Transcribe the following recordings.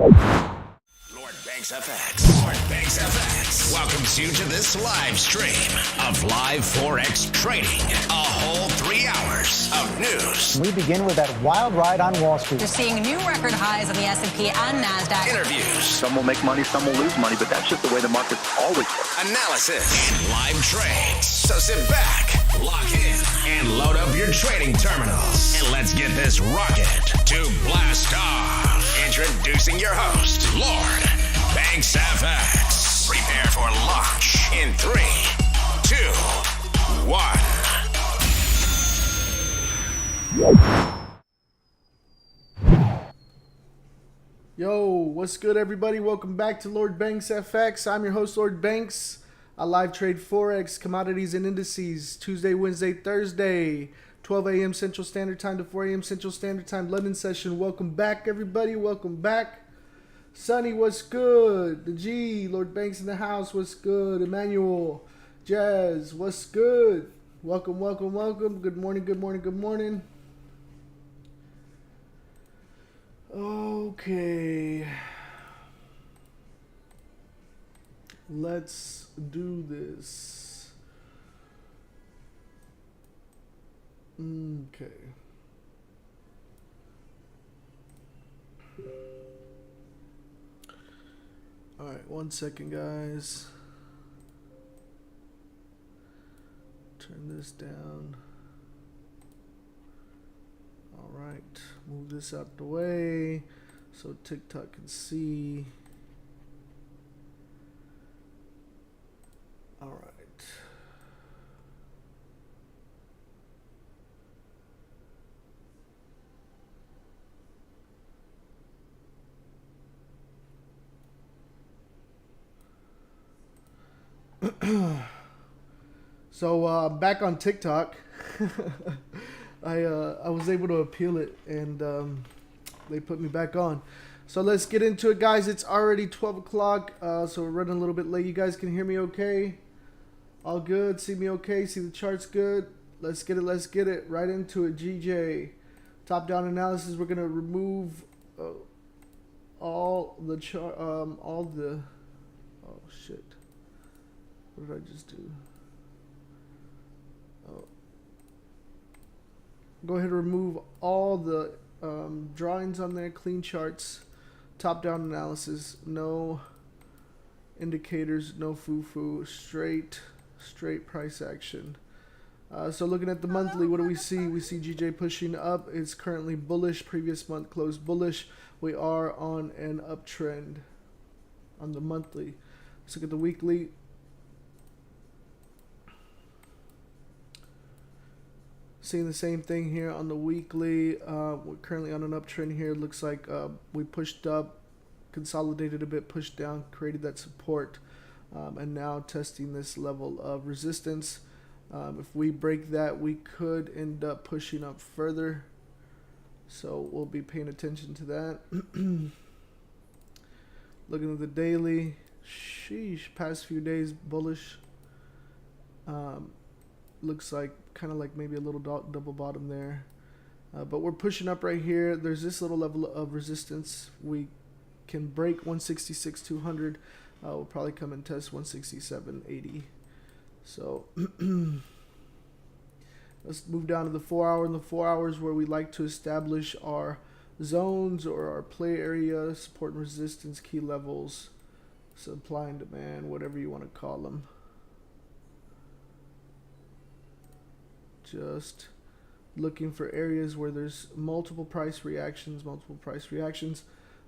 Lord Banks FX. Lord Banks FX welcomes you to this live stream of live Forex trading. A whole 3 hours of news. We begin with that wild ride on Wall Street. You're seeing new record highs on the S&P and NASDAQ. Interviews. Some will make money, some will lose money, but that's just the way the market's always worked. Analysis. And live trades. So sit back, lock in, and load up your trading terminals. And let's get this rocket to blast off. Introducing your host, Lord Banks FX. Prepare for launch in 3, 2, 1. Yo, what's good, everybody? Welcome back to Lord Banks FX. I'm your host, Lord Banks. I live trade Forex, commodities, and indices Tuesday, Wednesday, Thursday, 12 a.m. Central Standard Time to 4 a.m. Central Standard Time, London session. Welcome back, everybody. Welcome back. Sonny, what's good? The G, Lord Banks in the house, what's good? Emmanuel, Jazz, what's good? Welcome, welcome, welcome. Good morning, good morning, good morning. Okay. Let's do this. Okay. All right, 1 second, guys. Turn this down. All right, move this out the way so TikTok can see. All right. So back on TikTok, I was able to appeal it, and they put me back on. So let's get into it, guys. It's already 12 o'clock, so we're running a little bit late. You guys can hear me okay? All good? See me okay? See the charts good? Let's get it. Let's get it. Right into it. GJ. Top-down analysis. We're gonna remove all the oh shit. What did I just do? Oh. Go ahead and remove all the drawings on there, clean charts, top-down analysis, no indicators, no foo-foo, straight price action. So looking at the monthly, what do we see? We see GJ pushing up. It's currently bullish. Previous month closed bullish. We are on an uptrend on the monthly. Let's look at the weekly. Seeing the same thing here on the weekly. We're currently on an uptrend here. Looks like we pushed up, consolidated a bit, pushed down, created that support, and now testing this level of resistance. If we break that, we could end up pushing up further. So we'll be paying attention to that. Looking at the daily, sheesh, past few days bullish. Looks like kind of like maybe a little double bottom there, but we're pushing up right here. There's this little level of resistance. We can break 166.200. We'll probably come and test 167.80. So let's move down to the 4 hour. In the 4 hours, where we like to establish our zones or our play area, support and resistance, key levels, supply and demand, whatever you want to call them. Just looking for areas where there's multiple price reactions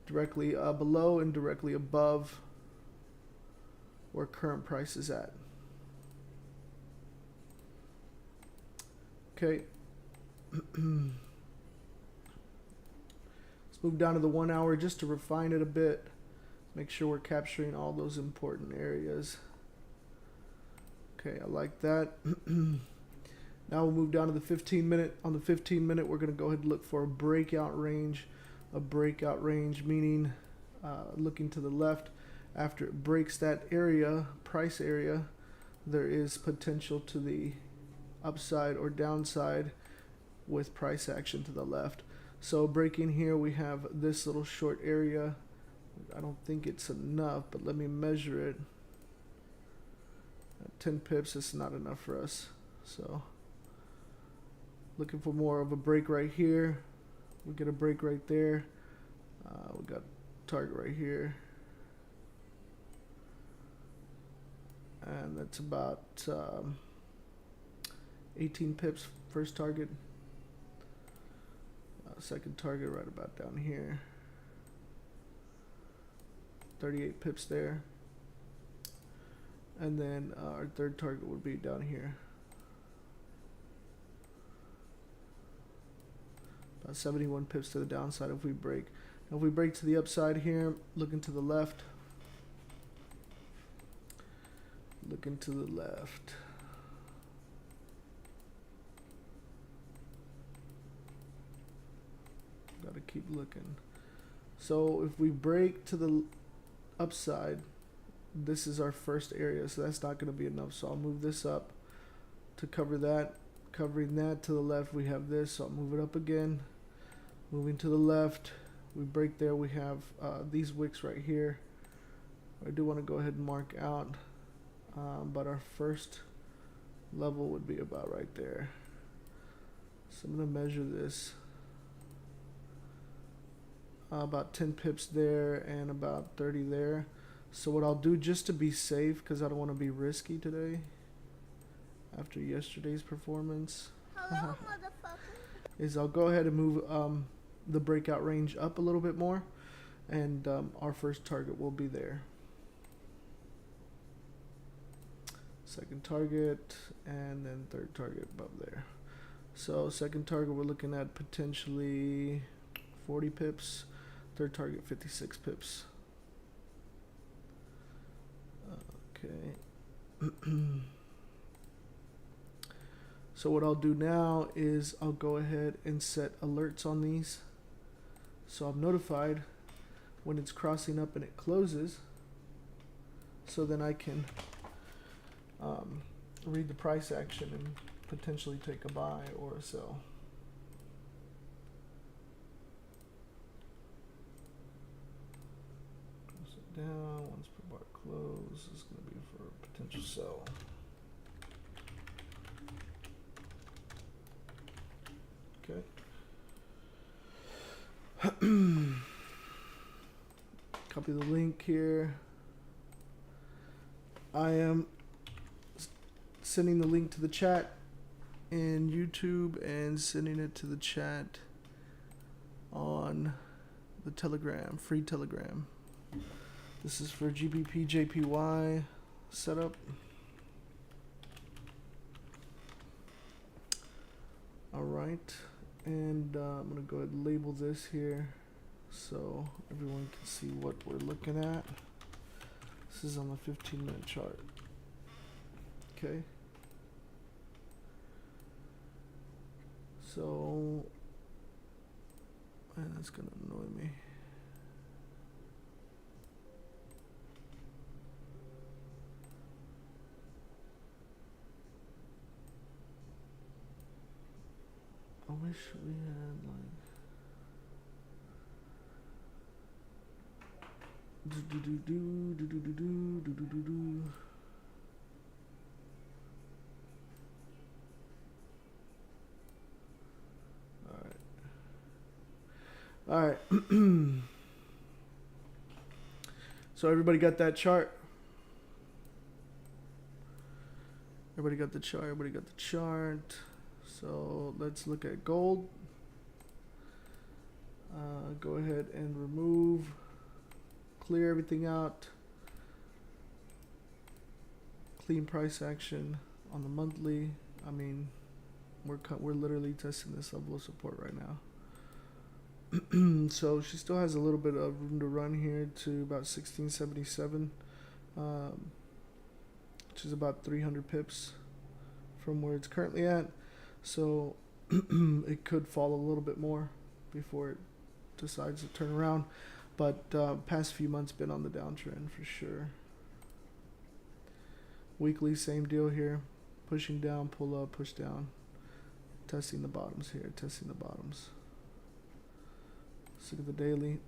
directly below and directly above where current price is at. Okay. Let's move down to the 1 hour just to refine it a bit. Make sure we're capturing all those important areas. Okay, I like that. Now we'll move down to the 15 minute. On the 15 minute, we're going to go ahead and look for a breakout range. A breakout range meaning looking to the left. After it breaks that area, price area, there is potential to the upside or downside with price action to the left. So breaking here, we have this little short area I don't think it's enough, but let me measure it. At 10 pips, it's not enough for us. So looking for more of a break right here. We get a break right there. We got target right here. And that's about 18 pips first target. Second target right about down here. 38 pips there. And then our third target would be down here. About 71 pips to the downside if we break. Now if we break to the upside here, looking to the left. Looking to the left. Gotta keep looking. So if we break to the upside, this is our first area, so that's not going to be enough. So I'll move this up to cover that. Covering that to the left, we have this. So I'll move it up again. Moving to the left, we break there. We have these wicks right here. I do want to go ahead and mark out, but our first level would be about right there. So I'm going to measure this. About 10 pips there and about 30 there. So what I'll do, just to be safe, because I don't want to be risky today after yesterday's performance, is I'll go ahead and move the breakout range up a little bit more, and our first target will be there. Second target, and then third target above there. So second target, we're looking at potentially 40 pips. Third target, 56 pips. Okay. So what I'll do now is I'll go ahead and set alerts on these. So I'm notified when it's crossing up and it closes. So then I can read the price action and potentially take a buy or a sell. Down once per bar close is going to be for a potential sell. Okay. Copy the link here. I am sending the link to the chat in YouTube and sending it to the chat on the Telegram, free Telegram. This is for GBP JPY setup. All right, and I'm gonna go ahead and label this here so everyone can see what we're looking at. This is on the 15-minute chart. Okay. So, and that's gonna annoy me. I wish we had like All right. So everybody got that chart? Everybody got the chart. Everybody got the chart. So let's look at gold. Go ahead and remove, clear everything out. Clean price action on the monthly. I mean, we're literally testing this level of support right now. So she still has a little bit of room to run here to about 1677, which is about 300 pips from where it's currently at. So it could fall a little bit more before it decides to turn around, but past few months been on the downtrend for sure. Weekly, same deal here, pushing down, pull up, push down, testing the bottoms here, testing the bottoms. Let's look at the daily.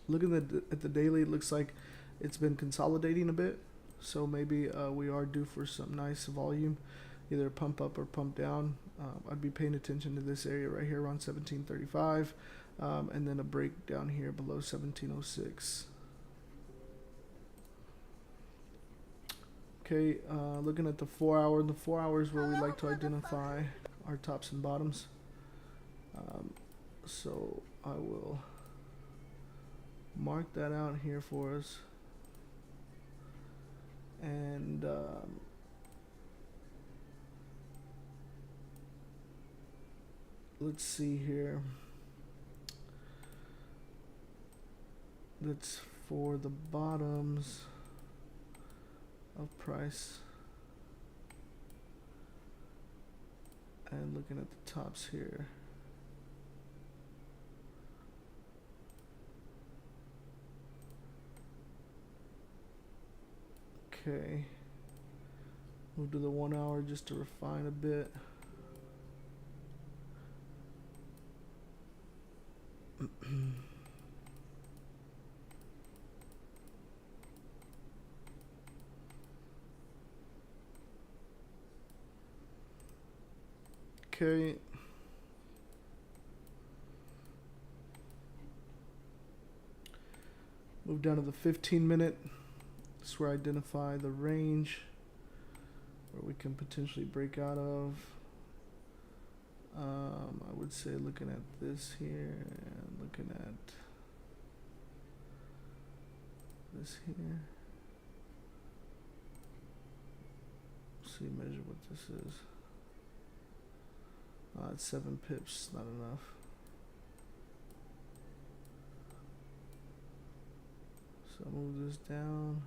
Looking at the daily, it looks like it's been consolidating a bit. So maybe we are due for some nice volume, either pump up or pump down. I'd be paying attention to this area right here around 1735, and then a break down here below 1706. Okay, looking at the 4 hour. The 4 hours where we like to identify our tops and bottoms. So I will mark that out here for us. And let's see here. That's for the bottoms of price. And looking at the tops here. Okay. Move to the 1 hour just to refine a bit. Okay. Move down to the 15-minute. This is where I identify the range where we can potentially break out of. I would say looking at this here and looking at this here. See, measure what this is. It's 7 pips, not enough. So I'll move this down.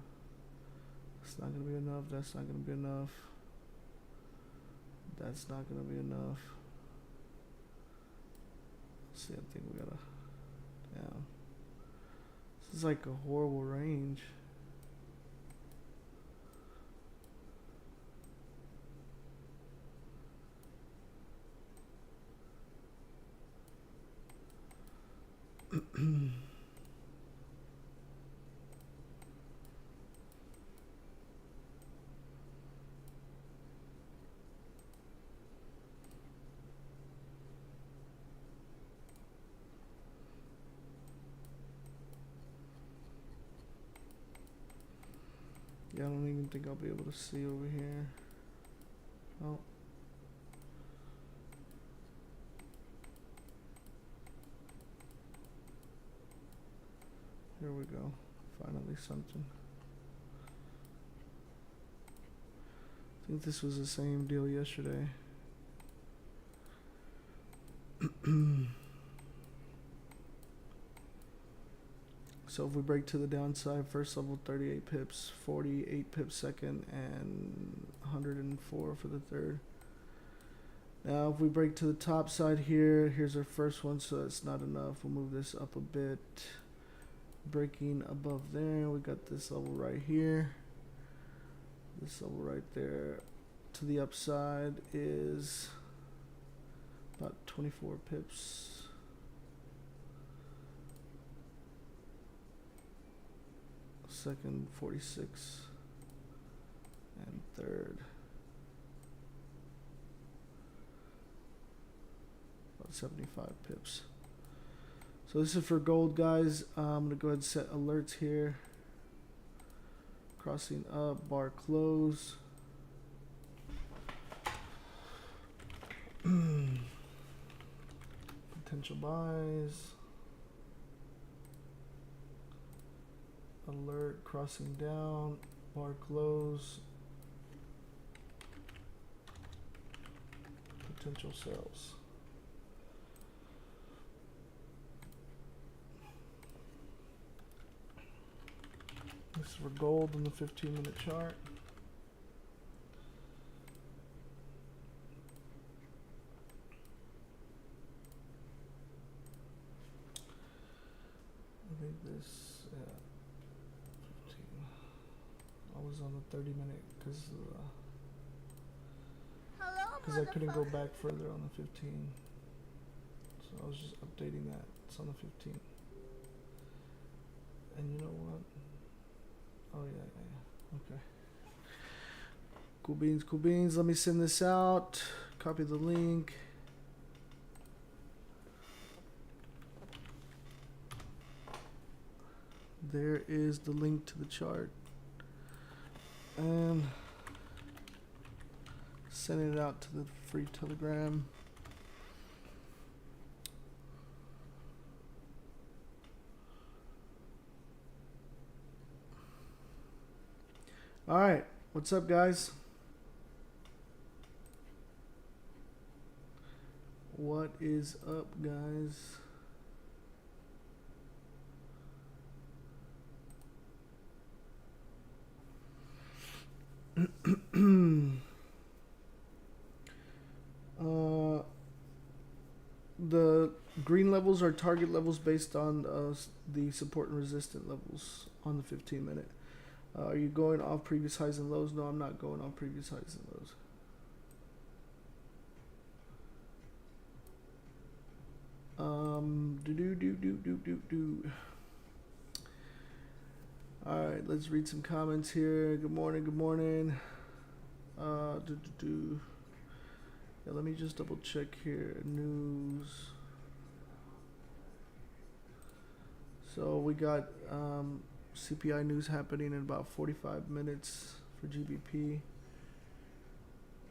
That's not going to be enough. That's not going to be enough. That's not going to be enough. Let's see, I think we gotta. Yeah. This is like a horrible range. Yeah, I don't even think I'll be able to see over here. Oh. Here we go. Finally something. I think this was the same deal yesterday. So if we break to the downside, first level 38 pips, 48 pips second, and 104 for the third. Now if we break to the top side here, here's our first one, so that's not enough. We'll move this up a bit. Breaking above there, we got this level right here. This level right there. To the upside is about 24 pips. Second 46 and third about 75 pips. So this is for gold, guys. I'm gonna go ahead and set alerts here. Crossing up, bar close. Potential buys. Alert, crossing down, bar close, potential sales. This is for gold on the 15-minute chart. I think this, I was on the 30-minute because I couldn't go back further on the 15. So I was just updating that. It's on the 15. And you know what? Oh yeah. Okay. Cool beans, cool beans. Let me send this out. Copy the link. There is the link to the chart. And send it out to the free Telegram. All right, what's up, guys? What is up, guys? The green levels are target levels based on the support and resistance levels on the 15-minute. Are you going off previous highs and lows? No, I'm not going off previous highs and lows. All right, let's read some comments here. Good morning. Good morning. Yeah, let me just double check here. News. So we got CPI news happening in about 45 minutes for GBP,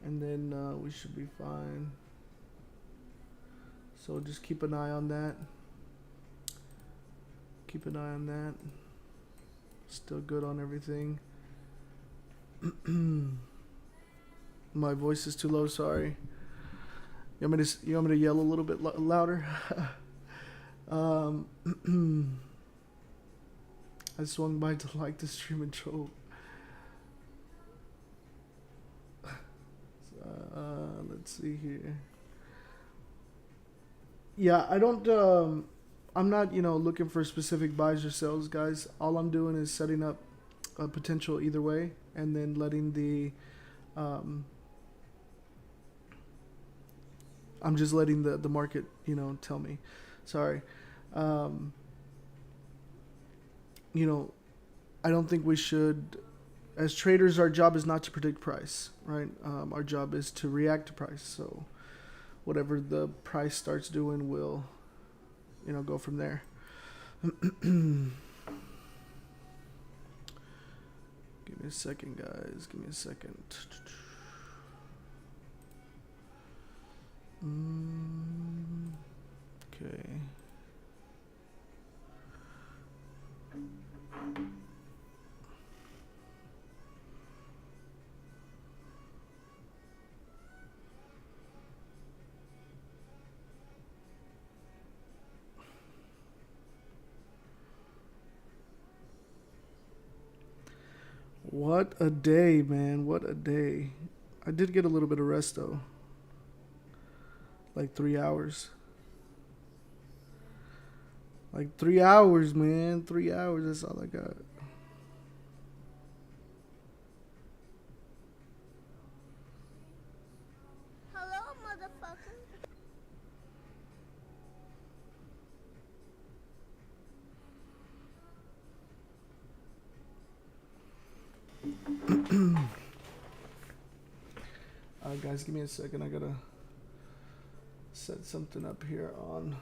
and then we should be fine. So just keep an eye on that. Keep an eye on that. Still good on everything. My voice is too low, sorry. You want me to yell a little bit louder? I swung by to like the stream and troll. Let's see here. Yeah, I don't I'm not, looking for specific buys or sells, guys. All I'm doing is setting up a potential either way and then letting the I'm just letting the market, tell me. Sorry. I don't think we should, as traders, our job is not to predict price, right? Our job is to react to price. So whatever the price starts doing, we'll, go from there. Give me a second, guys. Give me a second. Okay. What a day, man. What a day. I did get a little bit of rest, though. Like 3 hours. Like 3 hours, man. 3 hours, that's all I got. Hello, motherfucker. Alright, guys, give me a second. I gotta set something up here on.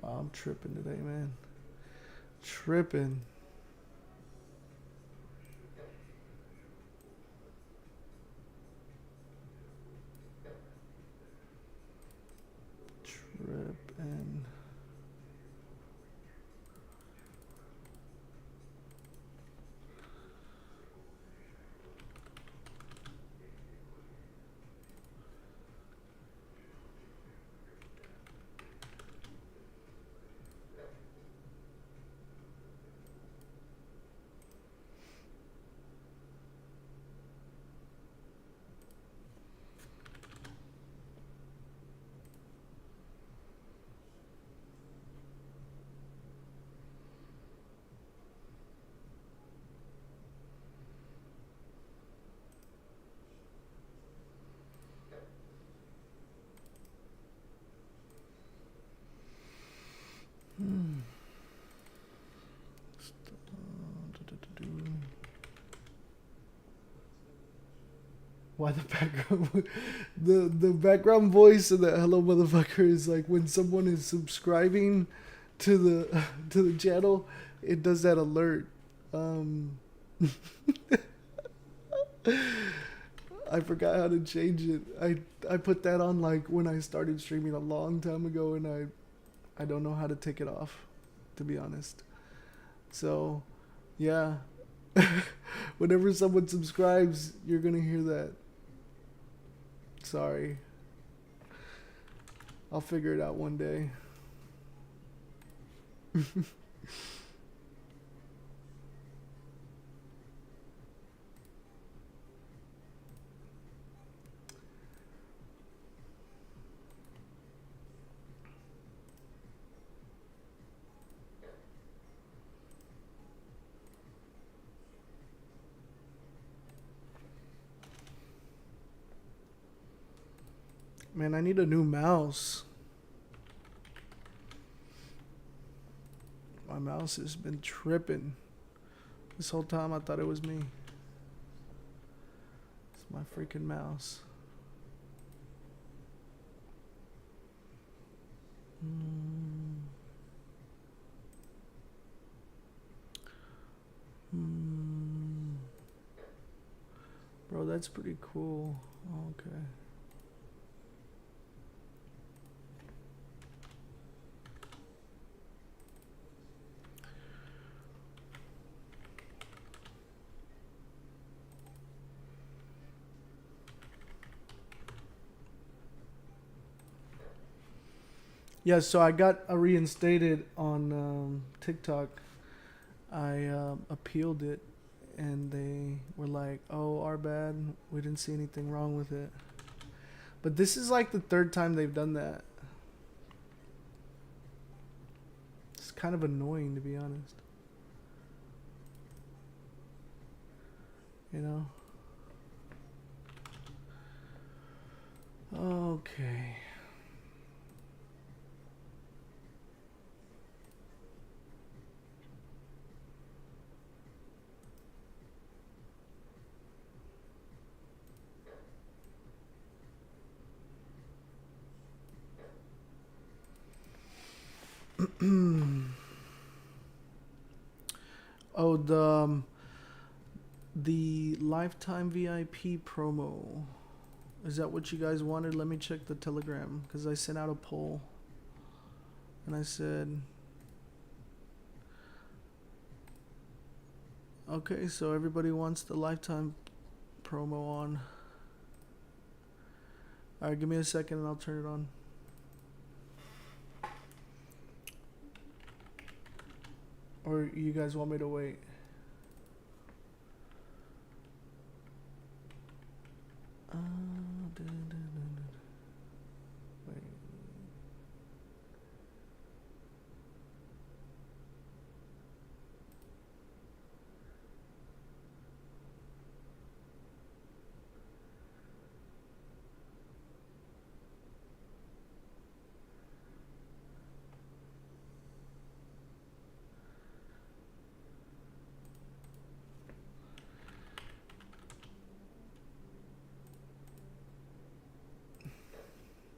Wow, I'm tripping today, man. Tripping. Why the background the background voice of that hello motherfucker is like when someone is subscribing to the channel, it does that alert. I forgot how to change it. I put that on like when I started streaming a long time ago, and I don't know how to take it off, to be honest. So, yeah. Whenever someone subscribes, you're gonna hear that. Sorry. I'll figure it out one day. Man, I need a new mouse. My mouse has been tripping. This whole time I thought it was me. It's my freaking mouse. Bro, that's pretty cool. Okay. Yeah, so I got reinstated on TikTok. I appealed it, and they were like, "Oh, our bad. We didn't see anything wrong with it." But this is like the third time they've done that. It's kind of annoying, to be honest. You know? Okay. Oh, the lifetime VIP promo. Is that what you guys wanted? Let me check the Telegram, because I sent out a poll. And I said, okay, so everybody wants the lifetime promo on. Alright, give me a second and I'll turn it on. Or you guys want me to wait? Wait.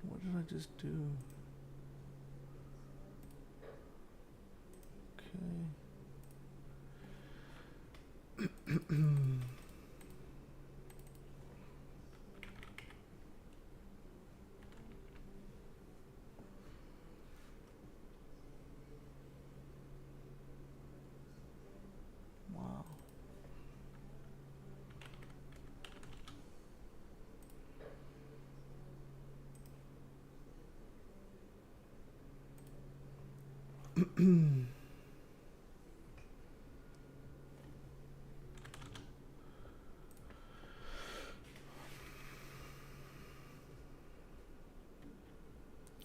What did I just do? Okay. Wow.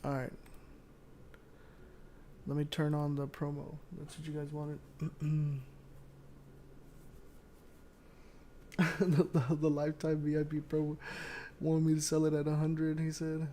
All right. Let me turn on the promo. That's what you guys wanted. the lifetime VIP promo wanted me to sell it at 100, he said.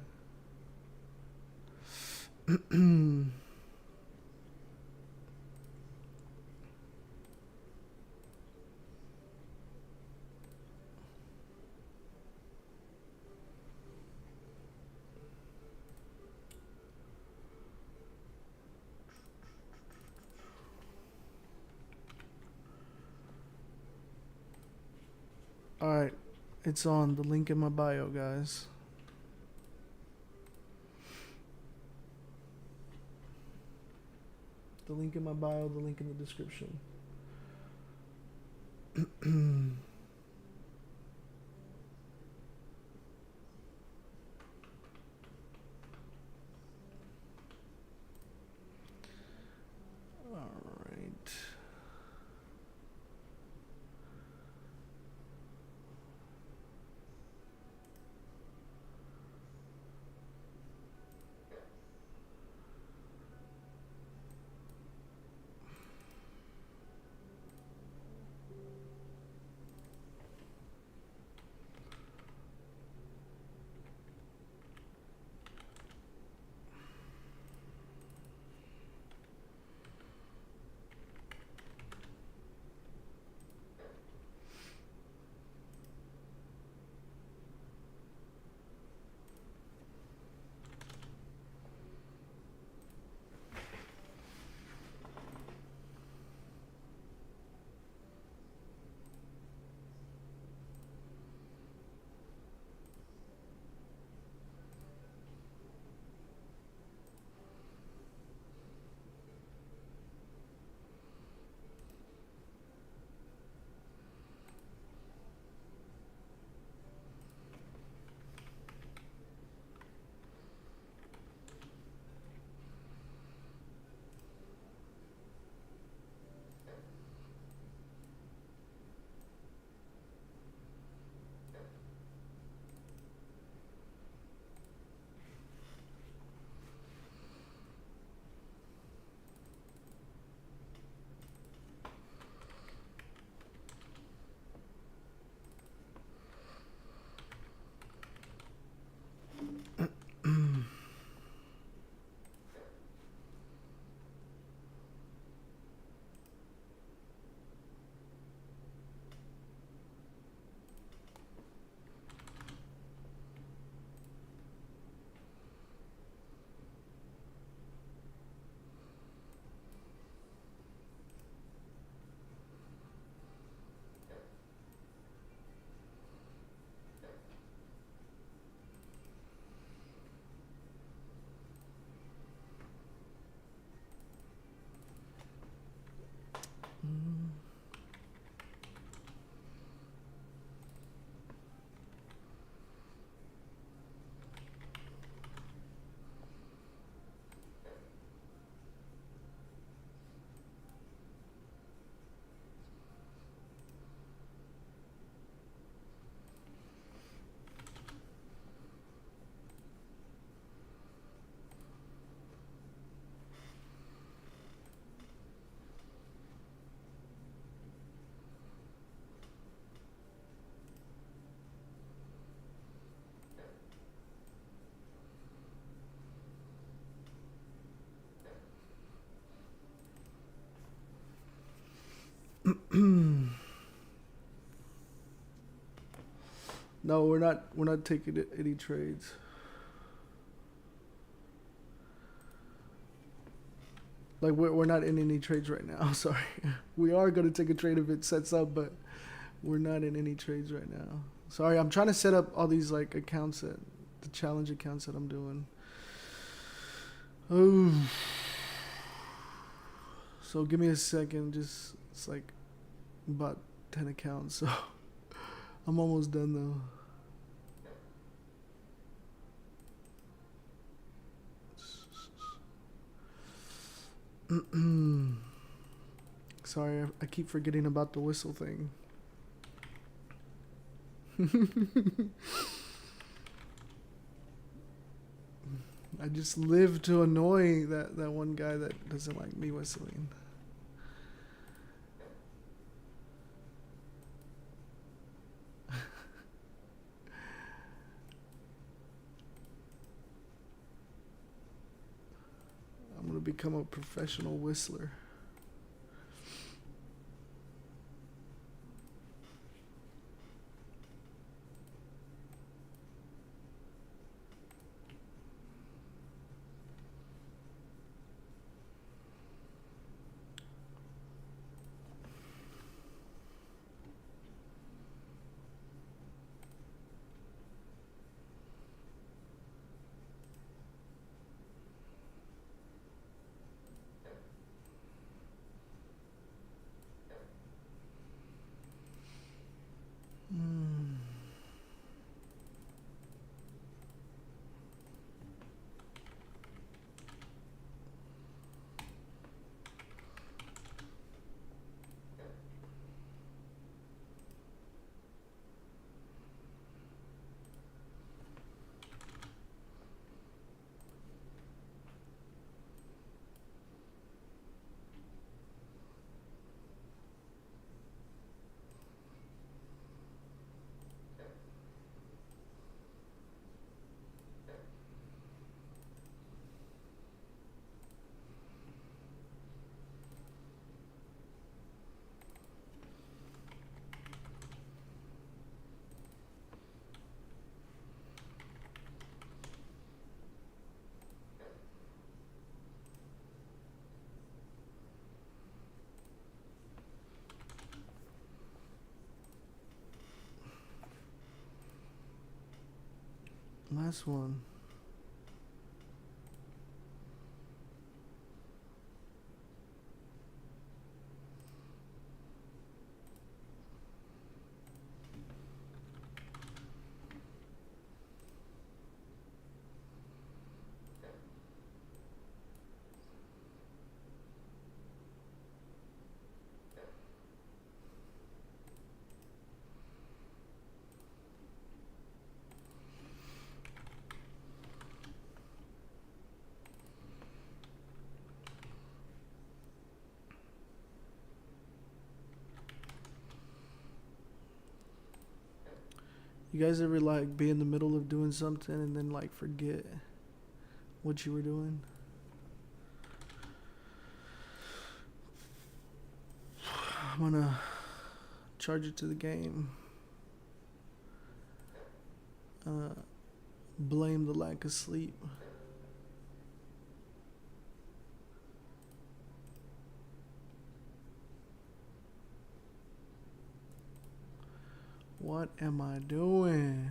Alright, it's on. The link in my bio, guys. The link in my bio, the link in the description. Alright. No, we're not taking any trades. Like we're not in any trades right now. Sorry. We are gonna take a trade if it sets up, but we're not in any trades right now. Sorry, I'm trying to set up all these like accounts that the challenge accounts that I'm doing. Oh. So give me a second. Just it's like about 10 accounts. So I'm almost done though. Sorry, I keep forgetting about the whistle thing. I just live to annoy that one guy that doesn't like me whistling. I'm gonna become a professional whistler. Last one. You guys ever like be in the middle of doing something and then like forget what you were doing? I'm gonna charge it to the game. Blame the lack of sleep. What am I doing?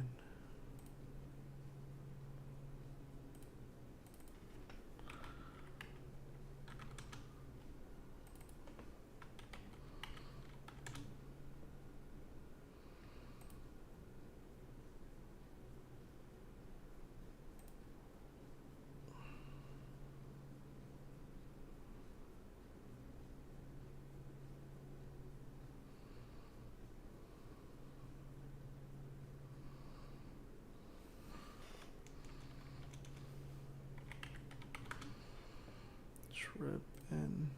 Trip and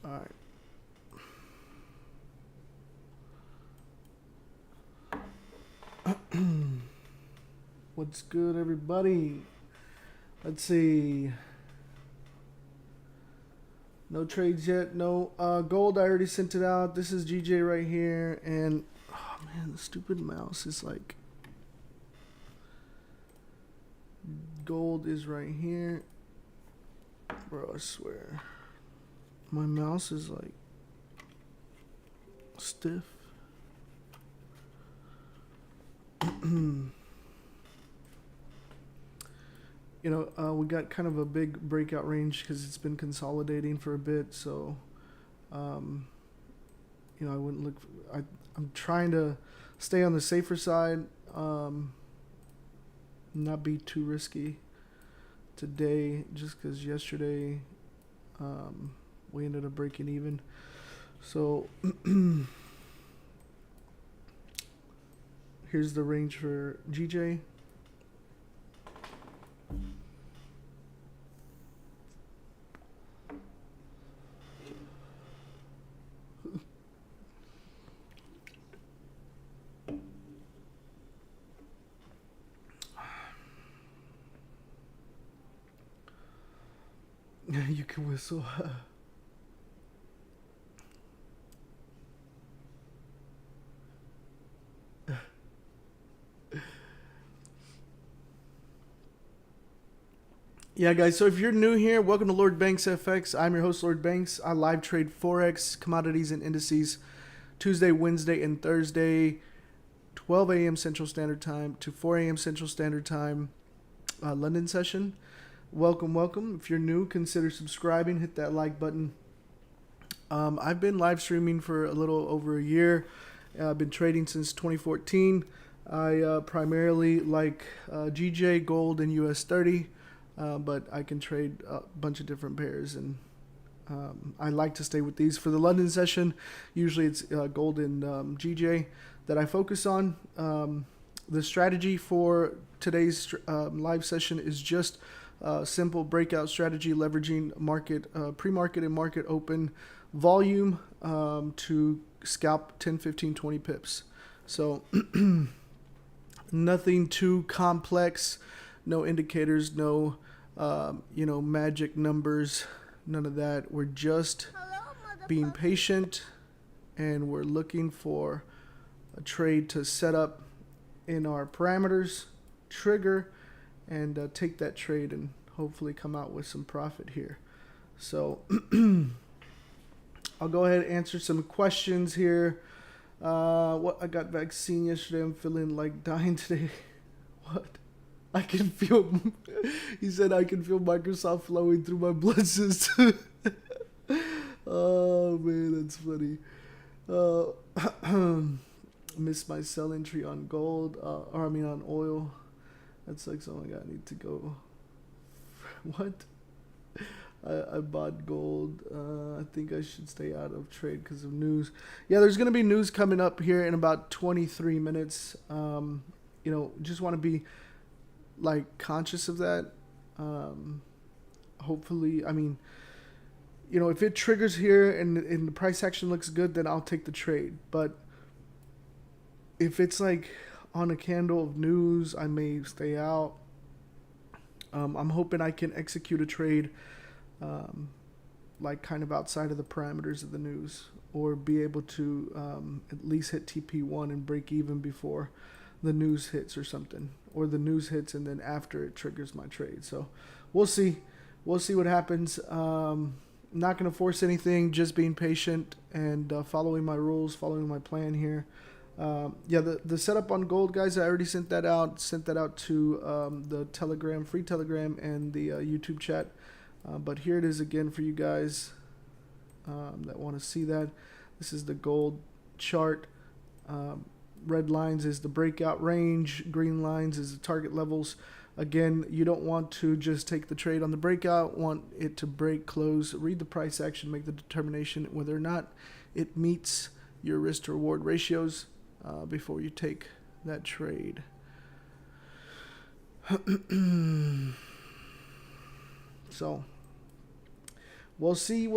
all right. What's good, everybody? Let's see. No trades yet. No gold. I already sent it out. This is GJ right here, and oh man, the stupid mouse is like. Gold is right here, bro. I swear, my mouse is like stiff. You know, we got kind of a big breakout range because it's been consolidating for a bit. So, you know, I wouldn't look. I'm trying to stay on the safer side, not be too risky today, just because yesterday we ended up breaking even. So here's the range for GJ. You can whistle. Yeah, guys, so if you're new here, welcome to Lord Banks FX. I'm your host, Lord Banks. I live trade Forex, commodities, and indices Tuesday, Wednesday, and Thursday, 12 a.m. Central Standard Time to 4 a.m. Central Standard Time, London session. Welcome, welcome. If you're new, consider subscribing. Hit that like button. I've been live streaming for a little over a year. I've been trading since 2014. I primarily like GJ, gold, and US 30. But I can trade a bunch of different pairs, and I like to stay with these. For the London session, usually it's gold and GJ that I focus on. The strategy for today's live session is just simple breakout strategy, leveraging market, pre-market and market open volume to scalp 10, 15, 20 pips. So nothing too complex, no indicators, no magic numbers, none of that. We're just being patient, and we're looking for a trade to set up in our parameters, trigger, and take that trade and hopefully come out with some profit here. So I'll go ahead and answer some questions here. What I got vaccine yesterday. I'm feeling like dying today. What? I can feel. He said I can feel Microsoft flowing through my blood system. Oh man, that's funny. Missed my sell entry on gold. On oil. That's like, oh my god, I need to go. What? I bought gold. I think I should stay out of trade because of news. Yeah, there's going to be news coming up here in about 23 minutes. Just want to be like conscious of that. Hopefully, if it triggers here and the price action looks good, then I'll take the trade. But if it's like on a candle of news, I may stay out. I'm hoping I can execute a trade like kind of outside of the parameters of the news, or be able to at least hit TP1 and break even before the news hits or something, or the news hits and then after it triggers my trade. So we'll see what happens. Not going to force anything, just being patient and following my rules, following my plan here. The setup on gold, guys, I already sent that out to the Telegram, free Telegram, and the YouTube chat. But here it is again for you guys that want to see that. This is the gold chart. Red lines is the breakout range. Green lines is the target levels. Again, you don't want to just take the trade on the breakout. Want it to break, close, read the price action, make the determination whether or not it meets your risk to reward ratios before you take that trade. So we'll see.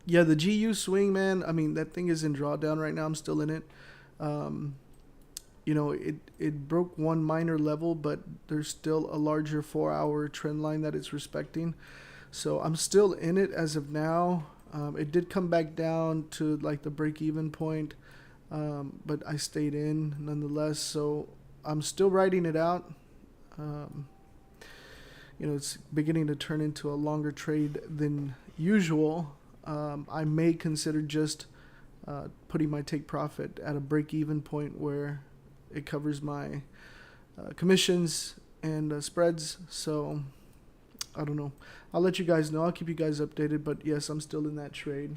Yeah, the GU swing, man. That thing is in drawdown right now. I'm still in it. It broke one minor level, but there's still a larger 4-hour trend line that it's respecting. So I'm still in it as of now. It did come back down to like the break-even point, but I stayed in nonetheless. So I'm still writing it out. It's beginning to turn into a longer trade than usual. I may consider just putting my take profit at a break-even point where it covers my commissions and spreads. So I don't know. I'll let you guys know. I'll keep you guys updated. But yes, I'm still in that trade.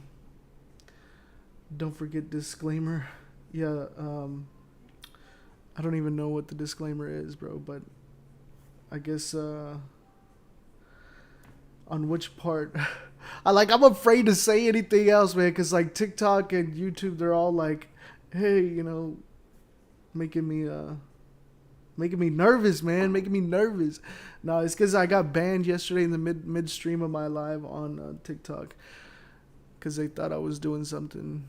Don't forget disclaimer. Yeah, I don't even know what the disclaimer is, bro. But I guess on which part? I'm afraid to say anything else, man, because like TikTok and YouTube, they're all like, hey, making me nervous, man, making me nervous. No, it's because I got banned yesterday in the midstream of my live on TikTok because they thought I was doing something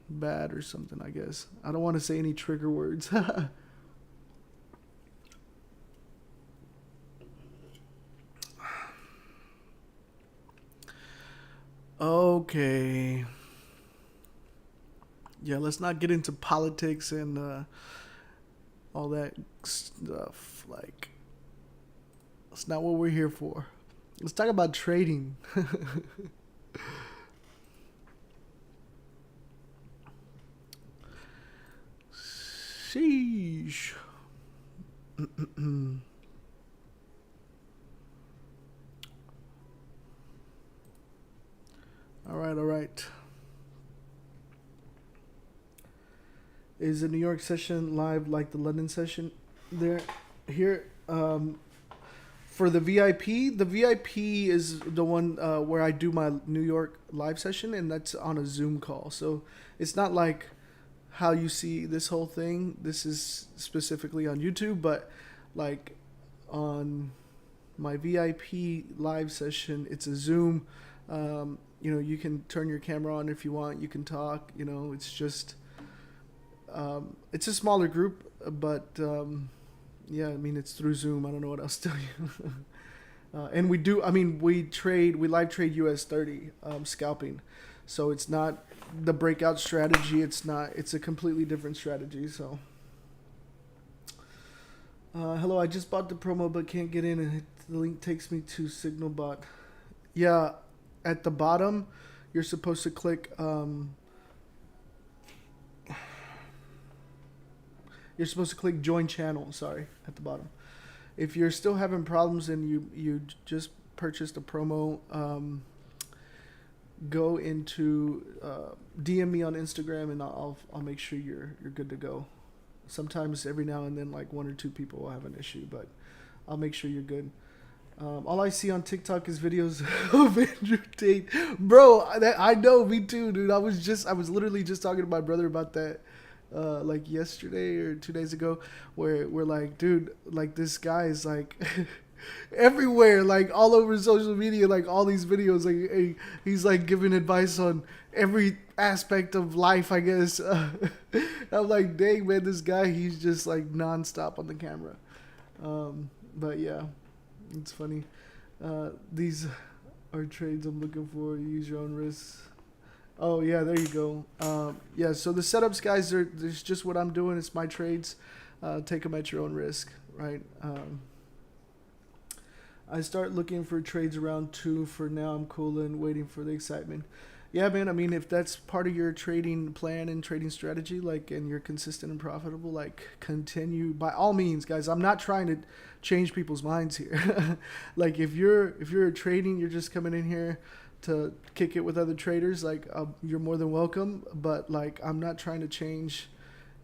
bad or something, I guess. I don't want to say any trigger words. Okay. Yeah, let's not get into politics and all that stuff. Like, that's not what we're here for. Let's talk about trading. Sheesh. All right. Is the New York session live like the London session? Here, for the VIP is the one where I do my New York live session, and that's on a Zoom call. So it's not like how you see this whole thing. This is specifically on YouTube, but like on my VIP live session, it's a Zoom. You can turn your camera on if you want. You can talk. It's just it's a smaller group, but it's through Zoom. I don't know what else to tell you. And we live trade US 30 scalping. So it's not the breakout strategy. It's a completely different strategy. So Hello, I just bought the promo but can't get in, and the link takes me to SignalBot. Yeah, at the bottom, you're supposed to click. You're supposed to click join channel. Sorry, at the bottom. If you're still having problems and you just purchased a promo, go into DM me on Instagram and I'll make sure you're good to go. Sometimes every now and then like 1 or 2 people will have an issue, but I'll make sure you're good. All I see on TikTok is videos of Andrew Tate, bro. I know, me too, dude. I was literally just talking to my brother about that, like yesterday or 2 days ago, where we're like, dude, like this guy is like everywhere, like all over social media, like all these videos, like he's like giving advice on every aspect of life, I guess. I'm like, dang, man, this guy, he's just like nonstop on the camera. But yeah, it's funny. These are trades I'm looking for. Use your own risks. Oh yeah, there you go. Yeah, so the setups, guys, there's just what I'm doing. It's my trades. Take them at your own risk, right? I start looking for trades around 2. For now, I'm cool and waiting for the excitement. Yeah, man. I mean, if that's part of your trading plan and trading strategy, like, and you're consistent and profitable, like, continue by all means, guys. I'm not trying to change people's minds here. Like, if you're trading, you're just coming in here to kick it with other traders, like, you're more than welcome. But like, I'm not trying to change.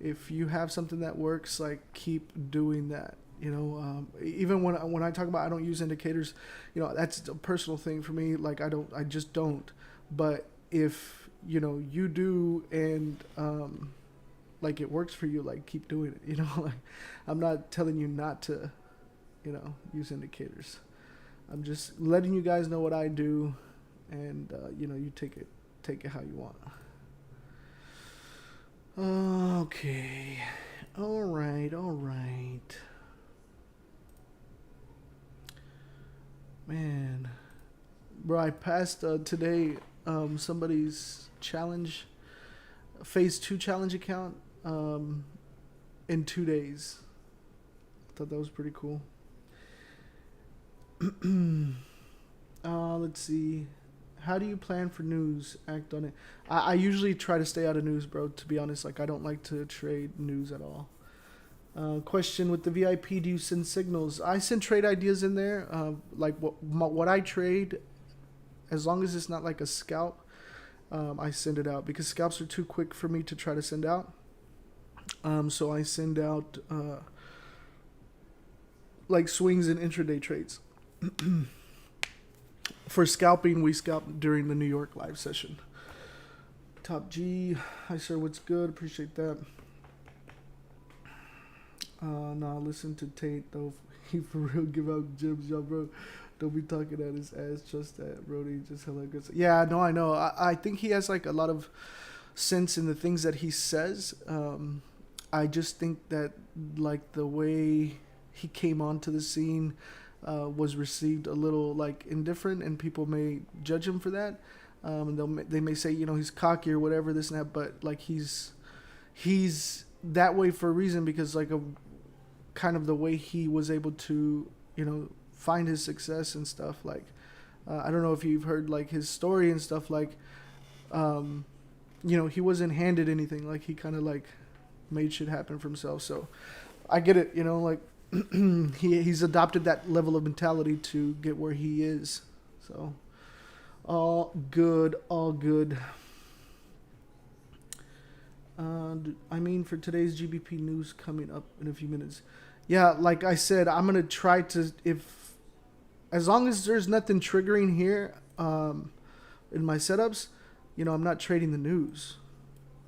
If you have something that works, like, keep doing that. You know, even when I talk about I don't use indicators, you know, that's a personal thing for me. Like, I just don't. But if, you know, you do and like it works for you, like, keep doing it. You know, like, I'm not telling you not to, you know, use indicators. I'm just letting you guys know what I do, and you know, you take it how you want. Okay. All right. Man, bro, I passed today somebody's challenge, phase 2 challenge account in 2 days. I thought that was pretty cool. Let's see. How do you plan for news? Act on it. I usually try to stay out of news, bro, to be honest. Like, I don't like to trade news at all. Question with the VIP, do you send signals? I send trade ideas in there. Like what I trade, as long as it's not like a scalp, I send it out, because scalps are too quick for me to try to send out. So I send out like swings and intraday trades. For scalping, we scalp during the New York live session. Top G, hi sir, what's good? Appreciate that. Nah, listen to Tate though. He for real give out gems, y'all, bro. Don't be talking at his ass. Trust that, Brody. Just hella good. Yeah, no, I know. I think he has like a lot of sense in the things that he says. I just think that like the way he came onto the scene was received a little like indifferent, and people may judge him for that. They may say, you know, he's cocky or whatever, this and that, but like he's that way for a reason, because like a kind of the way he was able to, you know, find his success and stuff. Like I don't know if you've heard like his story and stuff. Like you know, he wasn't handed anything. Like he kind of like made shit happen for himself. So I get it, you know, like he's adopted that level of mentality to get where he is. So all good. I mean, for today's GBP news coming up in a few minutes. Yeah, like I said, I'm going to try to, as long as there's nothing triggering here in my setups, you know, I'm not trading the news.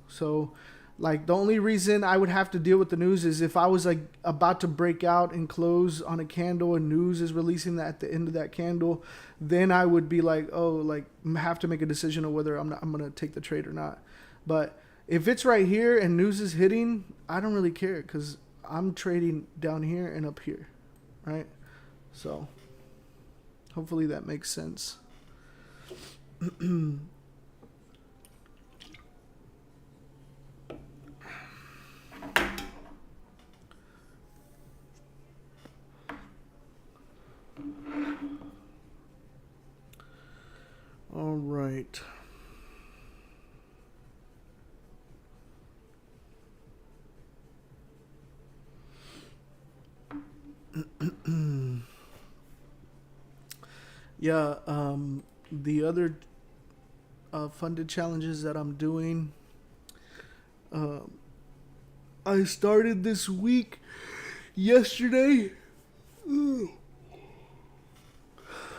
So, like, the only reason I would have to deal with the news is if I was, like, about to break out and close on a candle and news is releasing that at the end of that candle, then I would be like, oh, like, have to make a decision of whether I'm going to take the trade or not. But if it's right here and news is hitting, I don't really care, because I'm trading down here and up here, right? So hopefully that makes sense. Yeah, the other funded challenges that I'm doing, I started this week yesterday.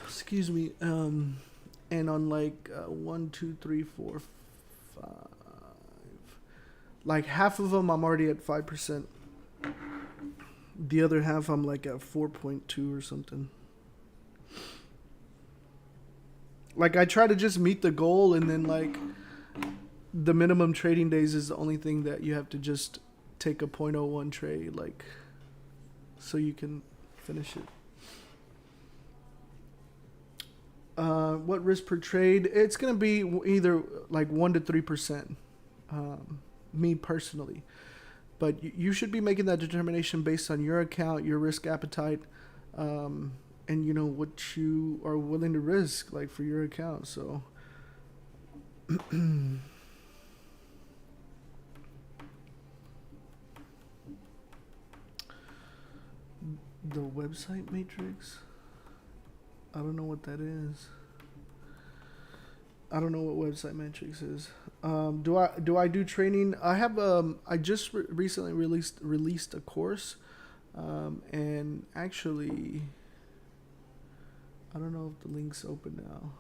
Excuse me. And on like 1, 2, 3, 4, 5, like half of them I'm already at 5%. The other half I'm like at 4.2 or something. Like I try to just meet the goal, and then like the minimum trading days is the only thing that you have to just take a .01 trade, like, so you can finish it. What risk per trade? It's gonna be either like 1 to 3%. Me personally, but you should be making that determination based on your account, your risk appetite, and you know what you are willing to risk, like for your account. So the website matrix, I don't know what that is. I don't know what website matrix is. Do I do training? I have I just recently released a course, and actually I don't know if the link's open now.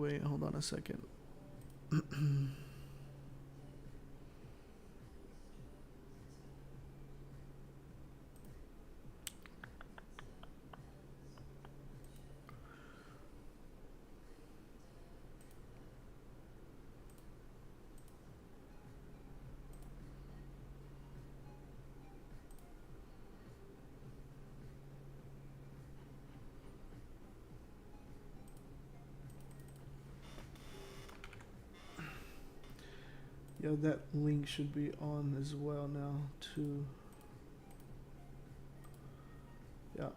Wait, hold on a second. Yeah, that link should be on as well now too. Yeah.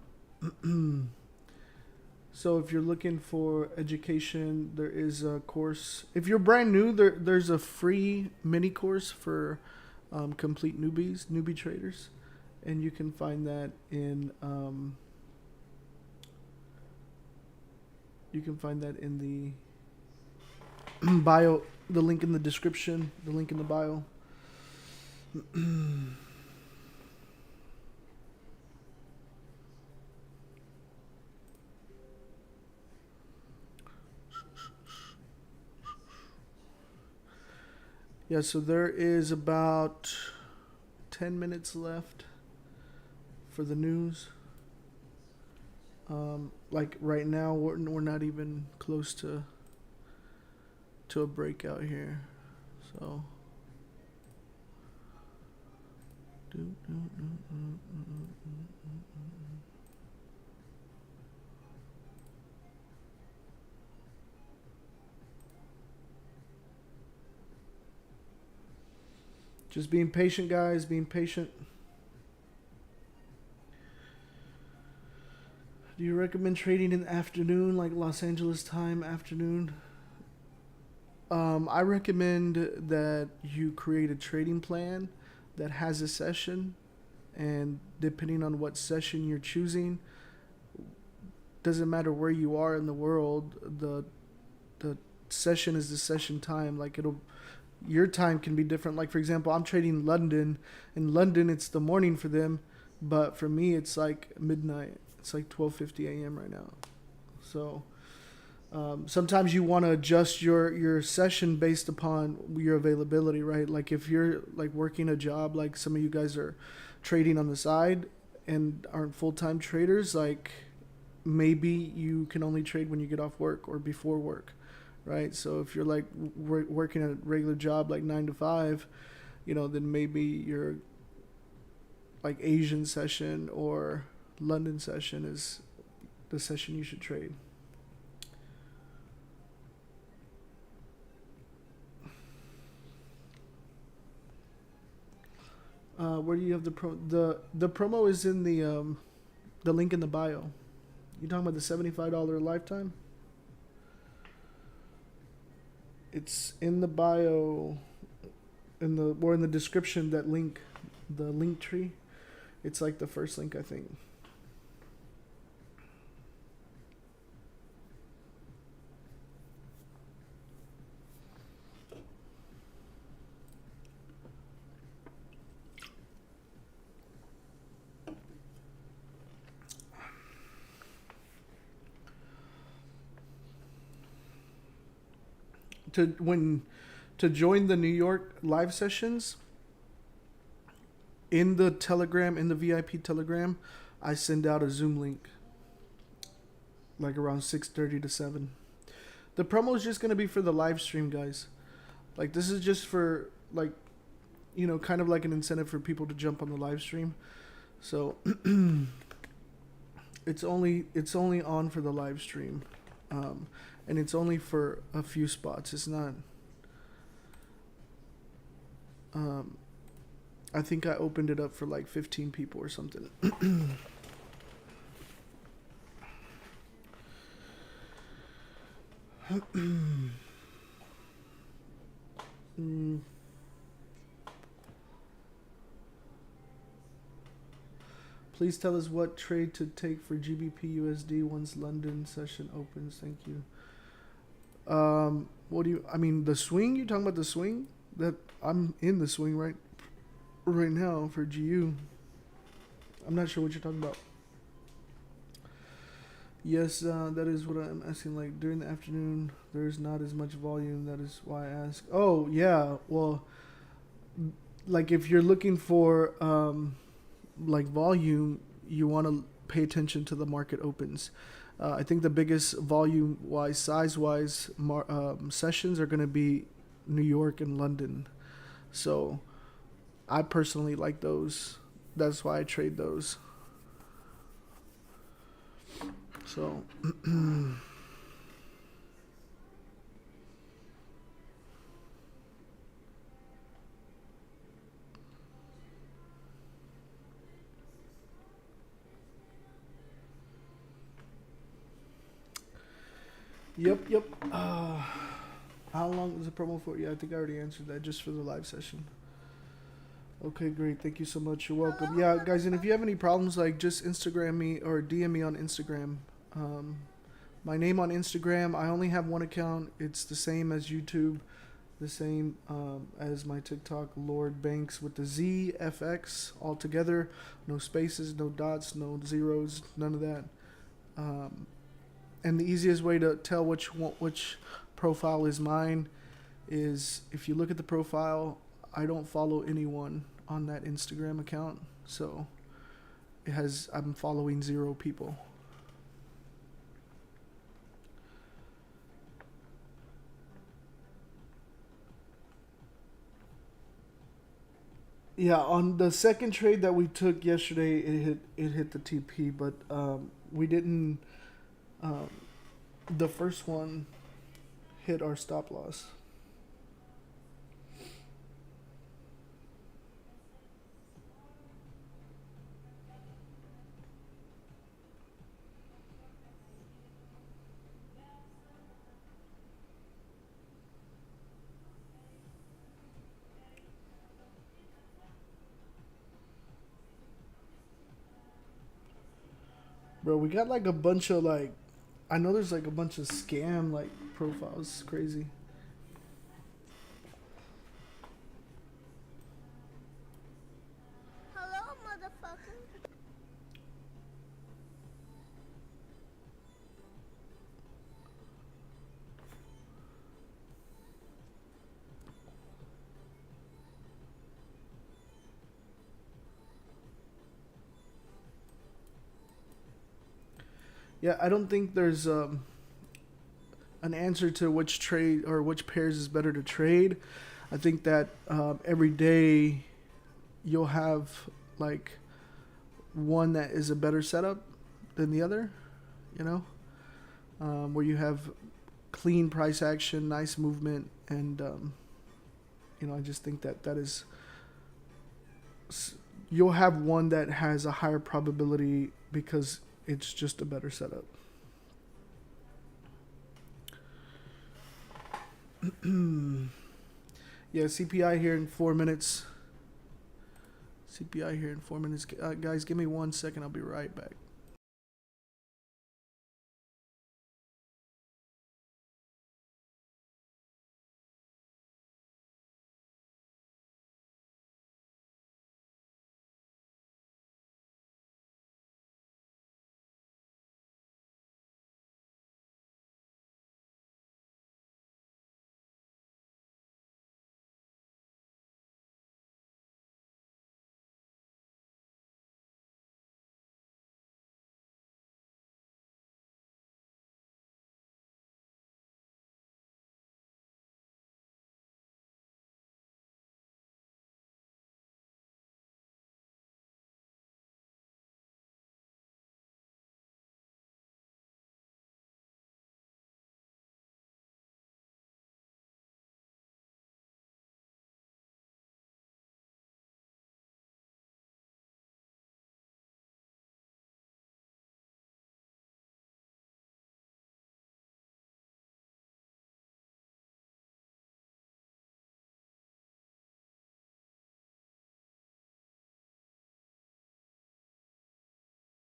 So if you're looking for education, there is a course. If you're brand new, there's a free mini course for complete newbie traders, and you can find that in the bio, the link in the description, the link in the bio. Yeah, so there is about 10 minutes left for the news. Like right now, we're not even close to a breakout here, so just being patient, guys, being patient. Do you recommend trading in the afternoon, like Los Angeles time afternoon? I recommend that you create a trading plan that has a session, and depending on what session you're choosing, doesn't matter where you are in the world, the session is the session time. Like your time can be different. Like for example, I'm trading London. In London it's the morning for them, but for me it's like midnight. It's like 12:50 a.m. right now. So sometimes you want to adjust your session based upon your availability, right? Like if you're like working a job, like some of you guys are trading on the side and aren't full-time traders, like maybe you can only trade when you get off work or before work, right? So if you're like working a regular job like 9 to 5, you know, then maybe your like Asian session or London session is the session you should trade. Where do you have the promo is in the link in the bio. You talking about the $75 lifetime? It's in the bio. in the description, that link, the link tree. It's like the first link, I think. To join the New York live sessions, in the Telegram, in the VIP Telegram, I send out a Zoom link like around 6:30 to 7. The promo is just going to be for the live stream, guys. Like, this is just for, like, you know, kind of like an incentive for people to jump on the live stream. So it's only on for the live stream. And it's only for a few spots. It's not I think I opened it up for like 15 people or something. Please tell us what trade to take for GBP USD once London session opens. Thank you. What do you? I mean, the swing. You talking about the swing? That I'm in the swing right now for GU. I'm not sure what you're talking about. Yes, that is what I'm asking. Like, during the afternoon, there's not as much volume. That is why I ask. Oh, yeah. Well, like, if you're looking for like volume, you want to pay attention to the market opens. I think the biggest volume-wise, size-wise sessions are going to be New York and London. So I personally like those. That's why I trade those. So Yep. How long is the promo for? Yeah, I think I already answered that. Just for the live session. Okay, great. Thank you so much. You're welcome. Yeah, guys, and if you have any problems, like, just Instagram me or DM me on Instagram. My name on Instagram, I only have one account. It's the same as YouTube, the same as my TikTok, Lord Banks with the ZFX all together. No spaces, no dots, no zeros, none of that. And the easiest way to tell which profile is mine is if you look at the profile, I don't follow anyone on that Instagram account. So I'm following 0 people. Yeah, on the second trade that we took yesterday, it hit the TP, but we didn't. The first one hit our stop loss. Bro, we got like a bunch of like, I know there's like a bunch of scam like profiles. It's crazy. Hello, motherfucker. Yeah, I don't think there's an answer to which trade or which pairs is better to trade. I think that every day you'll have like one that is a better setup than the other, you know, where you have clean price action, nice movement, and you know, I just think that is, you'll have one that has a higher probability because it's just a better setup. Yeah, CPI here in 4 minutes. CPI here in 4 minutes. Guys, give me 1 second. I'll be right back.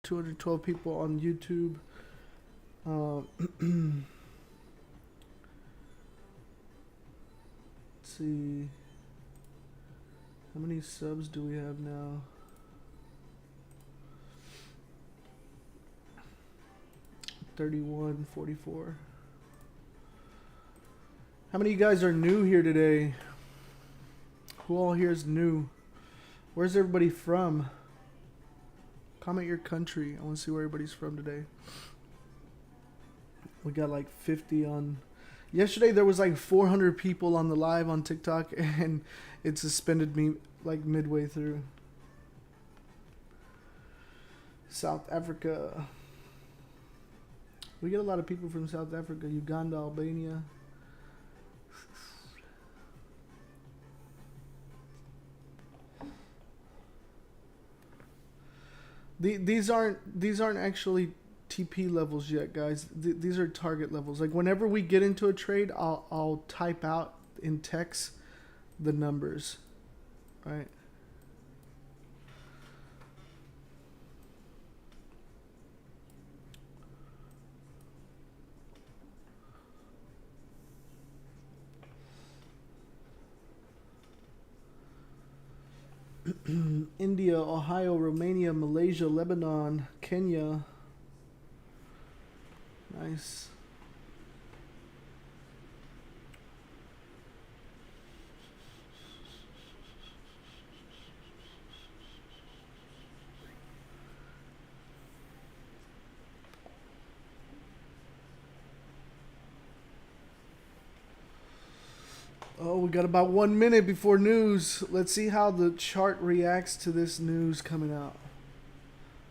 $212 people on YouTube. Let's see. How many subs do we have now? 31, 44. How many of you guys are new here today? Who all here is new? Where's everybody from? Comment your country. I want to see where everybody's from today. We got like 50 on. Yesterday there was like 400 people on the live on TikTok, and it suspended me like midway through. South Africa. We get a lot of people from South Africa, Uganda, Albania. These aren't actually TP levels yet, guys. These are target levels. Like whenever we get into a trade, I'll type out in text the numbers, right? India, Ohio, Romania, Malaysia, Lebanon, Kenya. Nice. Oh, we got about 1 minute before news. Let's see how the chart reacts to this news coming out.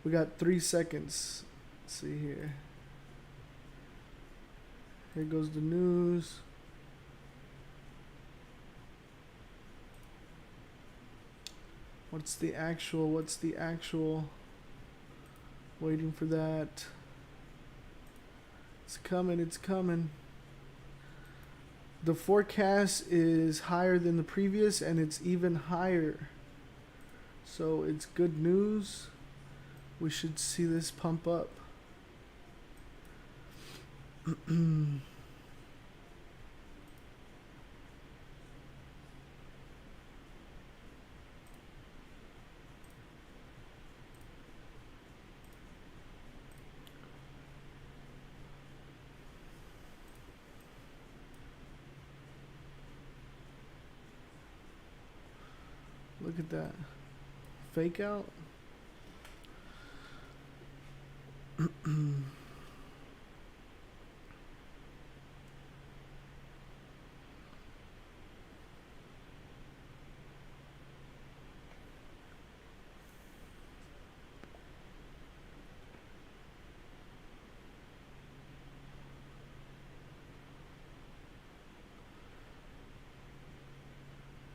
We got 3 seconds. Let's see here. Here goes the news. What's the actual? Waiting for that. It's coming. The forecast is higher than the previous, and it's even higher. So it's good news. We should see this pump up. Look at that. Fake out.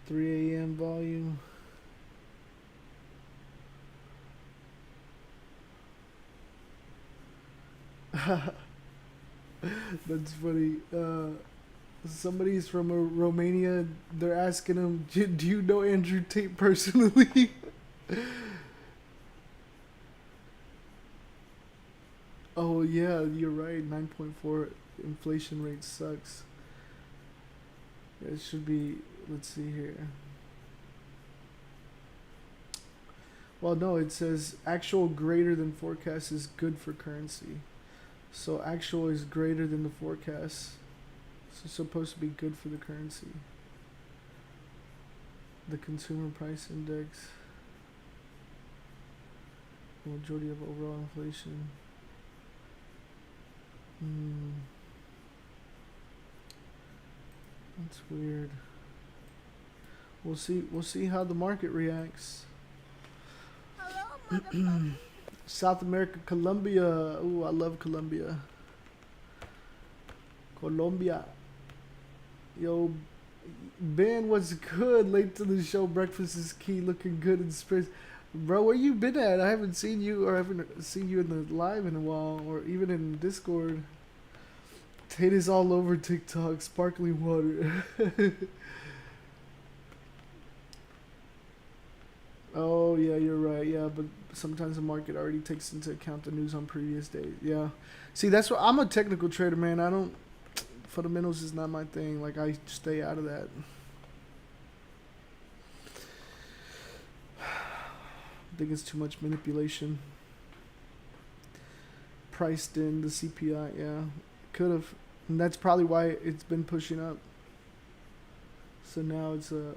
3 a.m. volume. That's funny. Somebody's from Romania. They're asking him, "Do you know Andrew Tate personally?" Oh yeah, you're right. 9.4 inflation rate sucks. It should be. Let's see here. Well, no, it says actual greater than forecast is good for currency. So actual is greater than the forecast. So it's supposed to be good for the currency. The consumer price index. The majority of overall inflation. That's weird. We'll see how the market reacts. Hello, motherfucker. South America, Colombia. Ooh, I love Colombia. Colombia. Yo, Ben, what's good? Late to the show. Breakfast is key. Looking good in space. Bro, where you been at? I haven't seen you, or haven't seen you in the live in a while, or even in Discord. Tate is all over TikTok. Sparkling water. Oh, yeah, you're right. Yeah, but sometimes the market already takes into account the news on previous days. Yeah. See, that's what I'm a technical trader, man. I don't. Fundamentals is not my thing. Like, I stay out of that. I think it's too much manipulation. Priced in the CPI, yeah. Could have. And that's probably why it's been pushing up. So now it's a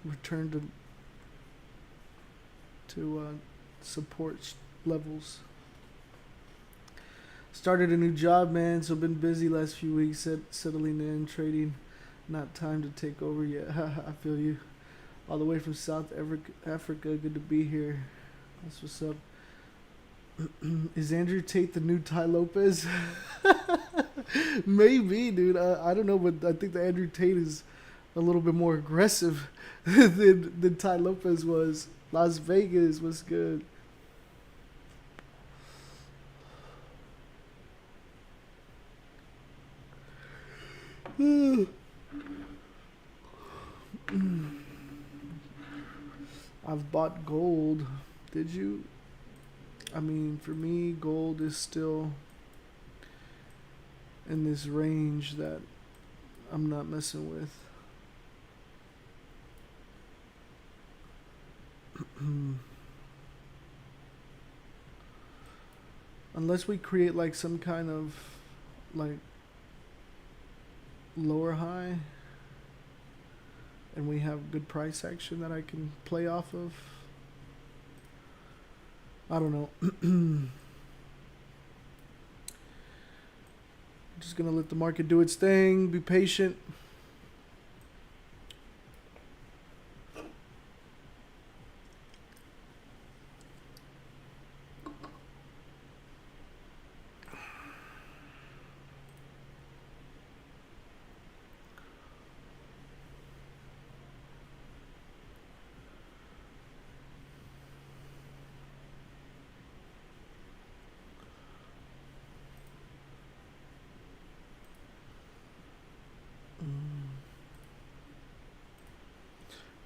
return to support levels. Started a new job, man, so been busy last few weeks settling in, trading. Not time to take over yet. I feel you. All the way from South Africa. Good to be here. That's what's up. Is Andrew Tate the new Ty Lopez? Maybe, dude. I don't know, but I think that Andrew Tate is a little bit more aggressive than Ty Lopez was. Las Vegas was good. I've bought gold. Did you? I mean, for me, gold is still in this range that I'm not messing with. Unless we create like some kind of like lower high and we have good price action that I can play off of. I don't know. Just gonna let the market do its thing, be patient.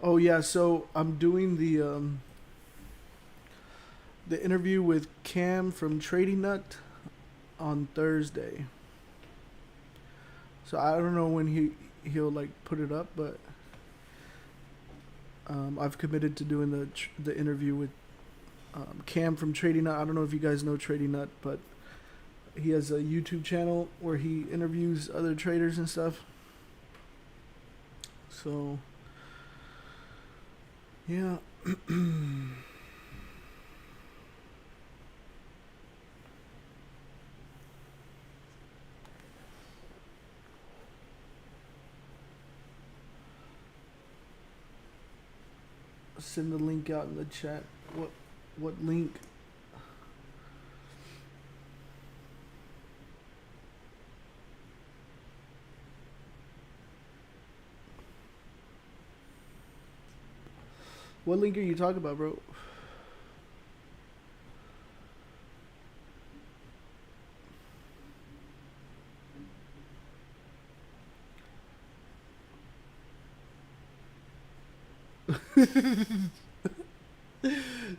Oh yeah, so I'm doing the interview with Cam from Trading Nut on Thursday. So I don't know when he'll like put it up, but I've committed to doing the interview with Cam from Trading Nut. I don't know if you guys know Trading Nut, but he has a YouTube channel where he interviews other traders and stuff. So yeah. Send the link out in the chat. What link? What link are you talking about, bro?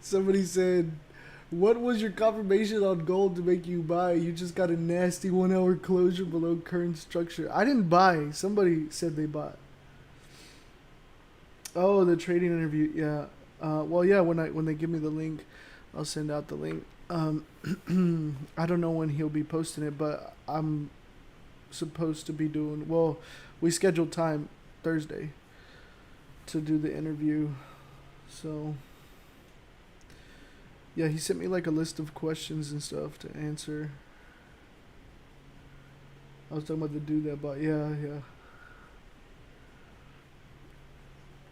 Somebody said, what was your confirmation on gold to make you buy? You just got a nasty 1 hour closure below current structure. I didn't buy. Somebody said they bought. Oh, the trading interview. Yeah. Well, yeah. When they give me the link, I'll send out the link. I don't know when he'll be posting it, but I'm supposed to be doing. Well, we scheduled time Thursday to do the interview, so yeah, he sent me like a list of questions and stuff to answer. I was talking about the dude that bought. Yeah.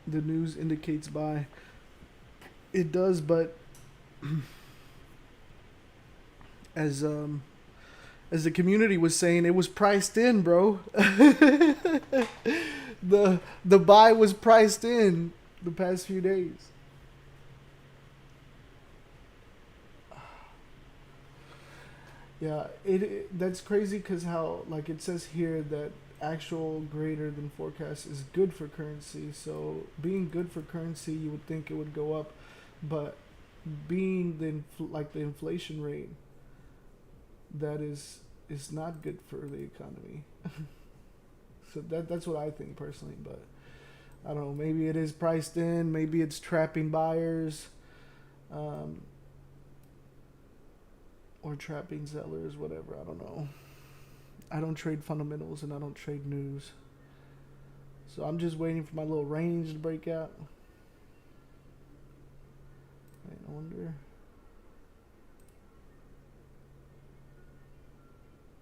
The news indicates buy. It does, but as the community was saying, it was priced in, bro. The buy was priced in the past few days. Yeah, that's crazy because how, like, it says here that actual greater than forecast is good for currency. So being good for currency, you would think it would go up, but being the inflation rate, that is not good for the economy. So that's what I think personally, but I don't know, maybe it is priced in, maybe it's trapping buyers, or trapping sellers, whatever, I don't know. I don't trade fundamentals and I don't trade news. So I'm just waiting for my little range to break out. I wonder.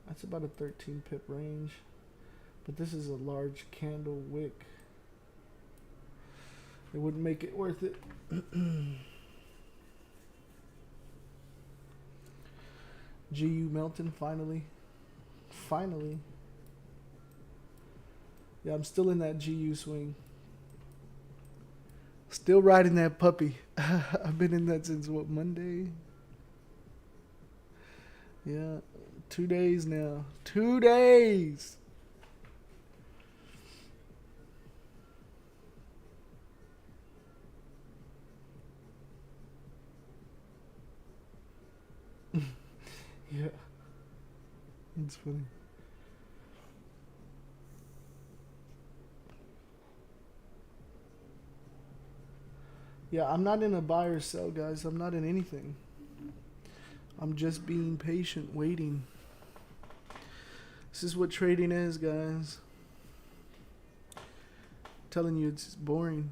That's about a 13 pip range. But this is a large candle wick. It wouldn't make it worth it. GU Melton, finally. Finally. Yeah, I'm still in that GU swing. Still riding that puppy. I've been in that since, what, Monday? Yeah, 2 days now. 2 days! Yeah. It's funny. Yeah, I'm not in a buy or sell, guys. I'm not in anything. I'm just being patient, waiting. This is what trading is, guys. I'm telling you, it's boring.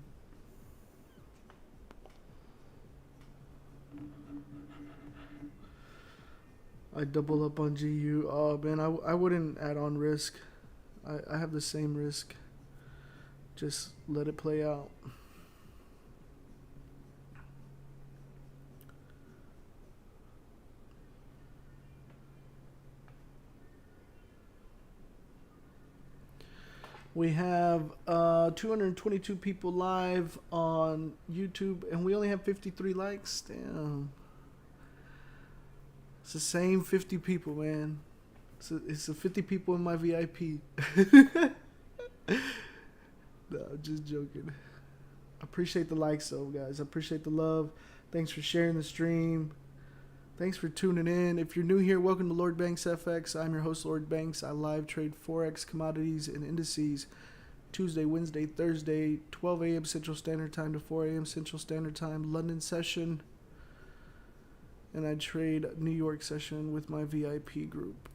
I double up on GU. Oh, man, I wouldn't add on risk. I have the same risk. Just let it play out. We have 222 people live on YouTube, and we only have 53 likes. Damn. It's the same 50 people, man. It's the 50 people in my VIP. No, I'm just joking. I appreciate the likes, though, guys. I appreciate the love. Thanks for sharing the stream. Thanks for tuning in. If you're new here, welcome to Lord Banks FX. I'm your host, Lord Banks. I live trade Forex, commodities, and indices Tuesday, Wednesday, Thursday, 12 a.m. Central Standard Time to 4 a.m. Central Standard Time, London session. And I trade New York session with my VIP group.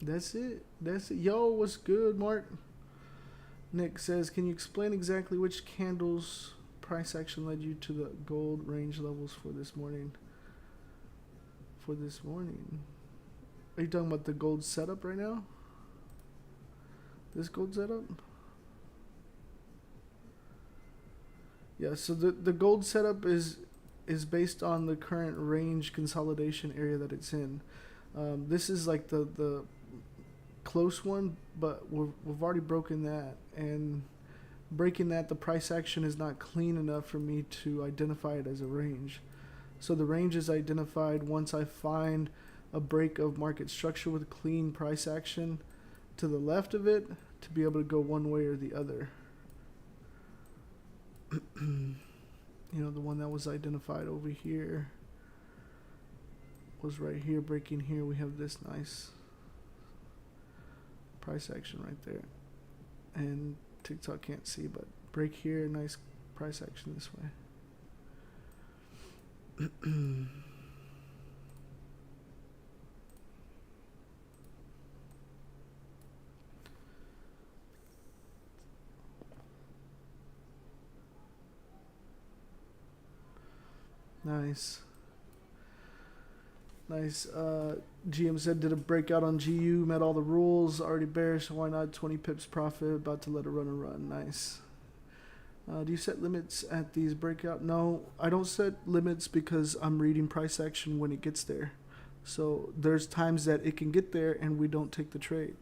That's it. Yo, what's good, Mark? Nick says, can you explain exactly which candles price action led you to the gold range levels for this morning? Are you talking about the gold setup right now? This gold setup? Yeah, so the gold setup is based on the current range consolidation area that it's in. This is like the close one, but we've already broken that, and breaking that, the price action is not clean enough for me to identify it as a range. So the range is identified once I find a break of market structure with clean price action to the left of it to be able to go one way or the other. You know, the one that was identified over here was right here, breaking here. We have this nice price action right there. And TikTok can't see, but break here, nice price action this way. Nice. Nice. GM said, did a breakout on GU, met all the rules, already bearish, why not 20 pips profit, about to let it run. Nice. Do you set limits at these breakout? No, I don't set limits because I'm reading price action when it gets there. So there's times that it can get there and we don't take the trade.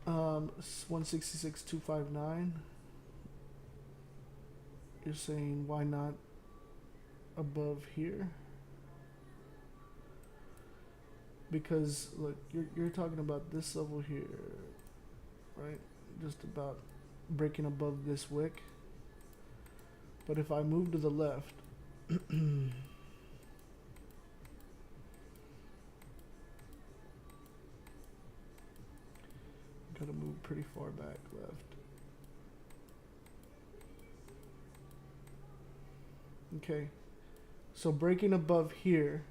Um, 166.259. You're saying why not above here? Because look, you're talking about this level here, right? Just about breaking above this wick. But if I move to the left, gotta move pretty far back left. Okay, so breaking above here,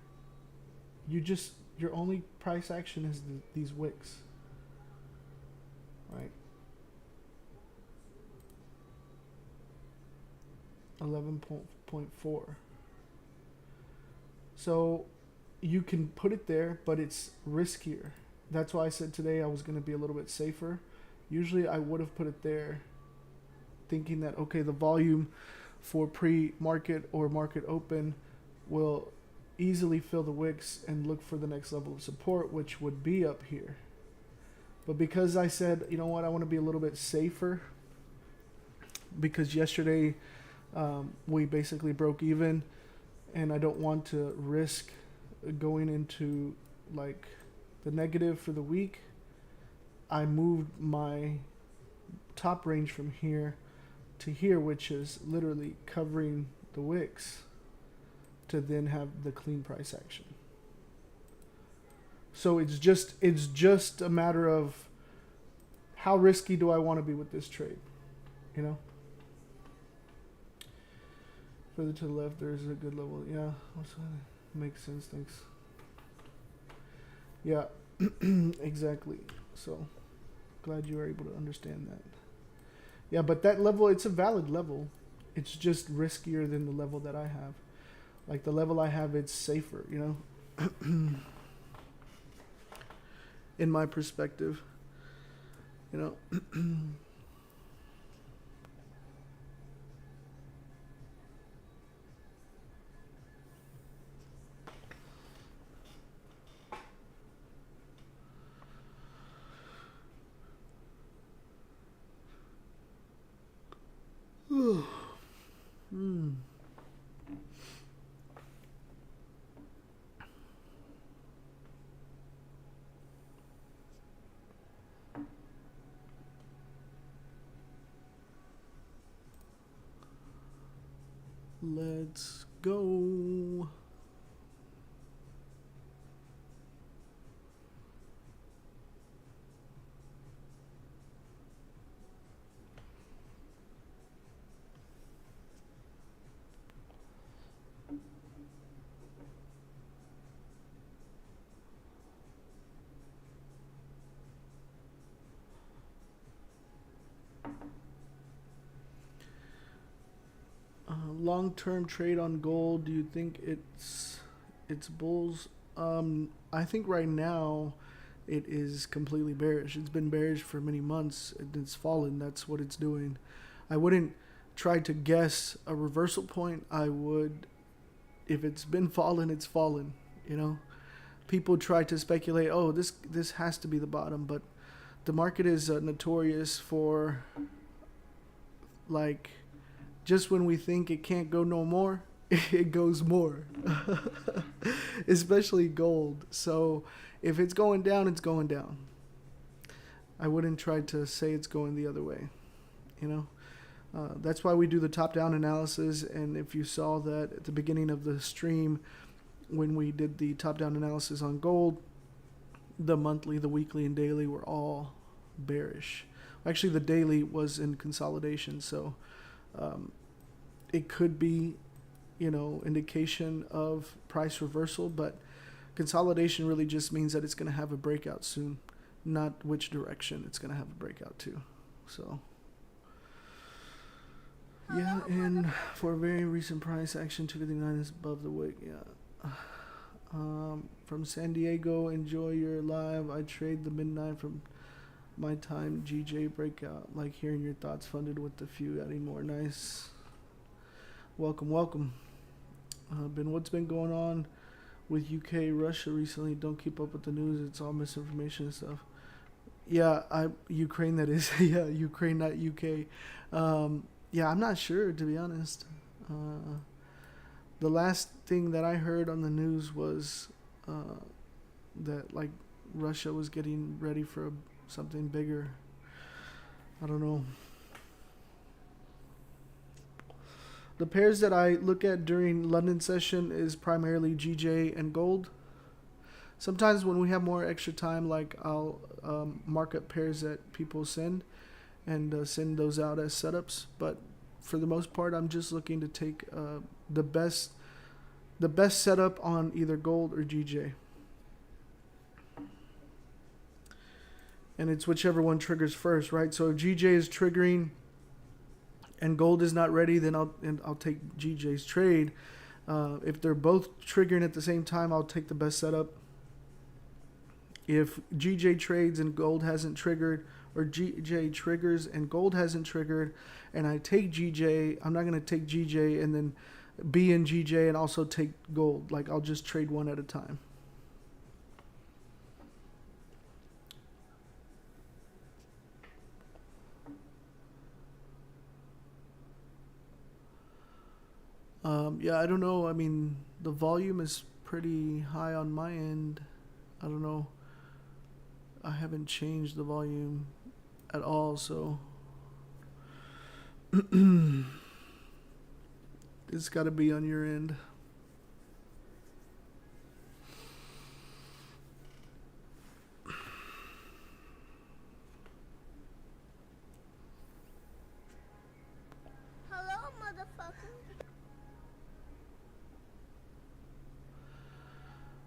your only price action is these wicks, right? 11.4. So you can put it there, but it's riskier. That's why I said today I was going to be a little bit safer. Usually I would have put it there thinking that, okay, the volume for pre-market or market open will easily fill the wicks and look for the next level of support, which would be up here. But because I said, you know what, I want to be a little bit safer, because yesterday we basically broke even, and I don't want to risk going into like the negative for the week. I moved my top range from here to here, which is literally covering the wicks, to then have the clean price action. So it's just a matter of how risky do I want to be with this trade, you know? Further to the left, there's a good level. Yeah, makes sense. Thanks. Yeah, exactly. So glad you were able to understand that. Yeah, but that level, it's a valid level. It's just riskier than the level that I have. Like the level I have, it's safer, you know? In my perspective, you know? Let's go. Long-term trade on gold, do you think it's bulls? I think right now it is completely bearish. It's been bearish for many months and it's fallen. That's what it's doing. I wouldn't try to guess a reversal point. I would, if it's been fallen, it's fallen, you know? People try to speculate, oh, this has to be the bottom, but the market is notorious for, like, just when we think it can't go no more, it goes more. Especially gold. So if it's going down, it's going down. I wouldn't try to say it's going the other way, you know. That's why we do the top-down analysis. And if you saw that at the beginning of the stream, when we did the top-down analysis on gold, the monthly, the weekly, and daily were all bearish. Actually, the daily was in consolidation, so it could be, you know, indication of price reversal, but consolidation really just means that it's going to have a breakout soon, not which direction it's going to have a breakout to. So yeah, and for a very recent price action, 259 is above the wick. Yeah. From San Diego, enjoy your live. I trade the midnight from my time. GJ breakout. Like hearing your thoughts. Funded with the few adding more. Nice. Welcome. What's been going on with UK, Russia recently? Don't keep up with the news. It's all misinformation and stuff. Yeah, Ukraine. That is. Yeah, Ukraine, not UK. Yeah, I'm not sure, to be honest. The last thing that I heard on the news was that, like, Russia was getting ready for something bigger. I don't know. The pairs that I look at during London session is primarily GJ and gold. Sometimes when we have more extra time, like, I'll mark up pairs that people send and send those out as setups. But for the most part, I'm just looking to take the best setup on either gold or GJ. And it's whichever one triggers first, right? So if GJ is triggering and gold is not ready, then I'll take GJ's trade. If they're both triggering at the same time, I'll take the best setup. If GJ trades and gold hasn't triggered, or GJ triggers and gold hasn't triggered, and I take GJ, I'm not going to take GJ and then be in GJ and also take gold. Like, I'll just trade one at a time. Yeah, I don't know. I mean, the volume is pretty high on my end. I don't know. I haven't changed the volume at all, so it's got to be on your end. Hello, motherfucker.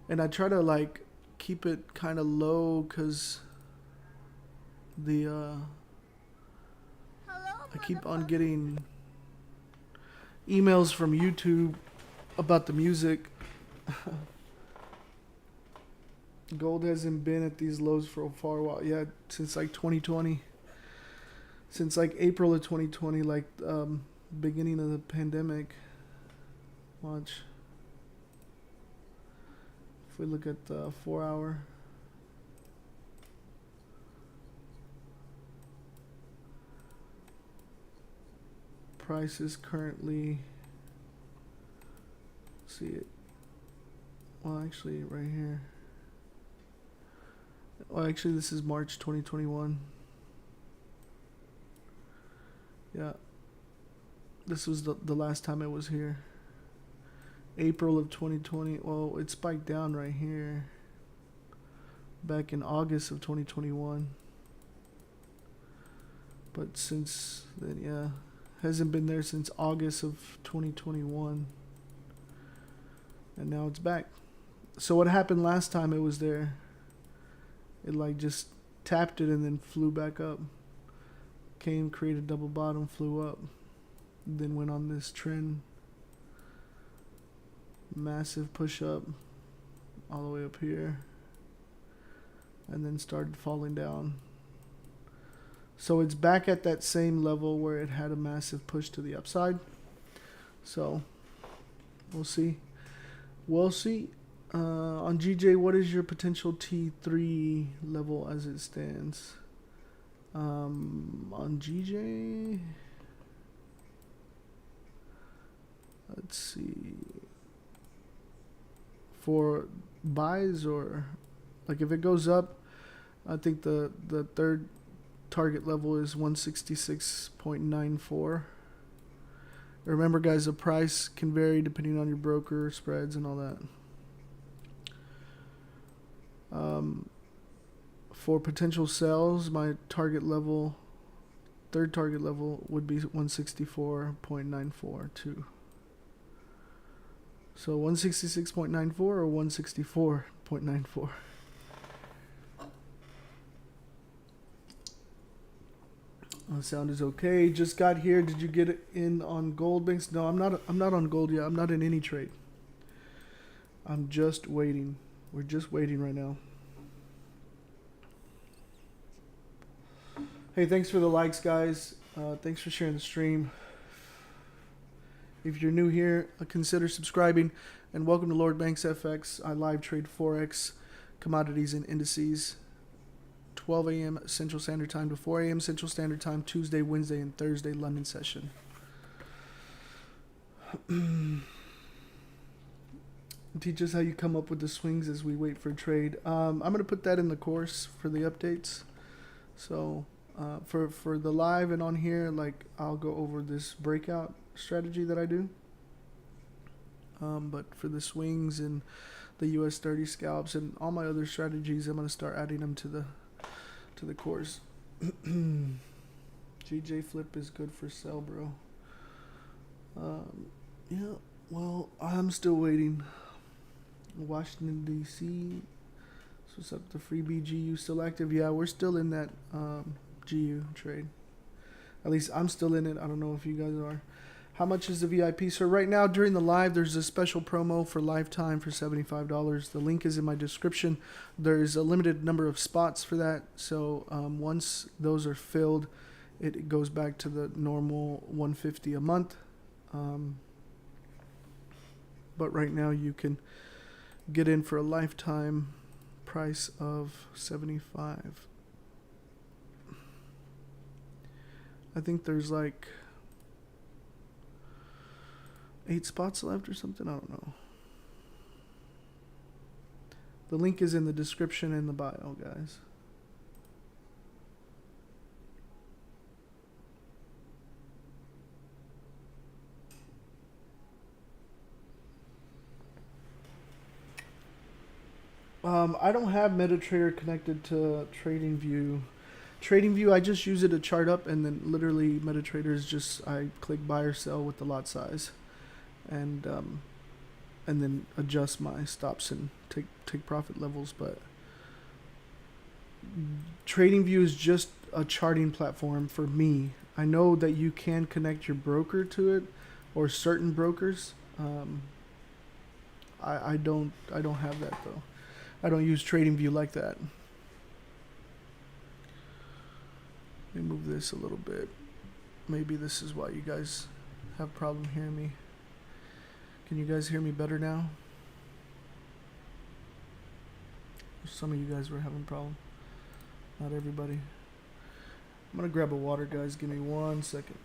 And I try to, like, keep it kind of low because I keep on getting emails from YouTube about the music. Gold hasn't been at these lows for a far while. Yeah, since like 2020. Since like April of 2020, like beginning of the pandemic. Watch. If we look at the 4 hour. Price is currently, see it, well, actually right here. Well, actually this is March 2021. Yeah, this was the last time it was here. April of 2020. Well, it spiked down right here back in August of 2021, but since then, yeah, hasn't been there since August of 2021, and now it's back. So what happened last time it was there? It like just tapped it and then flew back up. Came, created double bottom, flew up, then went on this trend. Massive push up all the way up here, and then started falling down. So it's back at that same level where it had a massive push to the upside. So we'll see. We'll see. On GJ, what is your potential T3 level as it stands? On GJ, let's see. For buys, or like if it goes up, I think the third target level is 166.94. Remember, guys, the price can vary depending on your broker, spreads, and all that. For potential sales, my target level, third target level, would be 164.94 too. So 166.94 or 164.94. Sound is okay. Just got here. Did you get in on gold banks? No, I'm not on gold yet. I'm not in any trade. I'm just waiting. We're just waiting right now. Hey, thanks for the likes, guys. Thanks for sharing the stream. If you're new here, consider subscribing. And welcome to Lord Banks FX. I live trade Forex, commodities, and indices. 12 a.m. Central Standard Time to 4 a.m. Central Standard Time, Tuesday, Wednesday, and Thursday London session. Teach us how you come up with the swings as we wait for a trade. I'm going to put that in the course for the updates. So for the live and on here, like, I'll go over this breakout strategy that I do. But for the swings and the US 30 scalps and all my other strategies, I'm going to start adding them to the course. GJ flip is good for sell, bro. Yeah, well, I'm still waiting. Washington, D.C. So what's up, the freebie GU still active? Yeah, we're still in that GU trade. At least I'm still in it. I don't know if you guys are. How much is the VIP? So right now during the live, there's a special promo for lifetime for $75. The link is in my description. There's a limited number of spots for that. So once those are filled, it goes back to the normal $150 a month. But right now you can get in for a lifetime price of $75. I think there's like 8 spots left or something. I don't know. The link is in the description and the bio, guys. I don't have MetaTrader connected to TradingView. TradingView, I just use it to chart up, and then literally MetaTrader is just, I click buy or sell with the lot size, and then adjust my stops and take profit levels. But TradingView is just a charting platform for me. I know that you can connect your broker to it, or certain brokers. I don't have that though. I don't use TradingView like that. Let me move this a little bit. Maybe this is why you guys have problem hearing me. Can you guys hear me better now? Some of you guys were having problem. Not everybody. I'm gonna grab a water, guys. Give me 1 second.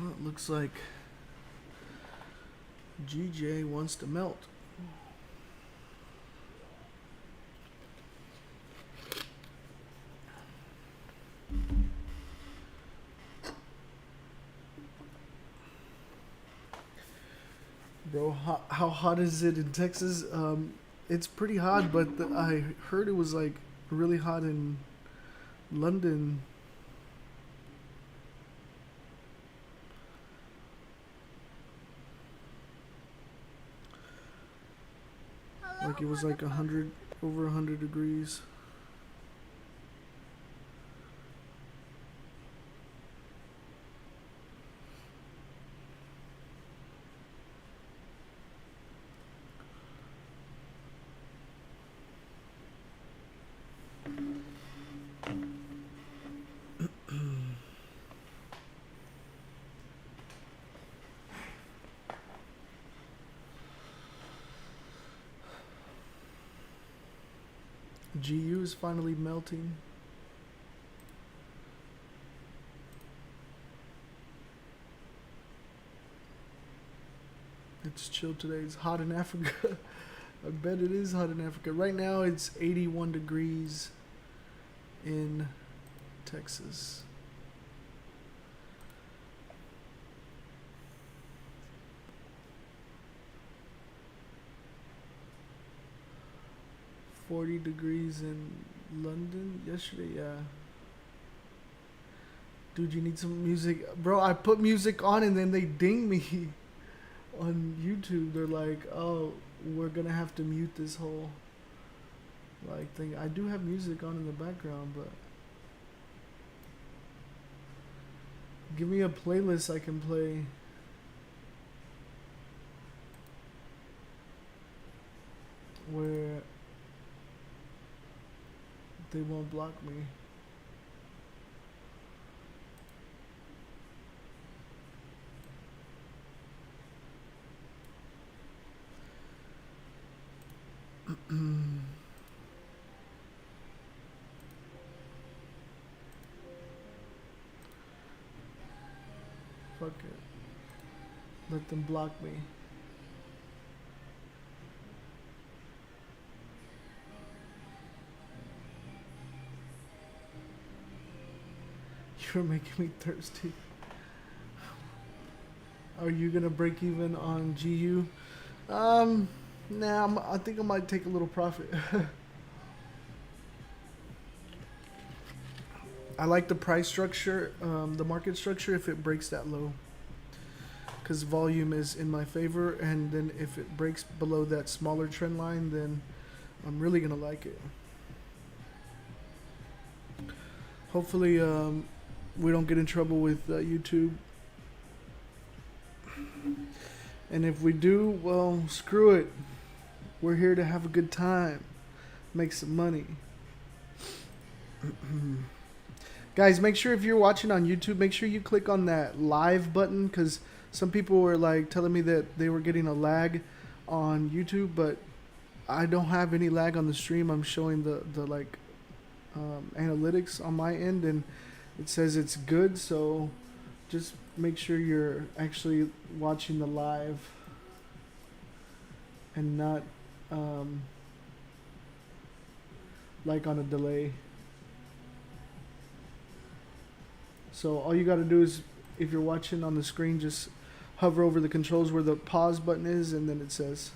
Well, it looks like GJ wants to melt. Bro, how hot is it in Texas? It's pretty hot, but I heard it was like really hot in London. Like it was like 100, over 100 degrees. GU is finally melting. It's chill today. It's hot in Africa. I bet it is hot in Africa. Right now it's 81 degrees in Texas. $40 degrees in London yesterday, yeah. Dude, you need some music. Bro, I put music on and then they ding me on YouTube. They're like, oh, we're gonna have to mute this whole like thing. I do have music on in the background, but give me a playlist I can play. Where they won't block me. Fuck it. Let them block me. You're making me thirsty. Are you gonna break even on GU? Nah, I think I might take a little profit. I like the price structure, the market structure if it breaks that low. Because volume is in my favor, and then if it breaks below that smaller trend line, then I'm really gonna like it. Hopefully, we don't get in trouble with YouTube. And if we do, well, screw it. We're here to have a good time, make some money. Guys, make sure if you're watching on YouTube, make sure you click on that live button, because some people were like telling me that they were getting a lag on YouTube, but I don't have any lag on the stream. I'm showing the like analytics on my end, and it says it's good. So just make sure you're actually watching the live and not like on a delay. So all you got to do is, if you're watching on the screen, just hover over the controls where the pause button is, and then it says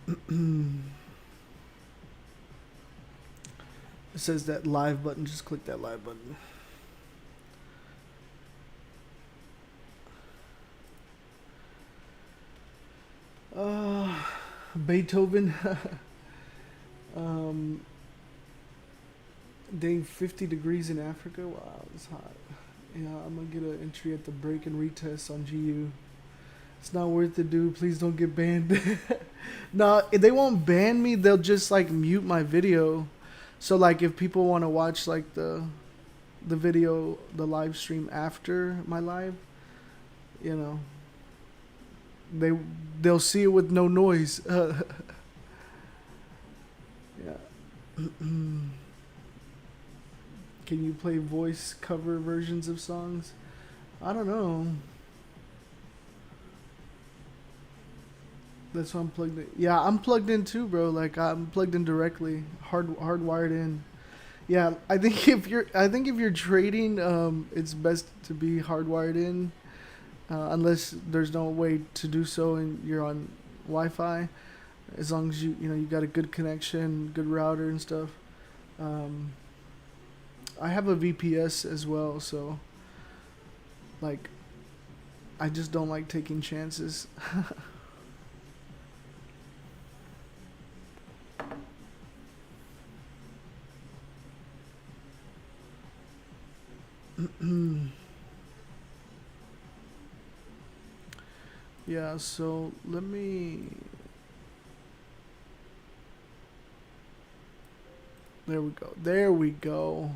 it says that live button. Just click that live button. Beethoven. Dang, 50 degrees in Africa. Wow, it's hot. Yeah, I'm gonna get an entry at the break and retest on GU. It's not worth it, dude. Please don't get banned. No, if they won't ban me, they'll just like mute my video. So like if people want to watch like the video, the live stream after my live, you know, they'll see it with no noise. Yeah. Can you play voice cover versions of songs? I don't know. That's why I'm plugged in. Yeah, I'm plugged in too, bro. Like I'm plugged in directly, hardwired in. Yeah, I think if you're trading, it's best to be hardwired in, unless there's no way to do so and you're on Wi-Fi. As long as you got a good connection, good router and stuff. I have a VPS as well, so like I just don't like taking chances. Yeah, so let me There we go. There we go.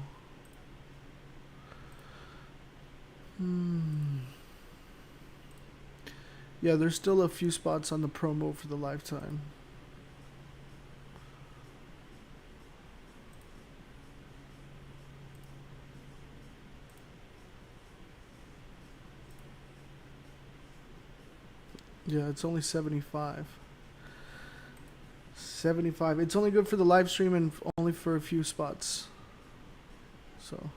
Yeah, there's still a few spots on the promo for the lifetime. Yeah, it's only 75. 75. It's only good for the live stream and only for a few spots. So.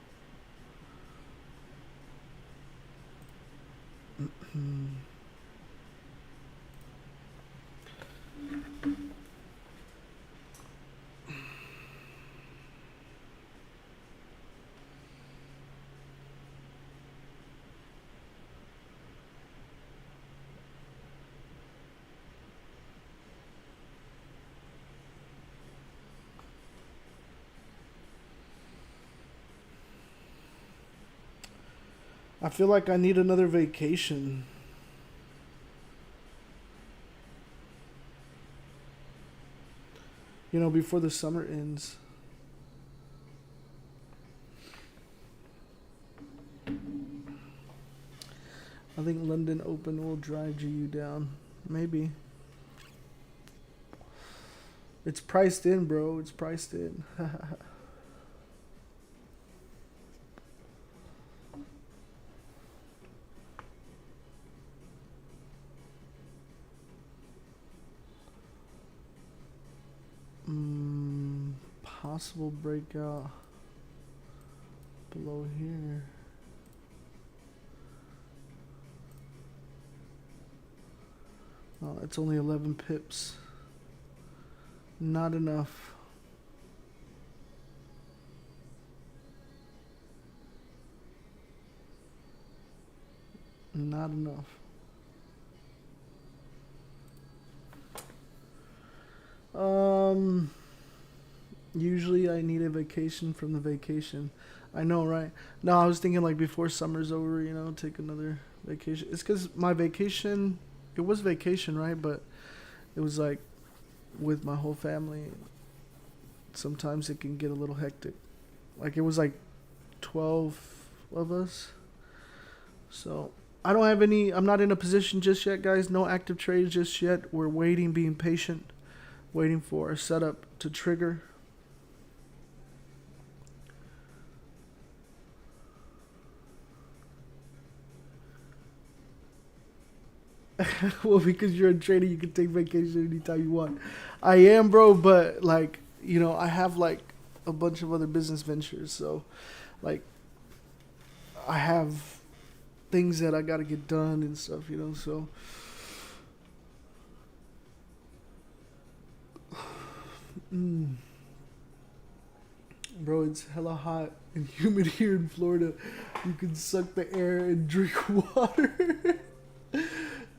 I feel like I need another vacation. You know, before the summer ends. I think London Open will drive GU down. Maybe. It's priced in, bro. It's priced in. Possible breakout below here. Oh, it's only 11 pips. Not enough. Not enough. Usually I need a vacation from the vacation. I know, right? No, I was thinking like before summer's over, you know, take another vacation. It's because my vacation, it was vacation, right? But it was like with my whole family. Sometimes it can get a little hectic. Like it was like 12 of us. So I don't have any, I'm not in a position just yet, guys. No active trades just yet. We're waiting, being patient, waiting for our setup to trigger. Well, because you're a trader, you can take vacation anytime you want. I am, bro, but like, you know, I have like a bunch of other business ventures, so like I have things that I gotta get done and stuff, you know, so bro, it's hella hot and humid here in Florida. You can suck the air and drink water.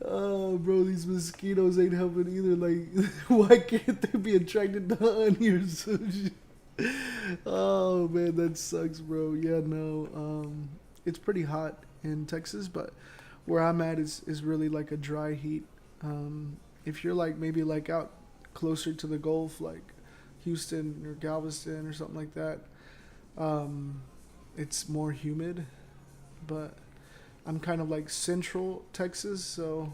Oh, bro, these mosquitoes ain't helping either. Like, why can't they be attracted to honey or some shit? Oh, man, that sucks, bro. Yeah, no. It's pretty hot in Texas, but where I'm at is really like a dry heat. If you're like maybe like out closer to the Gulf, like Houston or Galveston or something like that, it's more humid, but I'm kind of like central Texas, so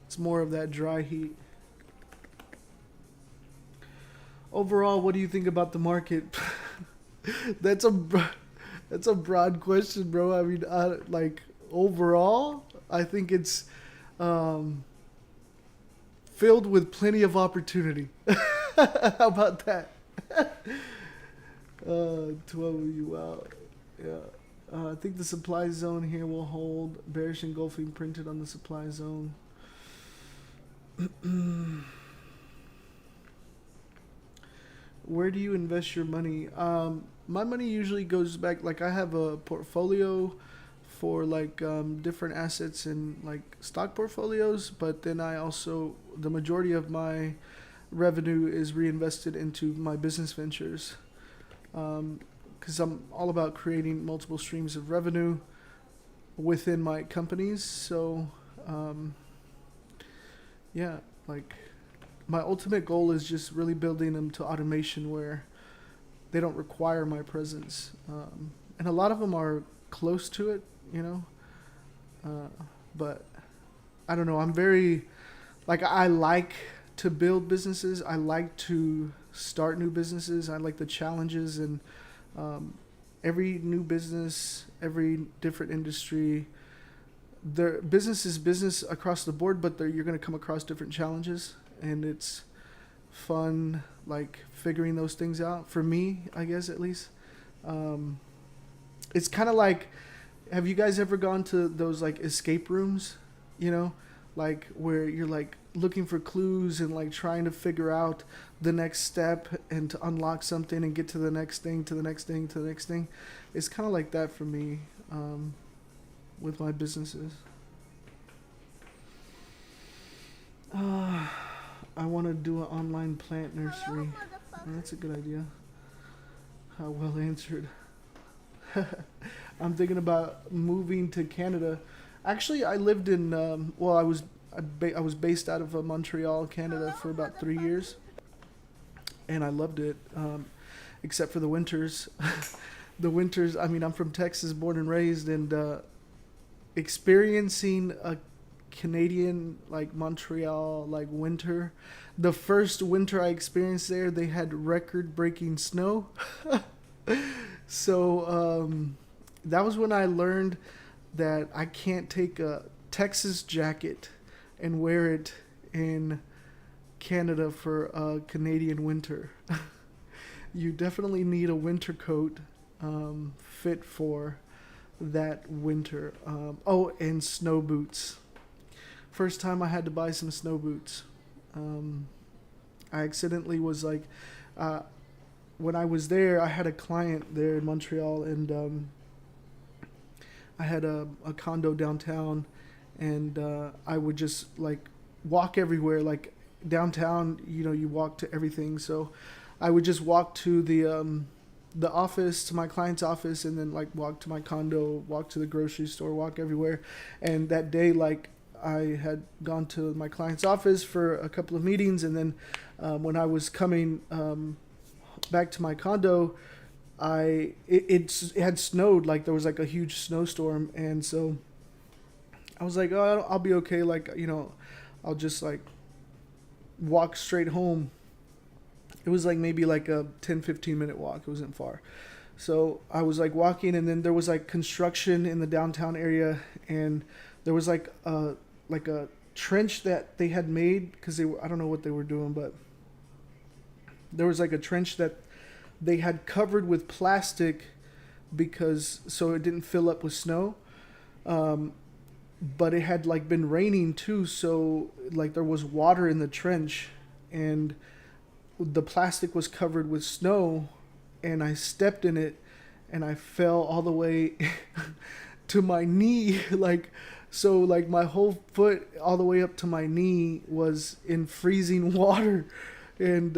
it's more of that dry heat. Overall, what do you think about the market? That's a broad question, bro. I mean, like overall, I think it's filled with plenty of opportunity. How about that? 12 of you out. Yeah. I think the supply zone here will hold. Bearish engulfing printed on the supply zone. Where do you invest your money? My money usually goes back, like I have a portfolio for like different assets and like stock portfolios, but then I also, the majority of my revenue is reinvested into my business ventures. Because I'm all about creating multiple streams of revenue within my companies. So, yeah, like my ultimate goal is just really building them to automation where they don't require my presence, and a lot of them are close to it, you know. But I don't know. I'm very like I like to build businesses. I like to start new businesses. I like the challenges, and every new business, every different industry, their business is business across the board, but you're going to come across different challenges, and it's fun like figuring those things out for me, I guess, at least. It's kind of like, have you guys ever gone to those like escape rooms, you know, like where you're like looking for clues and like trying to figure out the next step and to unlock something and get to the next thing, to the next thing, to the next thing. It's kind of like that for me, with my businesses. I want to do an online plant nursery. That's a good idea. How well answered. I'm thinking about moving to Canada. Actually, I lived in I was based out of Montreal, Canada for about 3 years, and I loved it, except for the winters. The winters. I mean, I'm from Texas, born and raised, and experiencing a Canadian like Montreal like winter. The first winter I experienced there, they had record-breaking snow. So that was when I learned that I can't take a Texas jacket and wear it in Canada for a Canadian winter. You definitely need a winter coat fit for that winter. And snow boots. First time I had to buy some snow boots. I accidentally was like, when I was there, I had a client there in Montreal, and I had a condo downtown, and I would just like walk everywhere. Like downtown, you know, you walk to everything. So I would just walk to the office, to my client's office, and then like walk to my condo, walk to the grocery store, walk everywhere. And that day, like, I had gone to my client's office for a couple of meetings, and then when I was coming back to my condo, it had snowed. Like there was like a huge snowstorm, and so I was like, oh, I'll be okay. Like, you know, I'll just like walk straight home. It was like maybe like a 10-15 minute walk. It wasn't far. So I was like walking, and then there was like construction in the downtown area, and there was like a trench that they had made, because I don't know what they were doing, but there was like a trench that they had covered with plastic so it didn't fill up with snow. But it had like been raining too, so like there was water in the trench, and the plastic was covered with snow, and I stepped in it, and I fell all the way to my knee. So my whole foot all the way up to my knee was in freezing water. And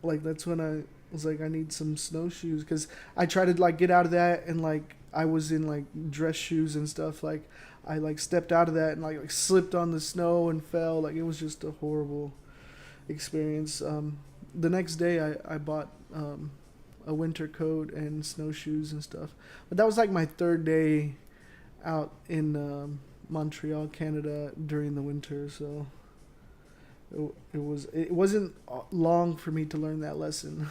that's when I was like, I need some snowshoes, because I tried to like get out of that, and like I was in like dress shoes and stuff. Like I like stepped out of that and like slipped on the snow and fell. Like it was just a horrible experience. The next day I bought a winter coat and snowshoes and stuff. But that was like my third day out in Montreal, Canada during the winter. So it wasn't long for me to learn that lesson.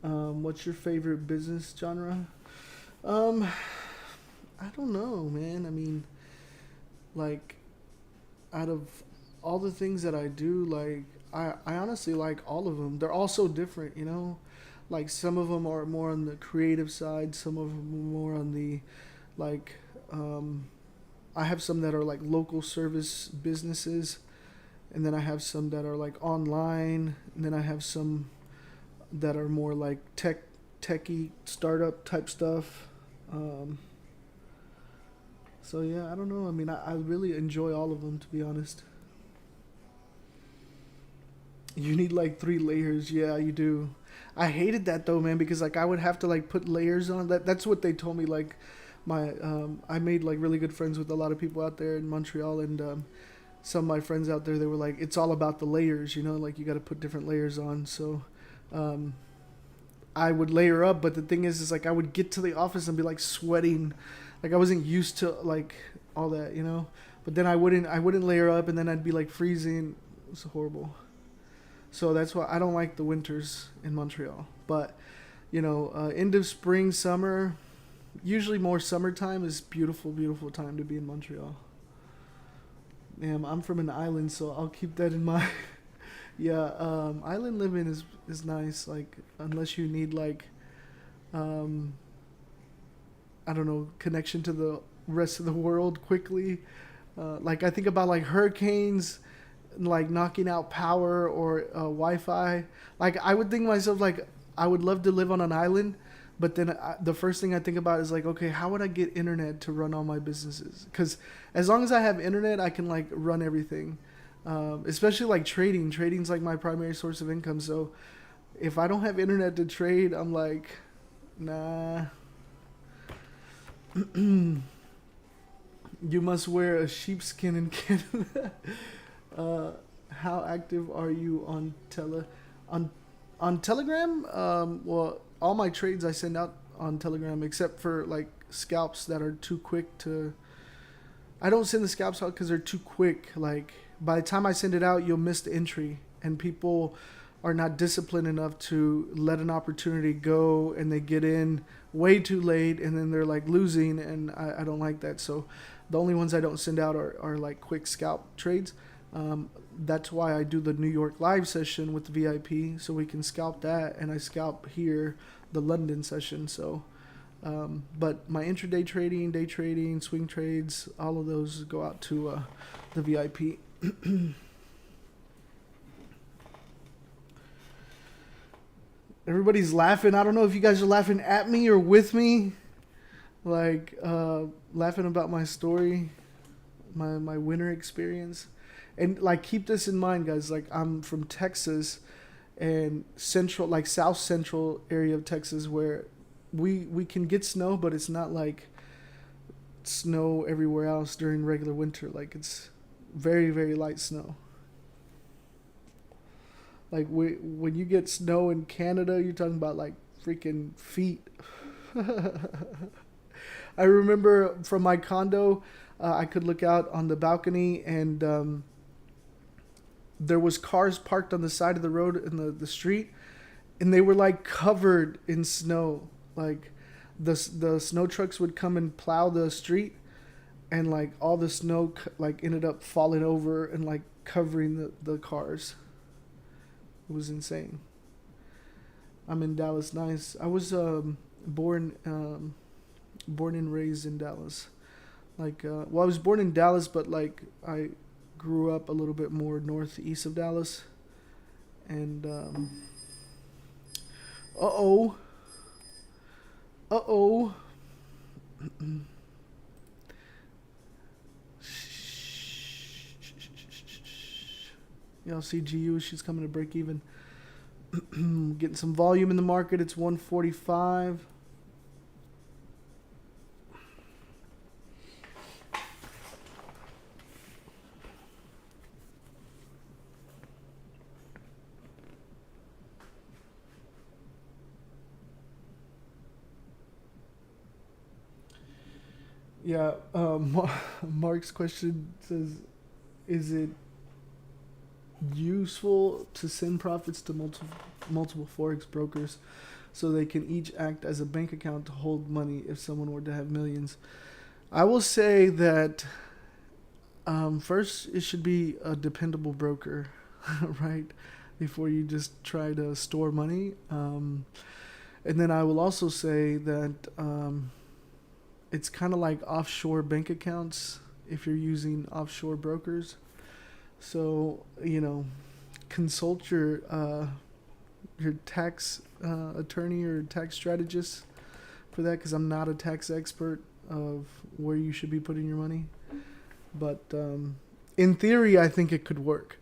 What's your favorite business genre? I don't know, man. I mean, like, out of all the things that I do, like, I honestly like all of them. They're all so different, you know? Like, some of them are more on the creative side, some of them are more on the, like, I have some that are, like, local service businesses, and then I have some that are, like, online, and then I have some that are more, like, techie startup type stuff. So, yeah, I don't know. I mean, I really enjoy all of them, to be honest. You need like 3 layers. Yeah, you do. I hated that though, man, because like I would have to like put layers on. That's what they told me. Like I made like really good friends with a lot of people out there in Montreal, and some of my friends out there, they were like, it's all about the layers, like you got to put different layers on. So I would layer up, but the thing is like I would get to the office and be like sweating, like I wasn't used to like all that, But then I wouldn't layer up, and then I'd be like freezing. It was horrible. So that's why I don't like the winters in Montreal. But end of spring, summer, usually more summertime is beautiful, beautiful time to be in Montreal. Damn, I'm from an island, so I'll keep that in mind. Yeah, island living is nice. Like, unless you need like, I don't know, connection to the rest of the world quickly. Like I think about like hurricanes, like knocking out power or Wi-Fi. Like I would think to myself like I would love to live on an island, but then the first thing I think about is like, okay, how would I get internet to run all my businesses? Because as long as I have internet, I can like run everything. Especially like trading. Trading's like my primary source of income. So if I don't have internet to trade, I'm like, nah. You must wear a sheepskin in Canada. How active are you on Telegram? Well, all my trades I send out on Telegram, except for like scalps that are too quick to. I don't send the scalps out because they're too quick. Like by the time I send it out, you'll miss the entry, and people are not disciplined enough to let an opportunity go, and they get in way too late, and then they're like losing, and I don't like that. So the only ones I don't send out are like quick scalp trades. That's why I do the New York live session with the VIP, so we can scalp that, and I scalp here the London session. So, but my intraday trading, day trading, swing trades, all of those go out to the VIP. Everybody's laughing. I don't know if you guys are laughing at me or with me, like laughing about my story, my winter experience. And like keep this in mind, guys, like I'm from Texas, and central, like south central area of Texas, where we can get snow, but it's not like snow everywhere else during regular winter. Like it's very, very light snow. Like when you get snow in Canada, you're talking about like freaking feet. I remember from my condo, I could look out on the balcony, and there was cars parked on the side of the road in the street, and they were like covered in snow. Like the snow trucks would come and plow the street, and like all the snow like ended up falling over and like covering the cars. It was insane. I'm in Dallas. Nice. I was born and raised in Dallas. Like, well, I was born in Dallas, but like I grew up a little bit more northeast of Dallas. And uh-oh. Y'all see GU, she's coming to break even. Getting some volume in the market. It's 145. Yeah, Mark's question says, is it useful to send profits to multiple Forex brokers so they can each act as a bank account to hold money if someone were to have millions? I will say that first it should be a dependable broker, right? Before you just try to store money. And then I will also say that it's kind of like offshore bank accounts if you're using offshore brokers. So, consult your tax attorney or tax strategist for that, because I'm not a tax expert of where you should be putting your money. But in theory, I think it could work.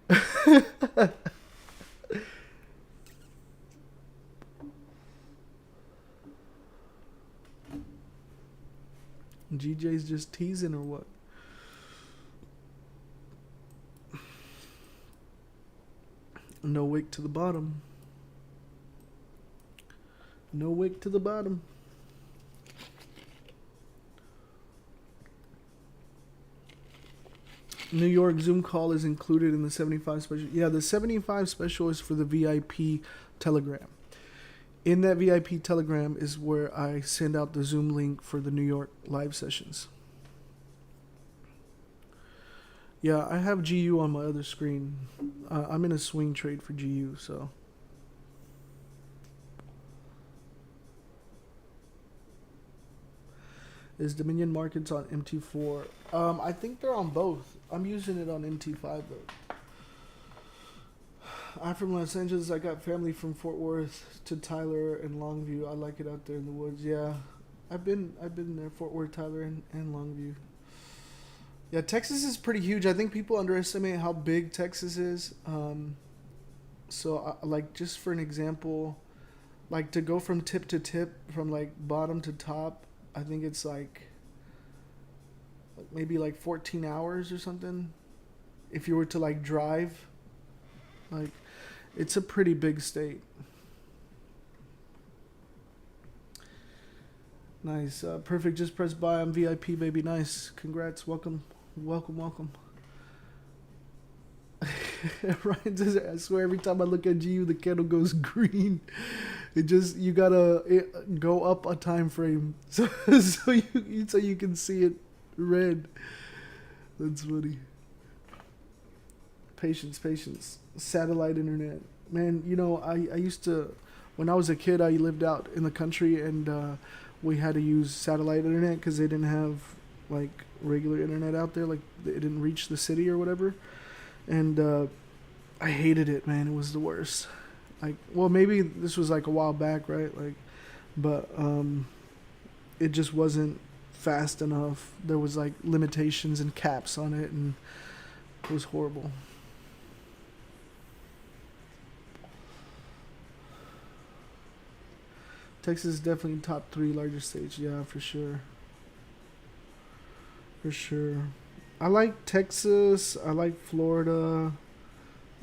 GJ's just teasing or what? No wick to the bottom. No wick to the bottom. New York Zoom call is included in the 75 special. Yeah, the 75 special is for the VIP Telegram. In that VIP Telegram is where I send out the Zoom link for the New York live sessions. Yeah, I have GU on my other screen. I'm in a swing trade for GU, so. Is Dominion Markets on MT4? I think they're on both. I'm using it on MT5 though. I'm from Los Angeles. I got family from Fort Worth to Tyler and Longview. I like it out there in the woods. Yeah, I've been there, Fort Worth, Tyler, and Longview. Yeah, Texas is pretty huge. I think people underestimate how big Texas is. So, like, just for an example, like to go from tip to tip, from like bottom to top, I think it's like maybe like 14 hours or something. If you were to like drive, like, it's a pretty big state. Nice. Perfect. Just press buy on VIP, baby. Nice. Congrats. Welcome. Welcome. Ryan says, I swear every time I look at GU, the candle goes green. It just, you gotta go up a time frame so you can see it red. That's funny. Patience. Satellite internet. Man, you know, I used to, when I was a kid, I lived out in the country, and we had to use satellite internet because they didn't have like regular internet out there, like it didn't reach the city or whatever. And I hated it, man. It was the worst. Like, well, maybe this was like a while back, right? Like, but it just wasn't fast enough. There was like limitations and caps on it, and it was horrible. Texas is definitely top 3 largest states. Yeah, for sure. I like Texas. I like Florida.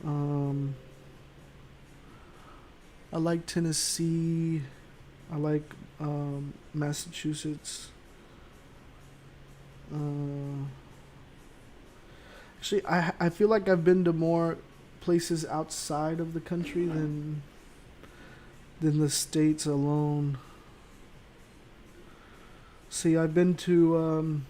I like Tennessee. I like Massachusetts. Actually, I feel like I've been to more places outside of the country than the states alone. See, I've been to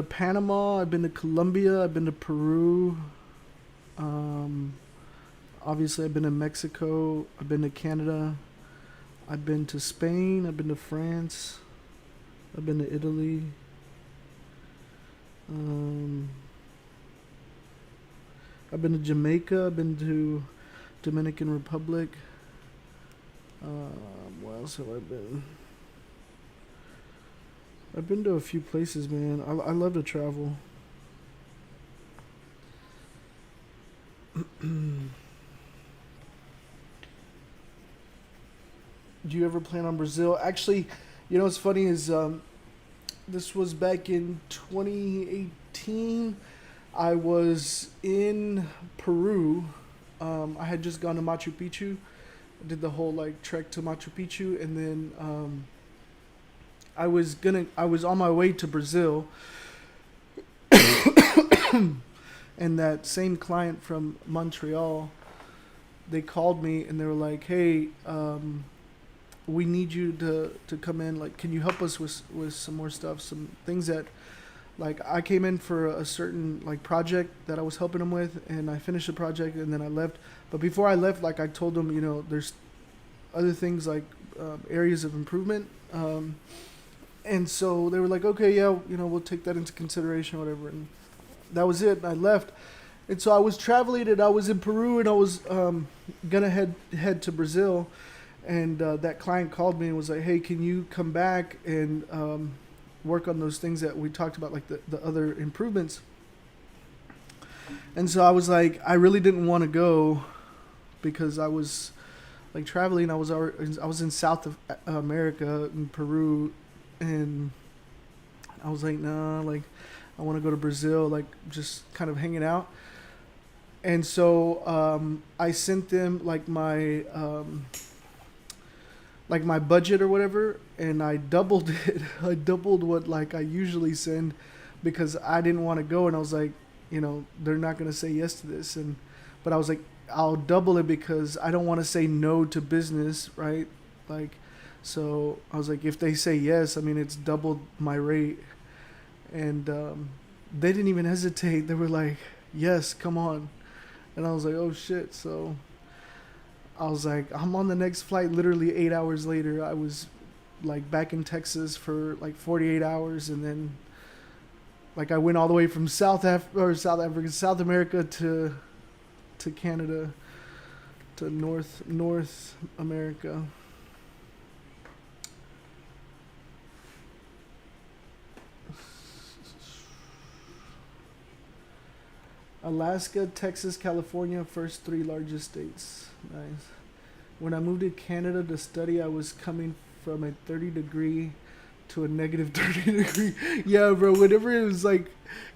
Panama, I've been to Colombia, I've been to Peru. Obviously, I've been to Mexico, I've been to Canada, I've been to Spain, I've been to France, I've been to Italy. I've been to Jamaica, I've been to Dominican Republic. Where else have I been? I've been to a few places, man. I love to travel. Do you ever plan on Brazil? Actually, you know what's funny is this was back in 2018. I was in Peru. I had just gone to Machu Picchu. I did the whole like trek to Machu Picchu, and then I was on my way to Brazil. And that same client from Montreal, they called me and they were like, "Hey, we need you to come in. Like, can you help us with some more stuff, some things that, like, I came in for a certain like project that I was helping them with, and I finished the project and then I left. But before I left, like, I told them, you know, there's other things like areas of improvement. And so they were like, okay, yeah, you know, we'll take that into consideration, whatever. And that was it. And I left. And so I was traveling, and I was in Peru, and I was gonna head to Brazil. And that client called me and was like, hey, can you come back and work on those things that we talked about, like the other improvements? And so I was like, I really didn't want to go because I was like traveling. I was in South of America, in Peru, and I was like, nah, like I want to go to Brazil, like just kind of hanging out. and so I sent them like my budget or whatever, and I doubled it. I doubled what like I usually send, because I didn't want to go, and I was like, they're not gonna say yes to this, but I was like, I'll double it because I don't want to say no to business, right? Like, so I was like, if they say yes, I mean, it's doubled my rate, and they didn't even hesitate. They were like, yes, come on, and I was like, oh shit, so. I was like, I'm on the next flight. Literally 8 hours later, I was like back in Texas for like 48 hours, and then like I went all the way from South America to Canada, to North America. Alaska, Texas, California, first 3 largest states. Nice. When I moved to Canada to study, I was coming from a 30-degree to a negative 30-degree. Yeah, bro. Whenever it was like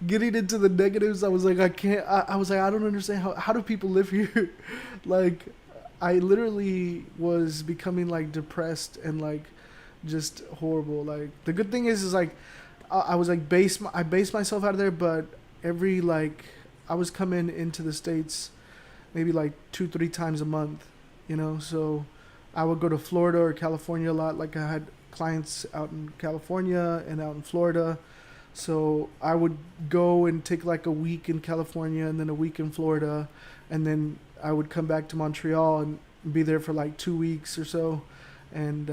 getting into the negatives, I was like, I can't. I was like, I don't understand how do people live here. Like, I literally was becoming like depressed and like just horrible. Like, the good thing is like I was like I based myself out of there, but every like. I was coming into the States maybe like 2-3 times a month, so I would go to Florida or California a lot. Like, I had clients out in California and out in Florida, so I would go and take like a week in California and then a week in Florida, and then I would come back to Montreal and be there for like 2 weeks or so, and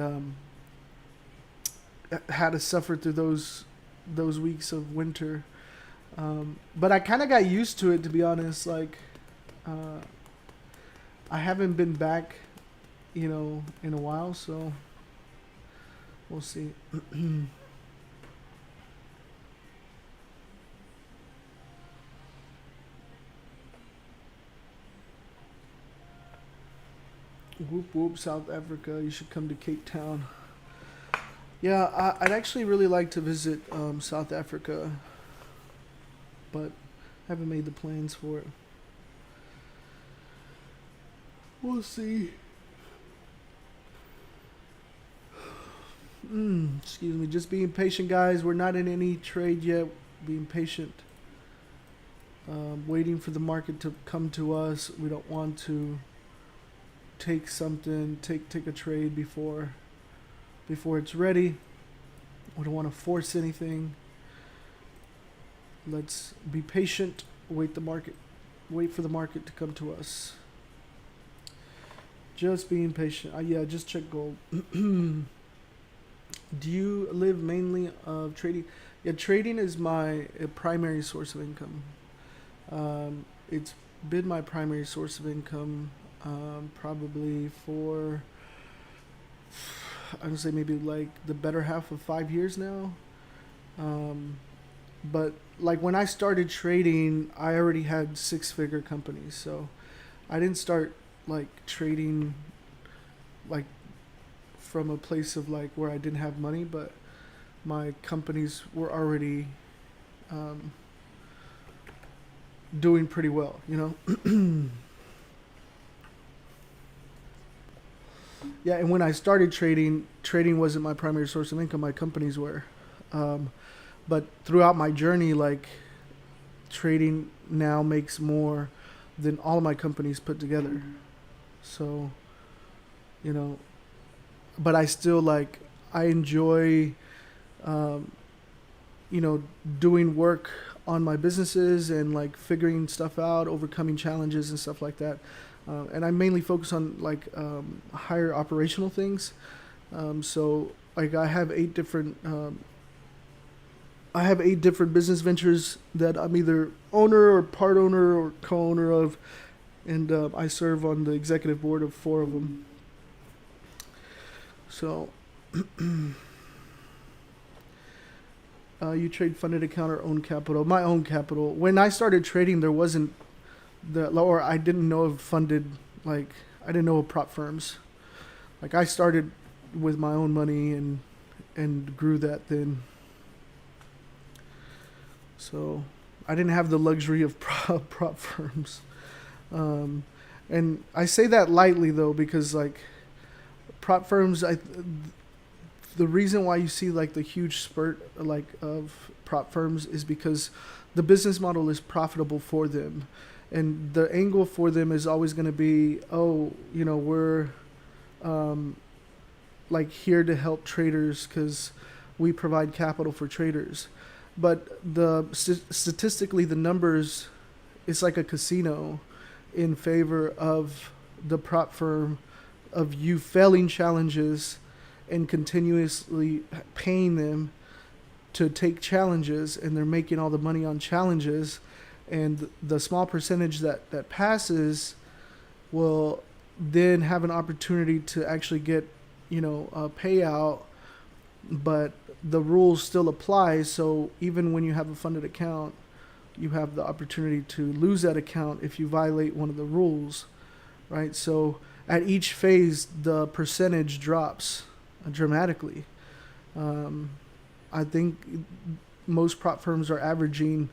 had to suffer through those weeks of winter. But I kind of got used to it, to be honest. Like, I haven't been back, in a while, so we'll see. Whoop whoop, South Africa. You should come to Cape Town. Yeah, I'd actually really like to visit South Africa, but haven't made the plans for it. We'll see. Excuse me. Just being patient, guys. We're not in any trade yet. Being patient. Waiting for the market to come to us. We don't want to take a trade before it's ready. We don't want to force anything. Let's be patient. Wait for the market to come to us. Just being patient. Yeah, just check gold. Do you live mainly of trading? Yeah, trading is my primary source of income. It's been my primary source of income probably for, I would say maybe like the better half of 5 years now. But like when I started trading, I already had 6-figure companies. So I didn't start like trading like from a place of like where I didn't have money, but my companies were already doing pretty well, Yeah, and when I started trading wasn't my primary source of income. My companies were. But throughout my journey, like, trading now makes more than all of my companies put together. So, but I still like, I enjoy, doing work on my businesses and like figuring stuff out, overcoming challenges and stuff like that. And I mainly focus on like higher operational things. So like I have 8 different business ventures that I'm either owner or part owner or co-owner of, and I serve on the executive board of 4 of them. So you trade funded account or own capital? My own capital. When I started trading, there wasn't or I didn't know of funded, like I didn't know of prop firms. Like I started with my own money and grew that then. So I didn't have the luxury of prop firms. And I say that lightly though, because like prop firms, the reason why you see like the huge spurt like of prop firms is because the business model is profitable for them, and the angle for them is always going to be, oh, we're like here to help traders because we provide capital for traders. But statistically, the numbers, it's like a casino in favor of the prop firm, of you failing challenges and continuously paying them to take challenges, and they're making all the money on challenges, and the small percentage that passes will then have an opportunity to actually get a payout, but the rules still apply. So even when you have a funded account, you have the opportunity to lose that account if you violate one of the rules, right? So at each phase, the percentage drops dramatically. I think most prop firms are averaging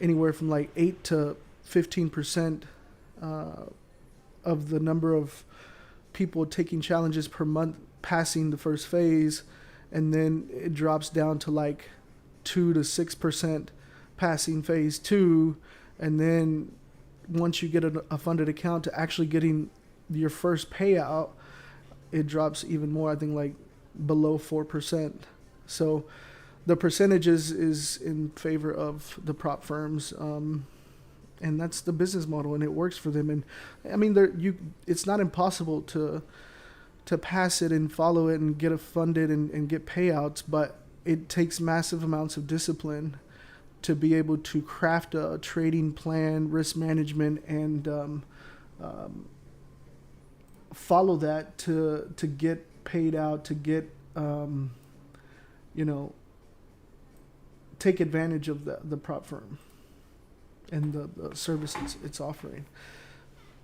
anywhere from like 8 to 15% of the number of people taking challenges per month passing the first phase, and then it drops down to like 2 to 6% passing phase 2, and then once you get a funded account to actually getting your first payout, it drops even more. I think like below 4%. So the percentages is in favor of the prop firms, and that's the business model, and it works for them. And I mean, it's not impossible to pass it and follow it and get it funded and get payouts, but it takes massive amounts of discipline to be able to craft a trading plan, risk management, and follow that to get paid out, to get take advantage of the prop firm and the services it's offering.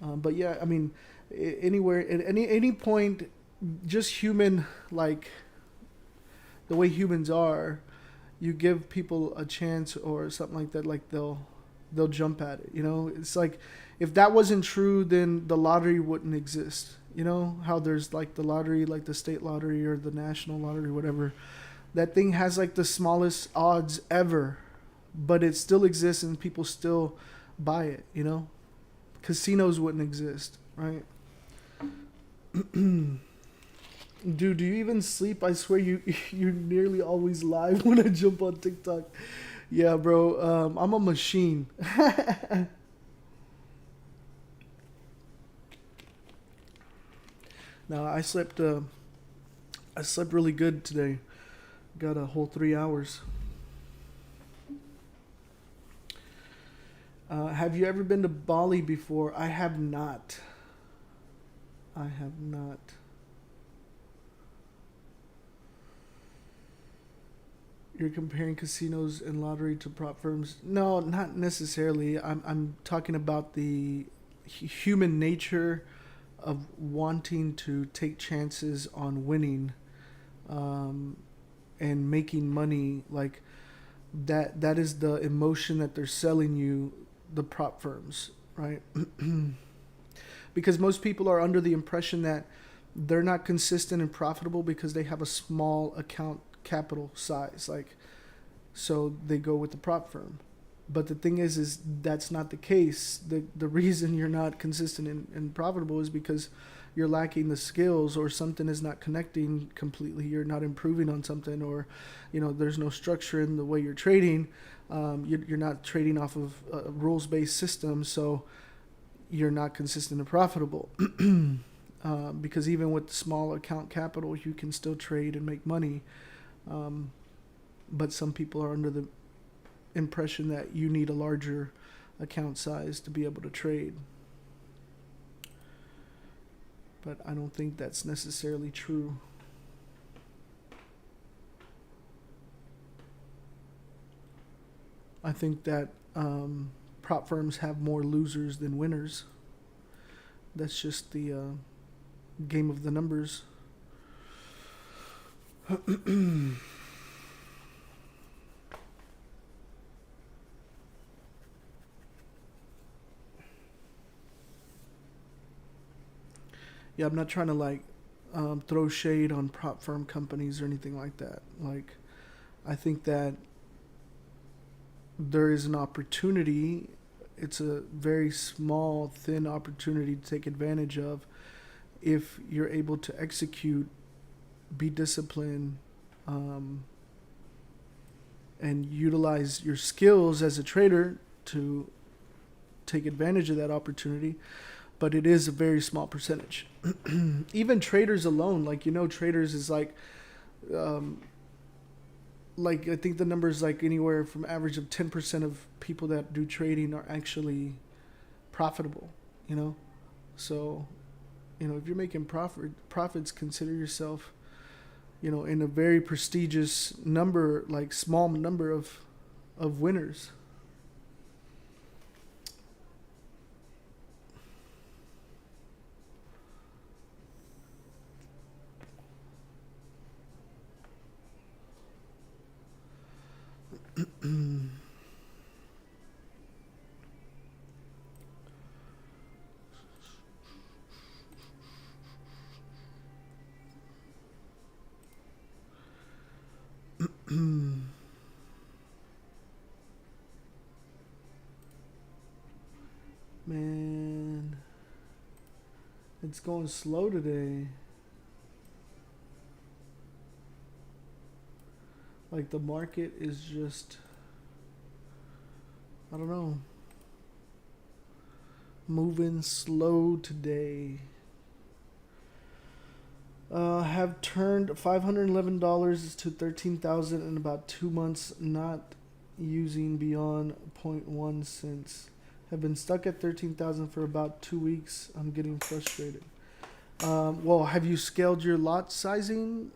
But yeah, I mean, anywhere at any point, just human, like the way humans are, you give people a chance or something like that, like they'll jump at it. It's like, if that wasn't true, then the lottery wouldn't exist. How there's like the lottery, like the state lottery or the national lottery, whatever. That thing has like the smallest odds ever, but it still exists and people still buy it. Casinos wouldn't exist, right? Dude, do you even sleep? I swear you're nearly always live when I jump on TikTok. Yeah, bro. I'm a machine. Now I slept really good today. Got a whole 3 hours. Have you ever been to Bali before? I have not. You're comparing casinos and lottery to prop firms? No, not necessarily. I'm talking about the human nature of wanting to take chances on winning, and making money. Like that is the emotion that they're selling you, the prop firms, right? Because most people are under the impression that they're not consistent and profitable because they have a small account capital size, like, so they go with the prop firm. But the thing is that's not the case. The reason you're not consistent and profitable is because you're lacking the skills, or something is not connecting completely. You're not improving on something, or there's no structure in the way you're trading. You're not trading off of a rules-based system, so you're not consistent and profitable. Because even with small account capital, you can still trade and make money. But some people are under the impression that you need a larger account size to be able to trade. But I don't think that's necessarily true. I think that prop firms have more losers than winners. That's just the game of the numbers. yeah, I'm not trying to like throw shade on prop firm companies or anything like that. Like, I think that there is an opportunity. It's a very small, thin opportunity to take advantage of if you're able to execute, be disciplined, and utilize your skills as a trader to take advantage of that opportunity. But it is a very small percentage. Even traders alone, like, traders is like I think the number is like anywhere from average of 10% of people that do trading are actually profitable, So, if you're making profits, consider yourself, in a very prestigious number, like small number of winners. Man, it's going slow today. Like, the market is just, I don't know, moving slow today. Have turned $511 to $13,000 in about 2 months, not using beyond 0.1 cents. Have been stuck at 13,000 for about 2 weeks. I'm getting frustrated. Well, have you scaled your lot sizing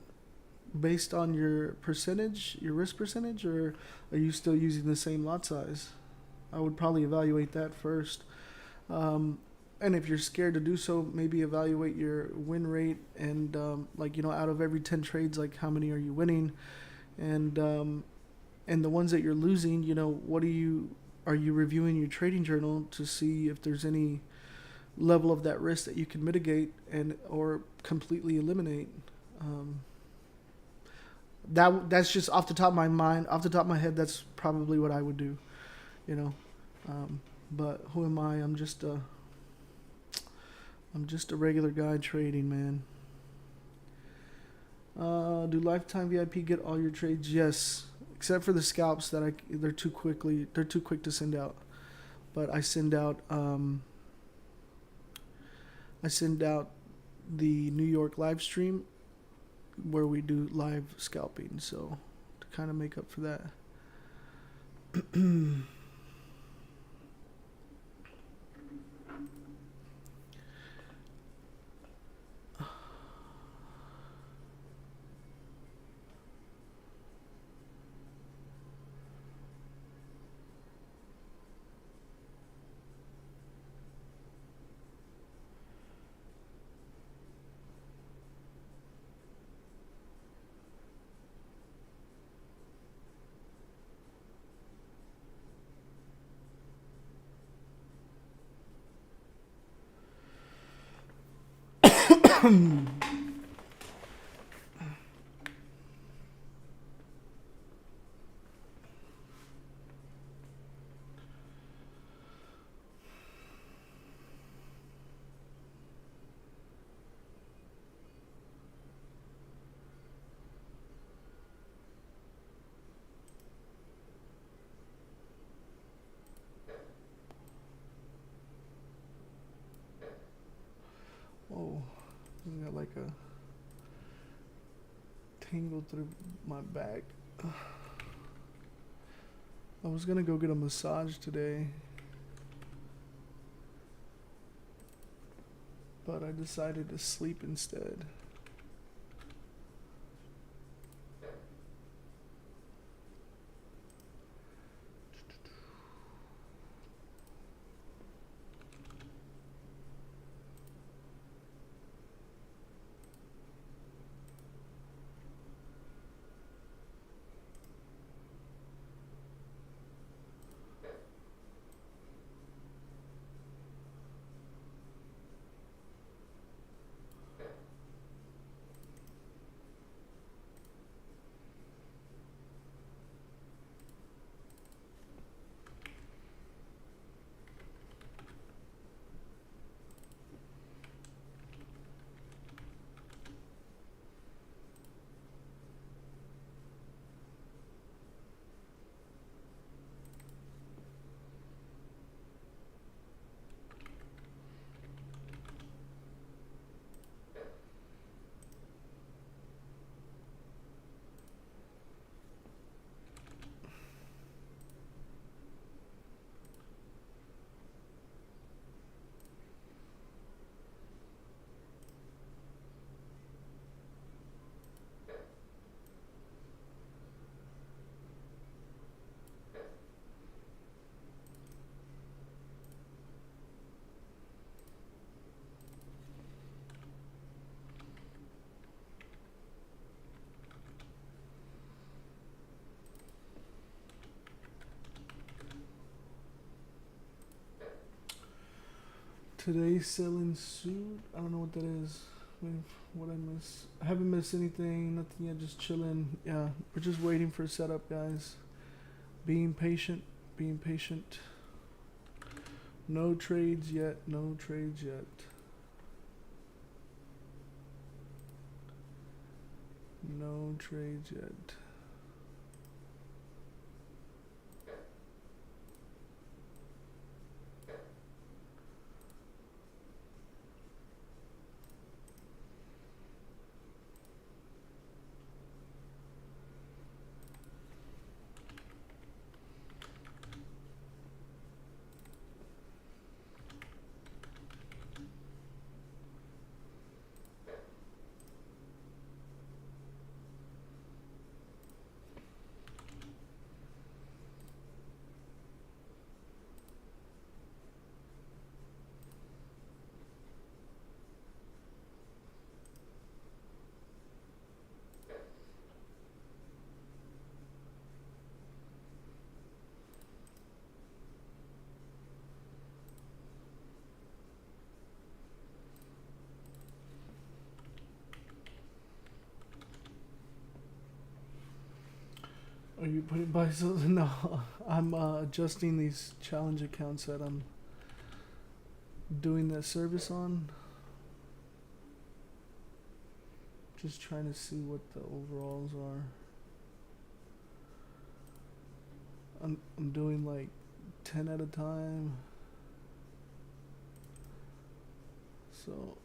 based on your percentage, your risk percentage, or are you still using the same lot size? I would probably evaluate that first. And if you're scared to do so, maybe evaluate your win rate and, out of every 10 trades, like, how many are you winning? And the ones that you're losing, are you reviewing your trading journal to see if there's any level of that risk that you can mitigate or completely eliminate? That's just off the top of my mind, off the top of my head. That's probably what I would do, but who am I? I'm just a regular guy trading, man. Do lifetime VIP get all your trades? Yes, except for the scalps that they're too quick to send out. But I send out the New York live stream where we do live scalping, so to kind of make up for that. Oh, I got like a tingle through my back. I was gonna go get a massage today, but I decided to sleep instead. Today's selling suit. I don't know what that is. What I miss? I haven't missed anything. Nothing yet. Just chilling. Yeah, we're just waiting for setup, guys. Being patient. Being patient. No trades yet. No trades yet. No trades yet. Are you putting buy something? No, I'm adjusting these challenge accounts that I'm doing that service on. Just trying to see what the overalls are. I'm doing like 10 at a time. So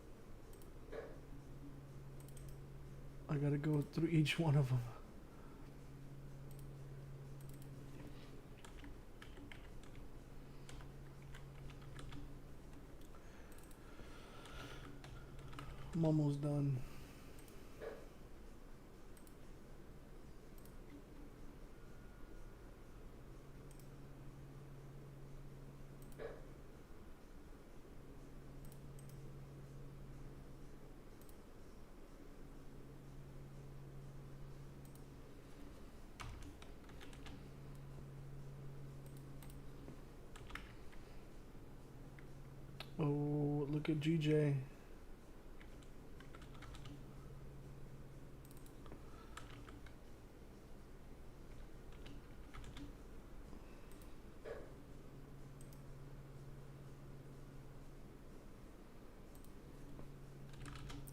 I gotta go through each one of them. I'm almost done. Oh, look at GJ.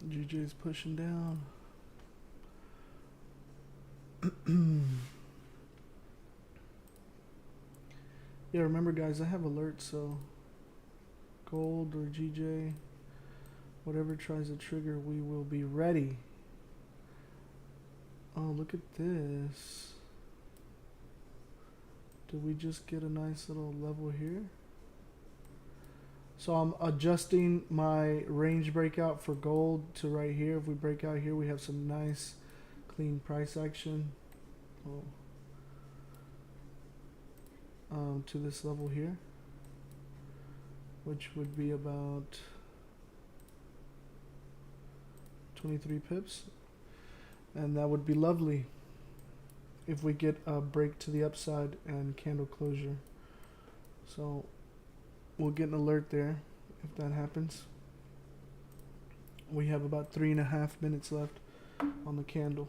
GJ's pushing down. Yeah, remember guys, I have alerts, so gold or GJ, whatever tries to trigger, we will be ready. Oh, look at this. Did we just get a nice little level here? So I'm adjusting my range breakout for gold to right here. If we break out here, we have some nice clean price action. Oh. To this level here, which would be about 23 pips, and that would be lovely if we get a break to the upside and candle closure. So we'll get an alert there if that happens. We have about 3.5 minutes left on the candle.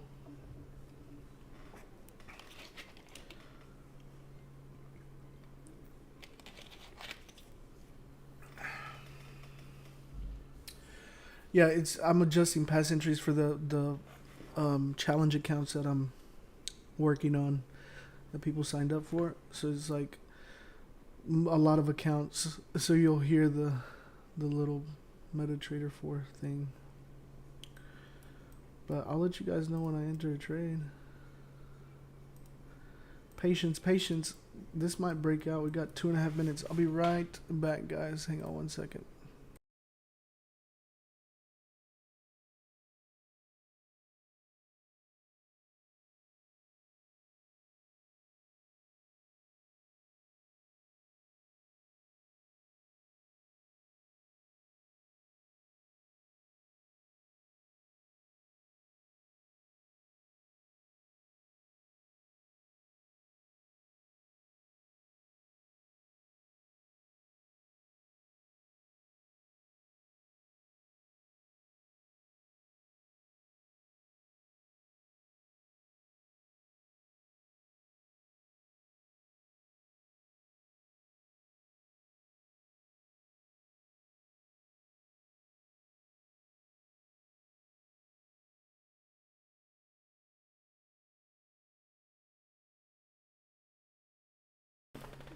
Yeah, I'm adjusting past entries for the challenge accounts that I'm working on that people signed up for. So it's like a lot of accounts. So you'll hear the little MetaTrader 4 thing. But I'll let you guys know when I enter a trade. Patience, patience. This might break out. We got 2.5 minutes. I'll be right back, guys. Hang on one second.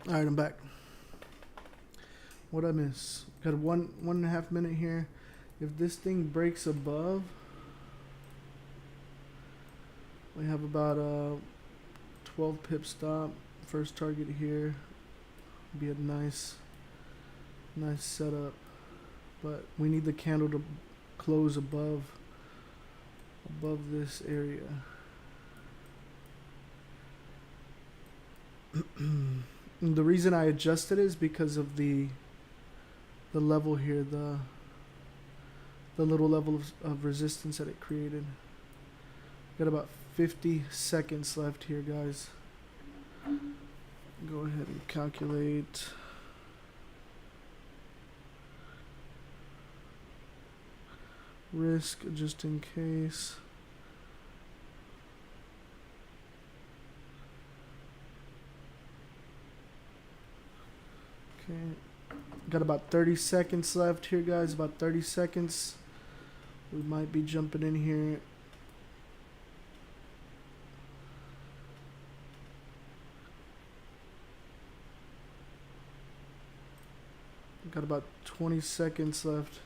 All right, I'm back. What'd I miss? Got 1.5 minute here. If this thing breaks above, we have about a 12 pip stop. First target here. Be a nice setup, but we need the candle to close above this area. The reason I adjusted is because of the level here, the little level of resistance that it created. Got about 50 seconds left here, guys. Go ahead and calculate. Risk just in case. Okay. Got about 30 seconds left here, guys. About 30 seconds. We might be jumping in here. Got about 20 seconds left.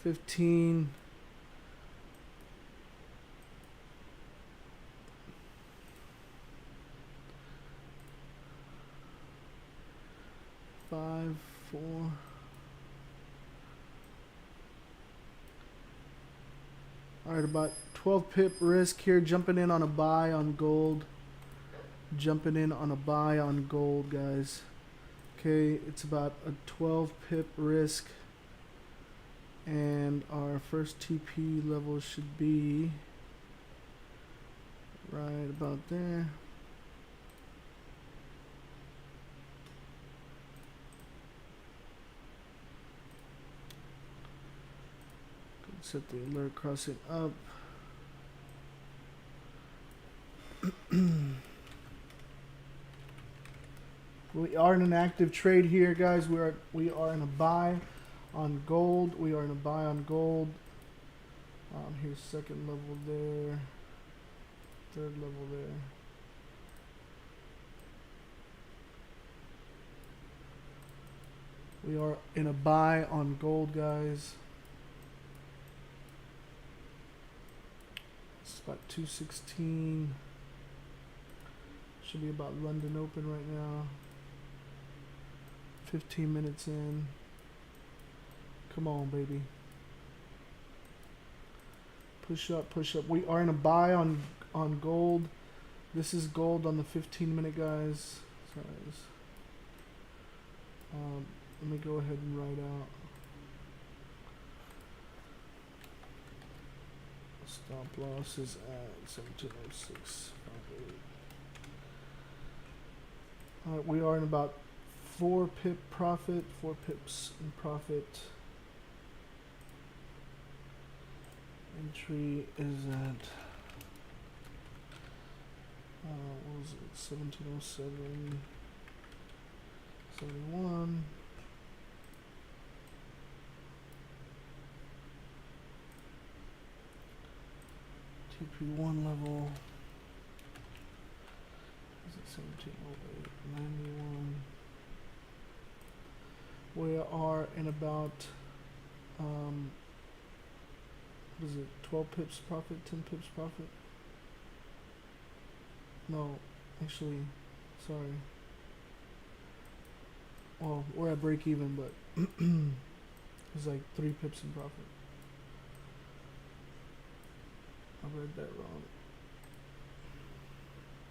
15. 5, 4. Alright, about 12 pip risk here. Jumping in on a buy on gold. Jumping in on a buy on gold, guys. Okay, it's about a 12 pip risk. And our first TP level should be right about there. Set the alert crossing up. We are in an active trade here, guys. We are in a buy on gold. We are in a buy on gold. Here's second level there. Third level there. We are in a buy on gold, guys. It's about 216. Should be about London open right now. 15 minutes in. Come on, baby. Push up, push up. We are in a buy on gold. This is gold on the 15-minute, guys. Sorry. Let me go ahead and write out. Stop loss is at 1706. Alright, we are in about 4 pip profit, 4 pips in profit. Entry is at what was it? 1707, 71. TP1 level is at 1708, 91. We are in about what is it, 12 pips profit, 10 pips profit? No, actually, sorry. Well, we're at break even, but it's like 3 pips in profit. I read that wrong.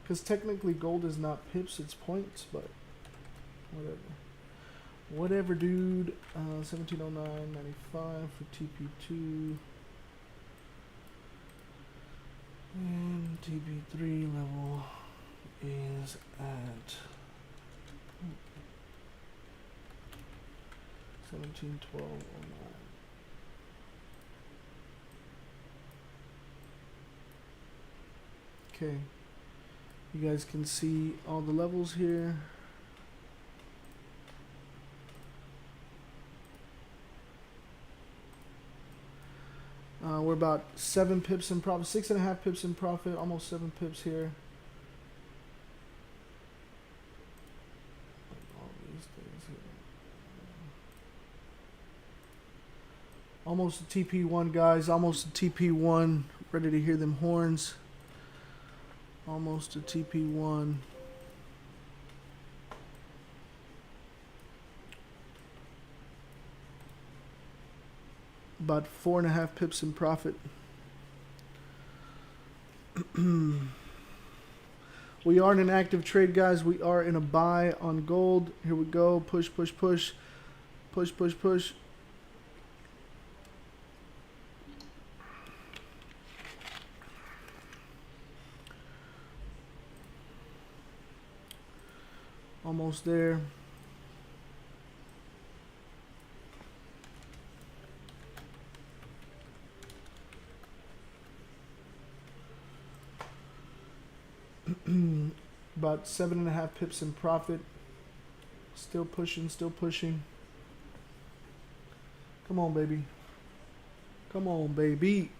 Because technically gold is not pips, it's points, but whatever. Whatever, dude. 1709.95 for TP2. And TP3 level is at 1712.09. Okay, you guys can see all the levels here. We're about 7 pips in profit, 6.5 pips in profit, almost 7 pips here. Almost a TP1, guys. Almost a TP1. Ready to hear them horns. Almost a TP1. About 4.5 pips in profit. We are in an active trade, guys. We are in a buy on gold. Here we go. Push, push, push. Push, push, push. Almost there. About 7.5 pips in profit. Still pushing, still pushing. Come on, baby. Come on, baby.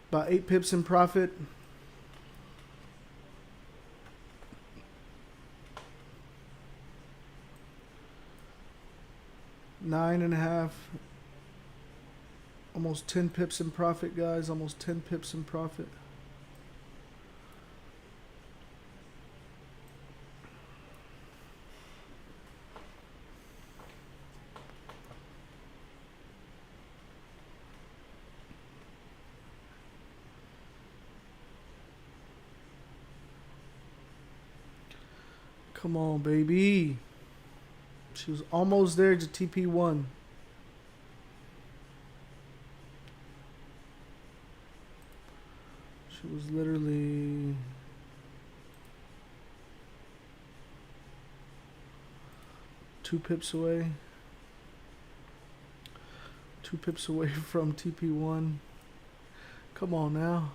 About 8 pips in profit. Nine and a half. Almost 10 pips in profit, guys. Almost 10 pips in profit. Come on, baby. She was almost there to TP1. She was literally 2 pips away. 2 pips away from TP1. Come on now.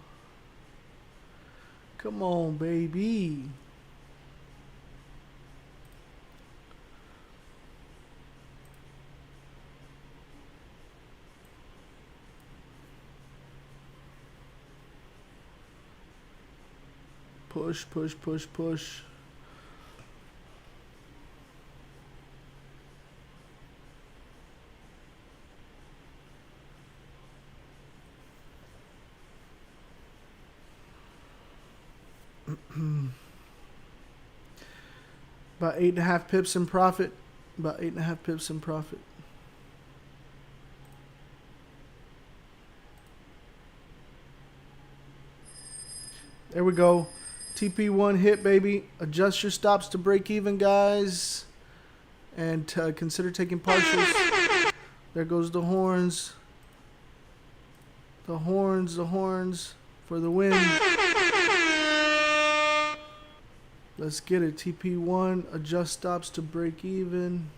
Come on, baby. Push, push, push, push. About 8.5 pips in profit. About 8.5 pips in profit. There we go. TP1 hit, baby. Adjust your stops to break even, guys. And consider taking partials. There goes the horns. The horns, the horns for the win. Let's get it. TP1, adjust stops to break even.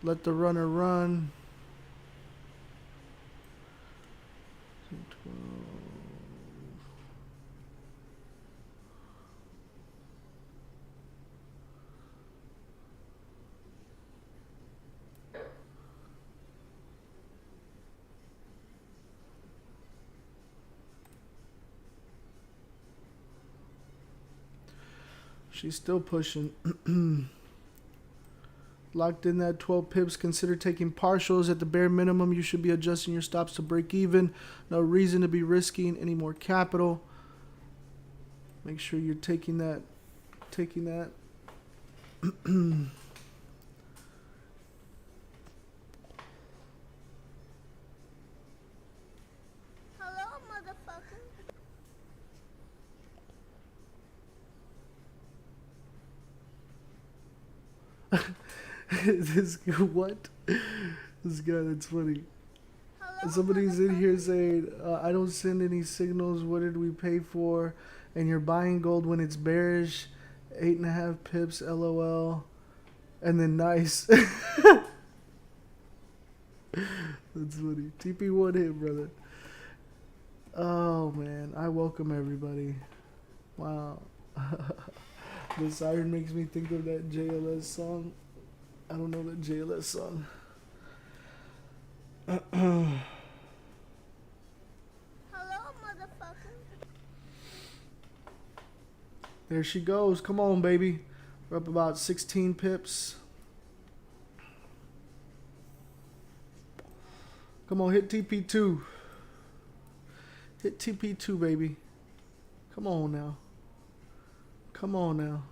Let the runner run. 12. She's still pushing. Locked in that 12 pips. Consider taking partials. At the bare minimum, you should be adjusting your stops to break even. No reason to be risking any more capital. Make sure you're taking that. Hello, motherfucker. This what? This guy, that's funny. Hello, Somebody's in here saying, I don't send any signals. What did we pay for? And you're buying gold when it's bearish. 8.5 pips, LOL. And then nice. That's funny. TP1 hit, brother. Oh, man. I welcome everybody. Wow. The siren makes me think of that JLS song. I don't know that JLS song. Hello, motherfucker. There she goes. Come on, baby. We're up about 16 pips. Come on, hit TP2. Hit TP2, baby. Come on now. Come on now.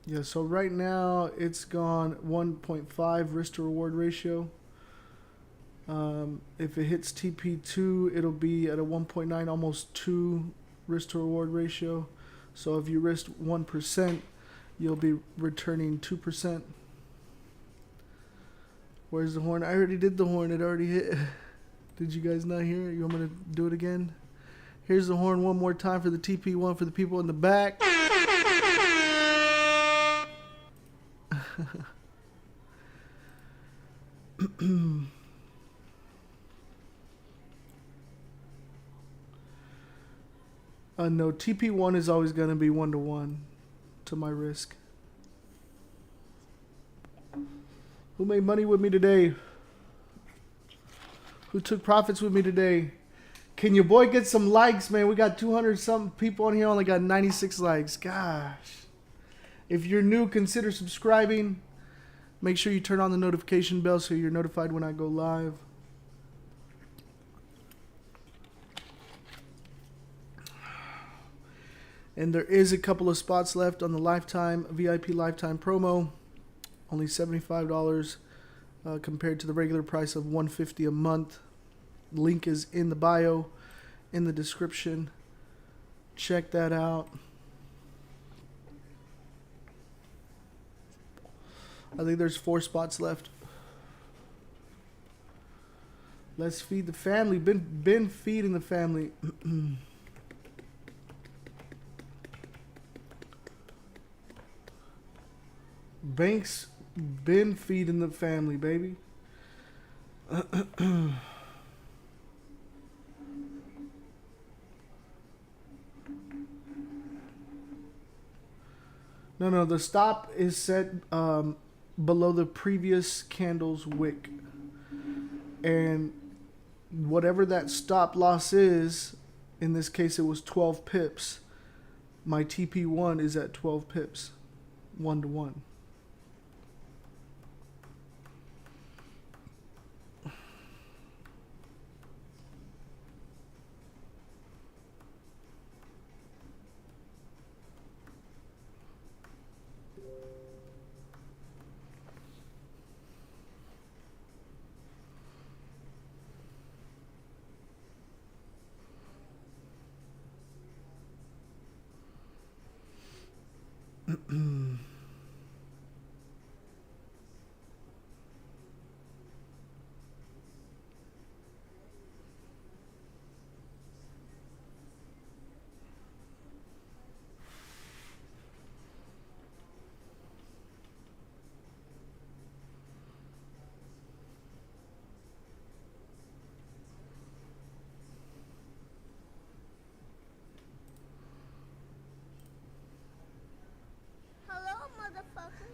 Yeah, so right now it's gone 1.5 risk to reward ratio. If it hits TP2, it'll be at a 1.9, almost 2 risk to reward ratio. So if you risk 1%, you'll be returning 2%. Where's the horn? I already did the horn. It already hit. Did you guys not hear it? You want me to do it again? Here's the horn one more time for the TP1 for the people in the back. No, TP1 is always going to be 1-to-1 to my risk. Who made money with me today? Who took profits with me today? Can your boy get some likes, man? We got 200 something people on here, only got 96 likes. Gosh. If you're new, consider subscribing. Make sure you turn on the notification bell so you're notified when I go live. And there is a couple of spots left on the lifetime VIP lifetime promo. Only $75 compared to the regular price of $150 a month. Link is in the bio, in the description. Check that out. I think there's 4 spots left. Let's feed the family. Been feeding the family. Banks been feeding the family, baby. No, the stop is set below the previous candle's wick. And whatever that stop loss is, in this case it was 12 pips. My TP1 is at 12 pips, 1-to-1. Hello, motherfucker.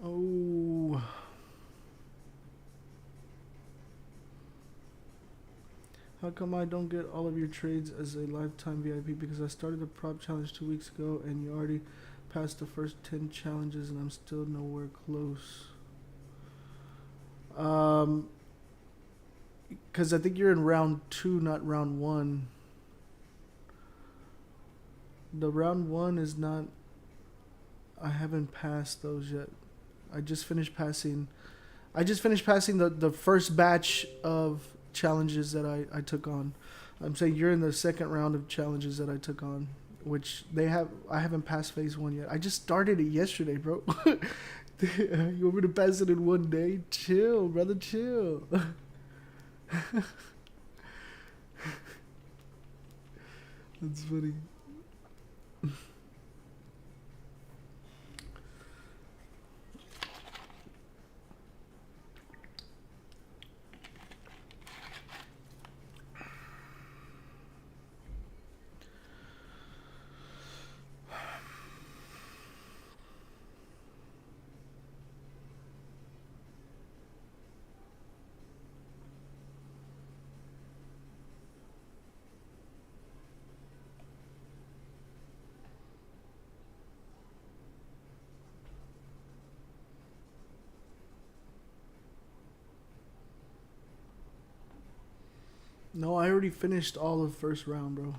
Oh. How come I don't get all of your trades as a lifetime VIP? Because I started the prop challenge 2 weeks ago and you already passed the first 10 challenges and I'm still nowhere close. Because I think you're in round 2, not round 1. The round 1 is not... I haven't passed those yet. I just finished passing the first batch of challenges that I took on. I'm saying you're in the second round of challenges that I took on, which I haven't passed phase 1 yet. I just started it yesterday, bro. You want me to pass it in 1 day? Chill, brother, chill. That's funny. No, I already finished all of first round, bro.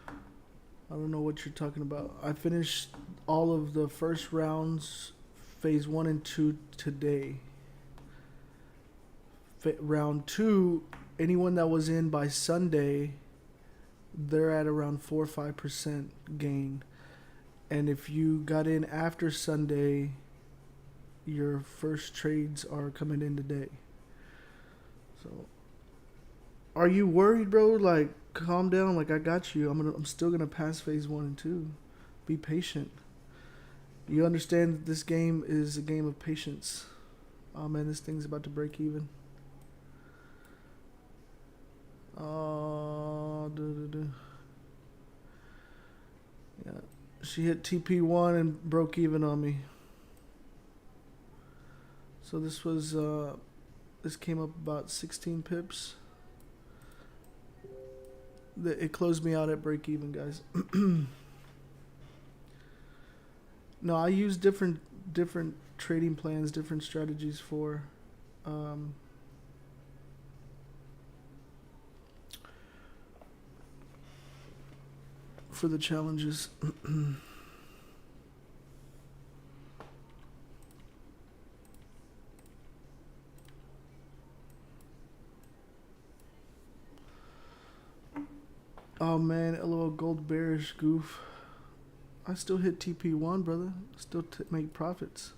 I don't know what you're talking about. I finished all of the first rounds, phase 1 and 2 today. Round 2, anyone that was in by Sunday, they're at around 4 or 5% gain. And if you got in after Sunday, your first trades are coming in today. So, are you worried, bro? Like, calm down. Like, I got you. I'm still gonna pass phase 1 and 2. Be patient. You understand that this game is a game of patience. Oh man, this thing's about to break even. Yeah, she hit TP1 and broke even on me. So this was this came up about 16 pips. It closed me out at break even, guys. No, I use different trading plans, different strategies for the challenges. Oh man, LOL gold bearish goof. I still hit TP1, brother. Still make profits.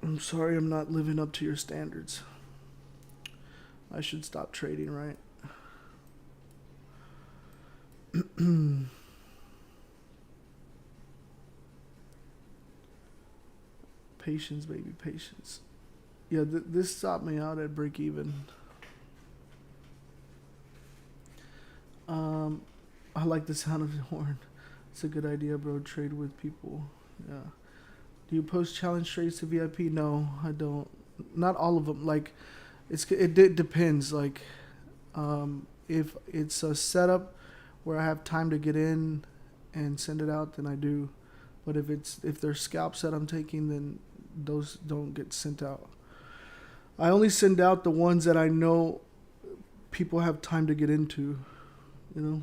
I'm sorry I'm not living up to your standards. I should stop trading, right? Patience, baby, patience. Yeah, this stopped me out at break even. I like the sound of the horn. It's a good idea, bro. Trade with people. Yeah. Do you post challenge trades to VIP? No, I don't. Not all of them. Like, it depends. Like, if it's a setup where I have time to get in and send it out, then I do. But if there's scalps that I'm taking, then those don't get sent out. I only send out the ones that I know people have time to get into, you know.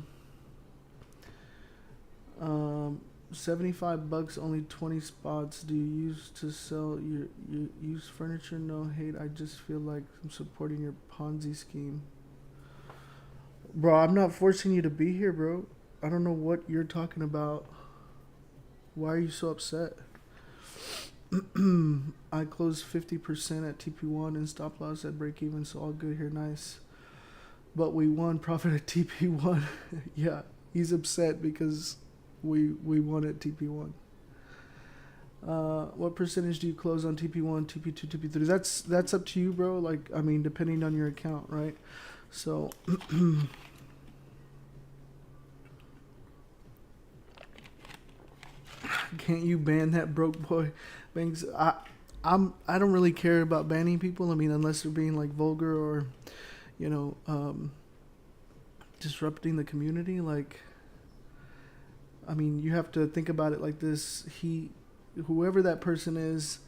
75 bucks, only 20 spots. Do you use to sell your used furniture? No hate. I just feel like I'm supporting your Ponzi scheme. Bro, I'm not forcing you to be here, bro. I don't know what you're talking about. Why are you so upset? I closed 50% at TP1 and stop loss at break even, so all good here, nice. But we won profit at TP1. Yeah, he's upset because we won at TP1. What percentage do you close on TP1, TP2, TP3? That's up to you, bro. Like, I mean, depending on your account, right? So can't you ban that broke boy? Banks. I don't really care about banning people. I mean, unless they're being like vulgar or, you know, disrupting the community. Like, I mean, you have to think about it like this. Whoever that person is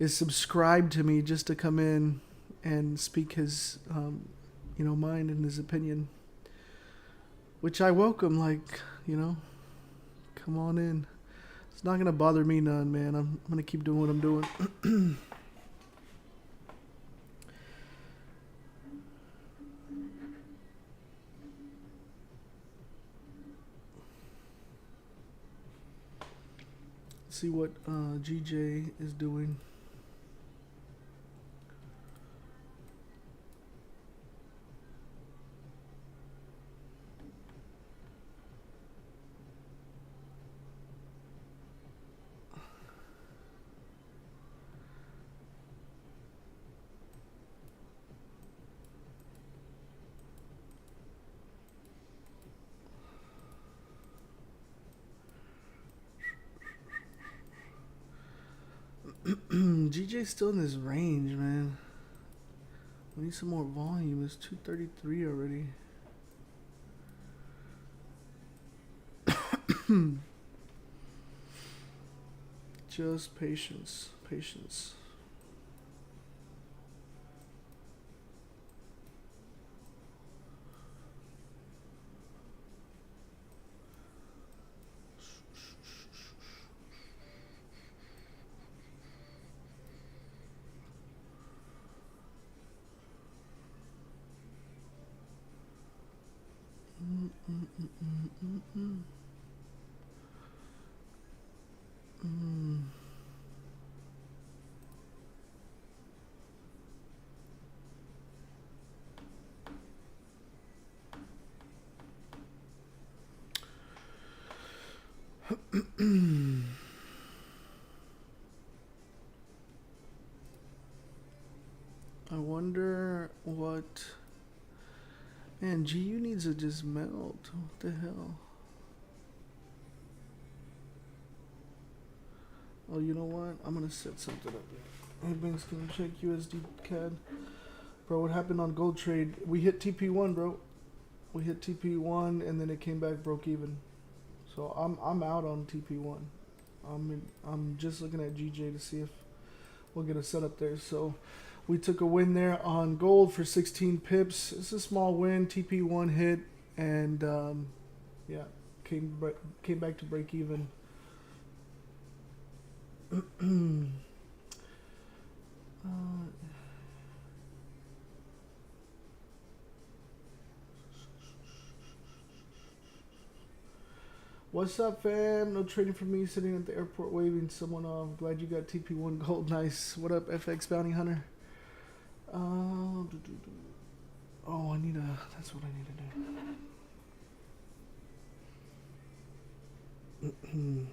subscribed to me just to come in and speak his, you know, mind and his opinion, which I welcome. Like, you know, come on in. It's not gonna bother me none, man. I'm gonna keep doing what I'm doing. See what GJ is doing. GJ's still in this range, man. We need some more volume. It's 233 already. Just patience, patience. I wonder what. Man, GU needs to just melt. What the hell? Oh, you know what? I'm gonna set something up here. Hey, Banks, can you check USD CAD? Bro, what happened on Gold Trade? We hit TP1, bro. We hit TP1 and then it came back, broke even. So I'm out on TP1. I'm just looking at GJ to see if we'll get a setup there. So we took a win there on gold for 16 pips. It's a small win. TP1 hit and yeah, came back to break even. What's up, fam? No trading for me, sitting at the airport waving someone off. Glad you got TP1 gold. Nice. What up, FX Bounty Hunter? Oh, I need a. That's what I need to do.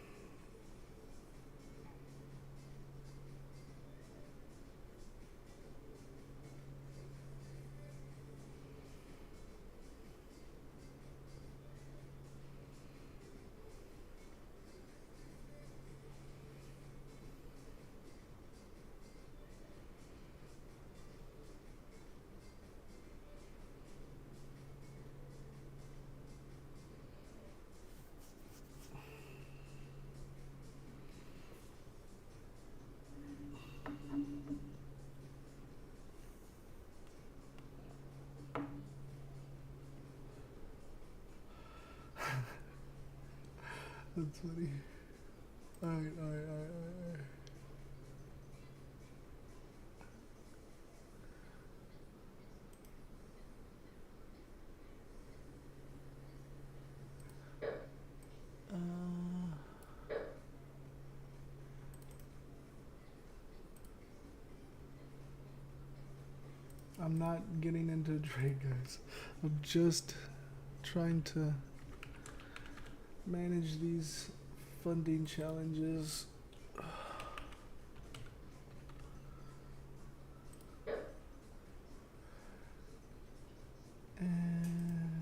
That's funny. Alright. I'm not getting into a trade, guys. I'm just trying to manage these funding challenges. And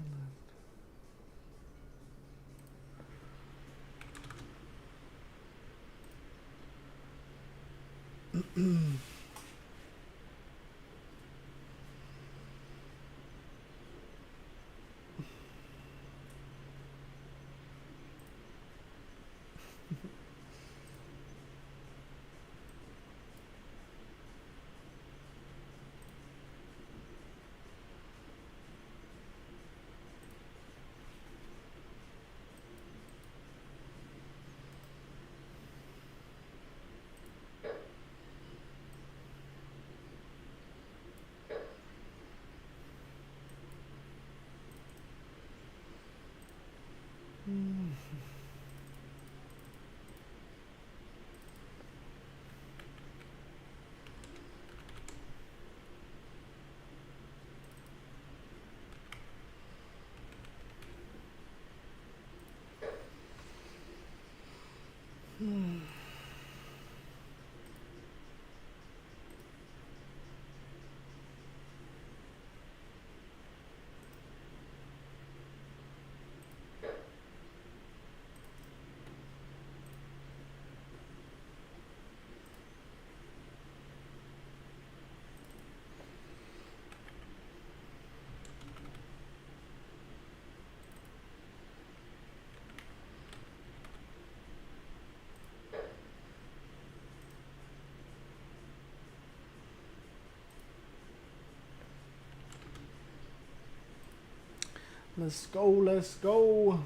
Let's go, let's go.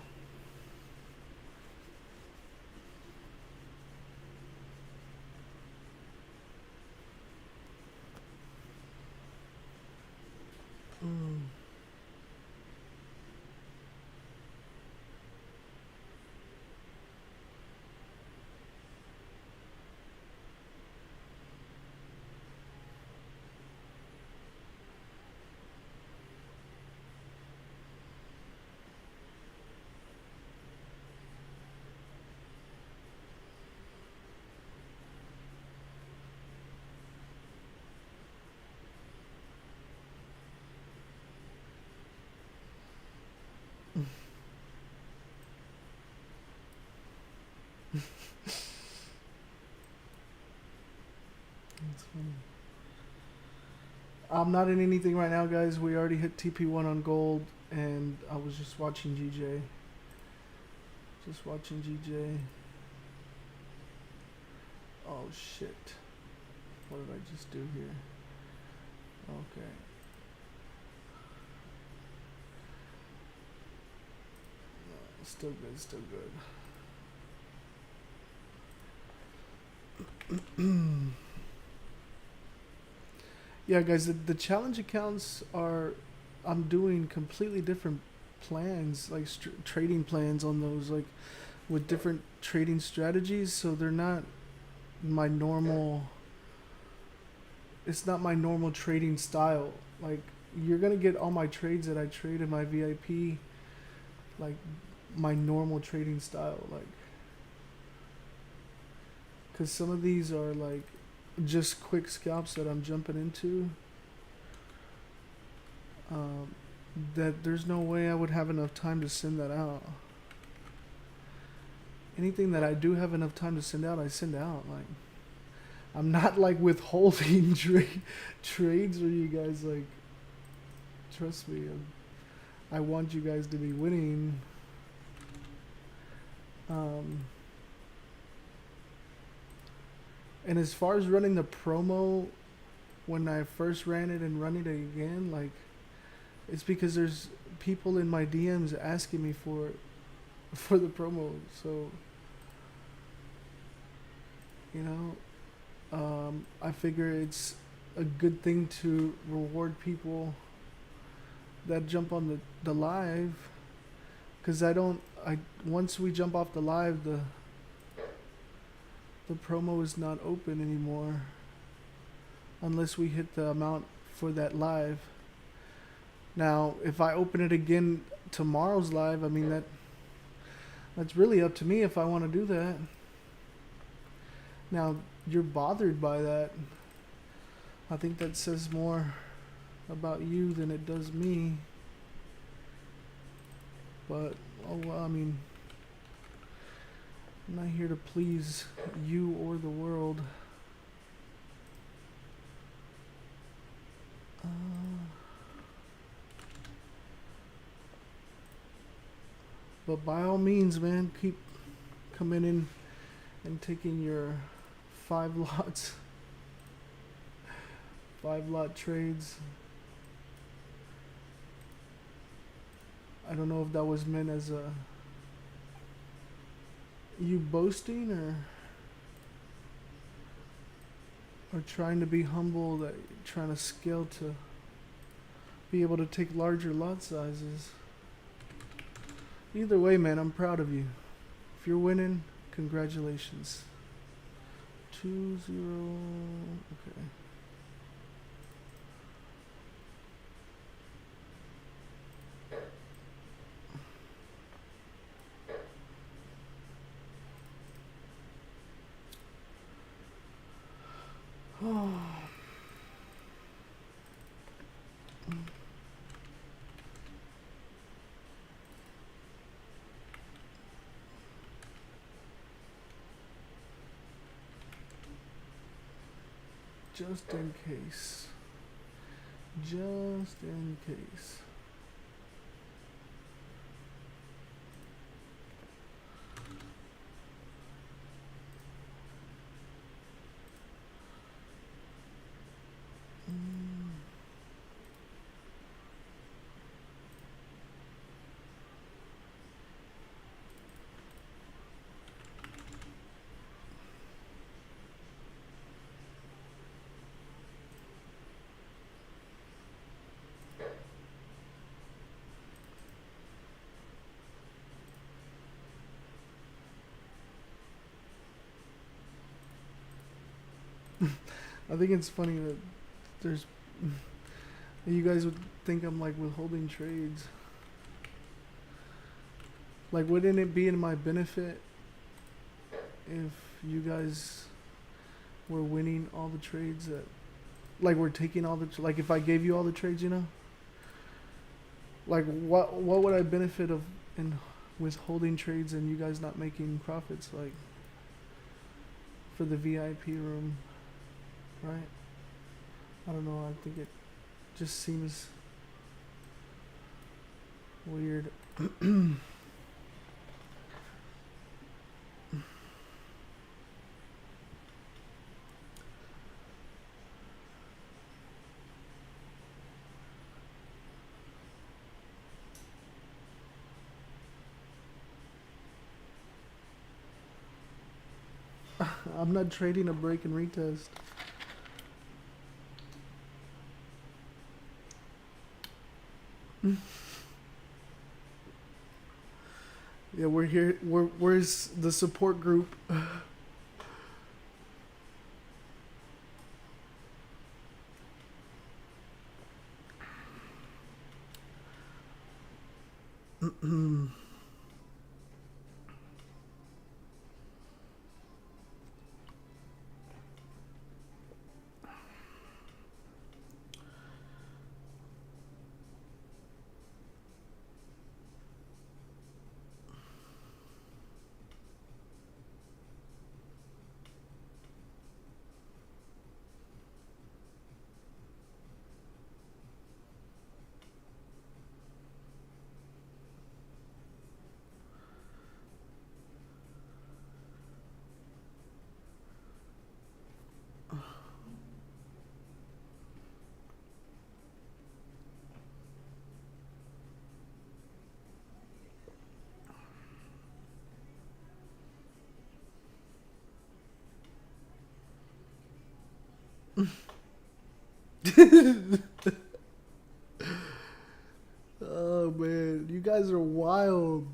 That's funny. I'm not in anything right now, guys. We already hit TP1 on gold, and I was just watching GJ. Just watching GJ. Oh shit. What did I just do here? Okay. No, still good, still good. Yeah, guys, the challenge accounts are, I'm doing completely different plans, like trading plans on those, like with different trading strategies. So they're not my normal, it's not my normal trading style. Like, you're going to get all my trades that I trade in my VIP, like my normal trading style. Like, because some of these are like just quick scalps that I'm jumping into, that there's no way I would have enough time to send that out. Anything that I do have enough time to send out, I send out. Like, I'm not like withholding trades where you guys, like, trust me, I want you guys to be winning. And as far as running the promo, when I first ran it and running it again, like, it's because there's people in my DMs asking me for the promo. So, you know, I figure it's a good thing to reward people that jump on the live, because once we jump off the live, the promo is not open anymore unless we hit the amount for that live. Now, if I open it again tomorrow's live, I mean, that's really up to me if I want to do that. Now, you're bothered by that. I think that says more about you than it does me. But, oh well, I mean, I'm not here to please you or the world. But by all means, man, keep coming in and taking your 5 lots, 5-lot trades. I don't know if that was meant as a you boasting or trying to be humble, that you're trying to scale to be able to take larger lot sizes. Either way, man, I'm proud of you. If you're winning, congratulations. 2-0. Okay. Oh. Just in case. Just in case. I think it's funny that there's you guys would think I'm like withholding trades. Like, wouldn't it be in my benefit if you guys were winning all the trades that, like, we're taking all the, like, if I gave you all the trades, you know? Like, what would I benefit of in withholding trades and you guys not making profits, like, for the VIP room, right? I don't know, I think it just seems weird. I'm not trading a break and retest. Yeah, we're here. Where's the support group? Oh man, you guys are wild.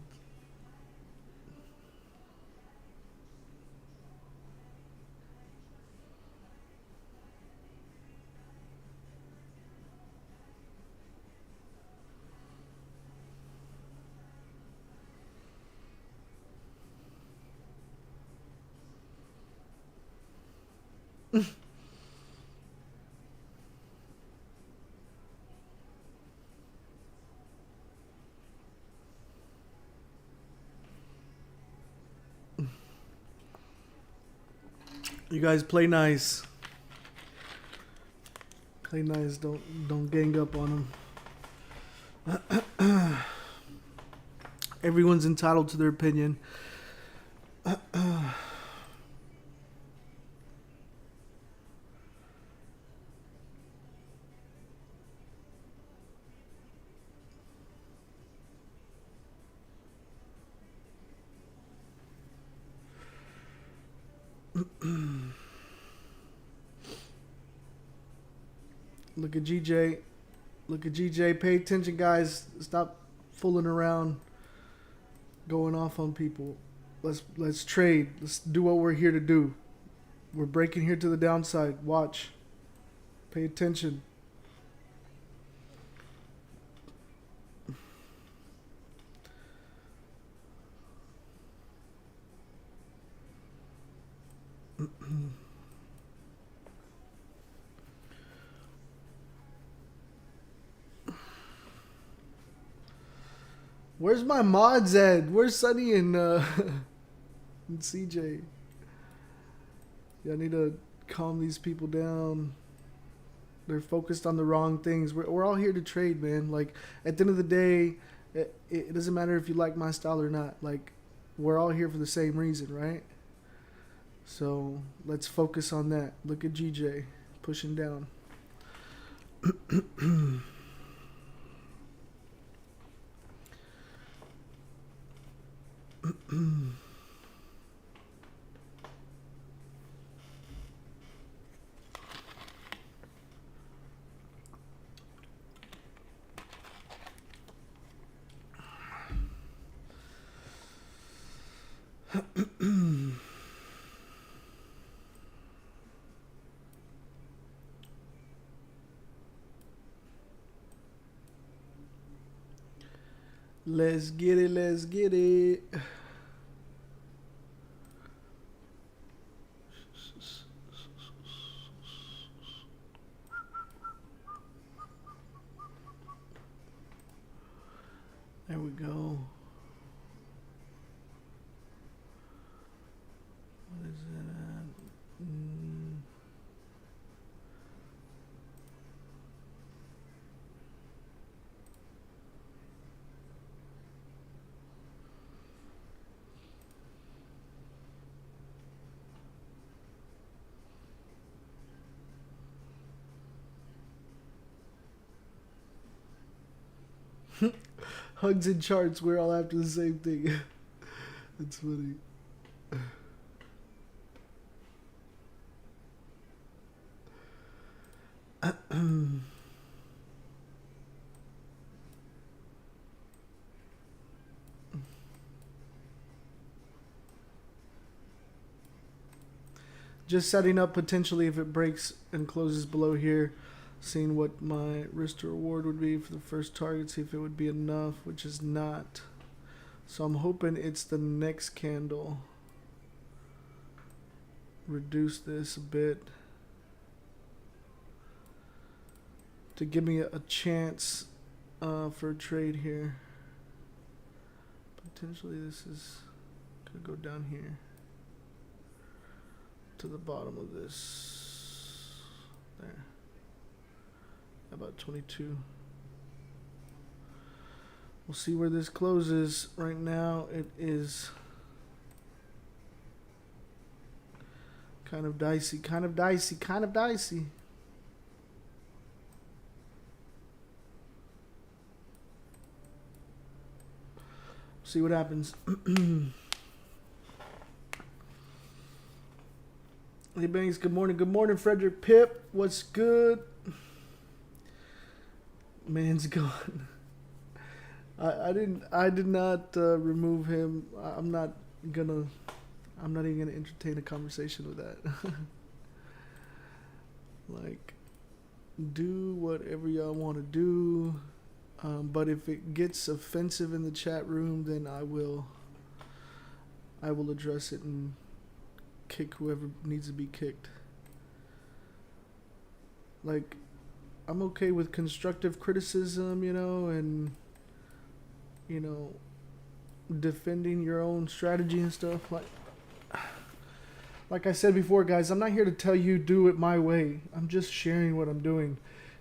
You guys play nice. Play nice. Don't gang up on them. Everyone's entitled to their opinion. Look at GJ. Look at GJ. Pay attention, guys. Stop fooling around, going off on people. Let's trade. Let's do what we're here to do. We're breaking here to the downside. Watch. Pay attention. Where's my mods at? Where's Sunny and, and CJ? Yeah, I need to calm these people down. They're focused on the wrong things. We're all here to trade, man. Like, at the end of the day, it doesn't matter if you like my style or not. Like, we're all here for the same reason, right? So let's focus on that. Look at GJ pushing down. Let's get it. Let's get it. There we go. What is it at? Hugs and charts, we're all after the same thing. That's funny. Just setting up potentially if it breaks and closes below here, seeing what my risk to reward would be for the first target, see if it would be enough, which is not. So I'm hoping it's the next candle. Reduce this a bit to give me a chance for a trade here. Potentially this is gonna go down here to the bottom of this. There. About 22. We'll see where this closes. Right now it is kind of dicey, kind of dicey, kind of dicey. See what happens. Hey Banks, good morning. Good morning, Frederick Pip. What's good? Man's gone. I did not remove him. I'm not even gonna entertain a conversation with that. Like, do whatever y'all want to do. But if it gets offensive in the chat room, then I will address it and kick whoever needs to be kicked. Like, I'm okay with constructive criticism, and defending your own strategy and stuff. Like I said before, guys, I'm not here to tell you do it my way. I'm just sharing what I'm doing.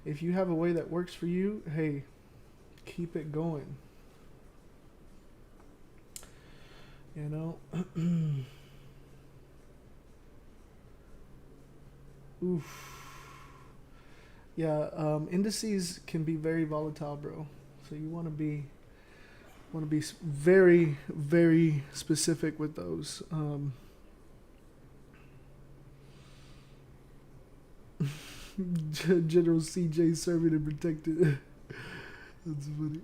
If you have a way that works for you, hey, keep it going. Oof. Yeah, indices can be very volatile, bro. So you want to be very, very specific with those. General CJ serving and protected. That's funny.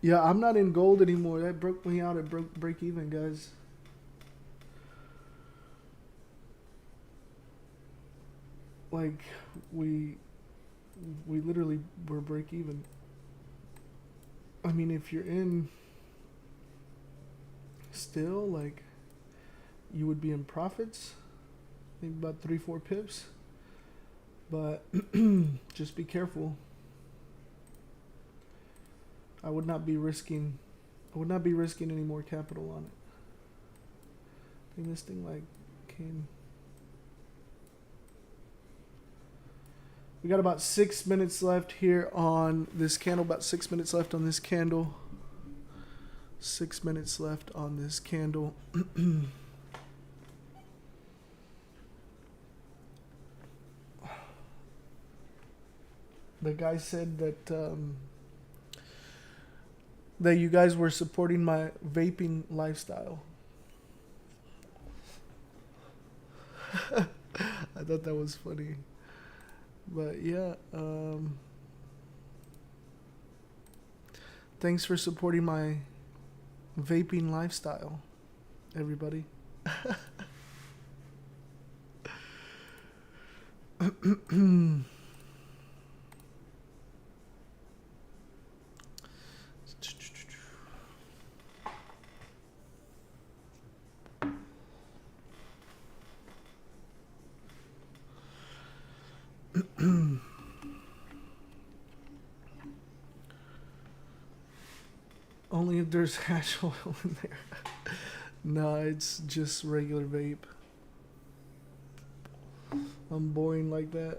Yeah, I'm not in gold anymore. That broke me out at break even, guys. Like, we literally were break even. I mean, if you're in still, like, you would be in profits, maybe about 3-4 pips. But just be careful. I would not be risking any more capital on it. I think this thing like came. We got about 6 minutes left here on this candle. About 6 minutes left on this candle. 6 minutes left on this candle. The guy said that that you guys were supporting my vaping lifestyle. I thought that was funny. But yeah, thanks for supporting my vaping lifestyle, everybody. Only if there's hash oil in there. No, it's just regular vape. I'm boring like that.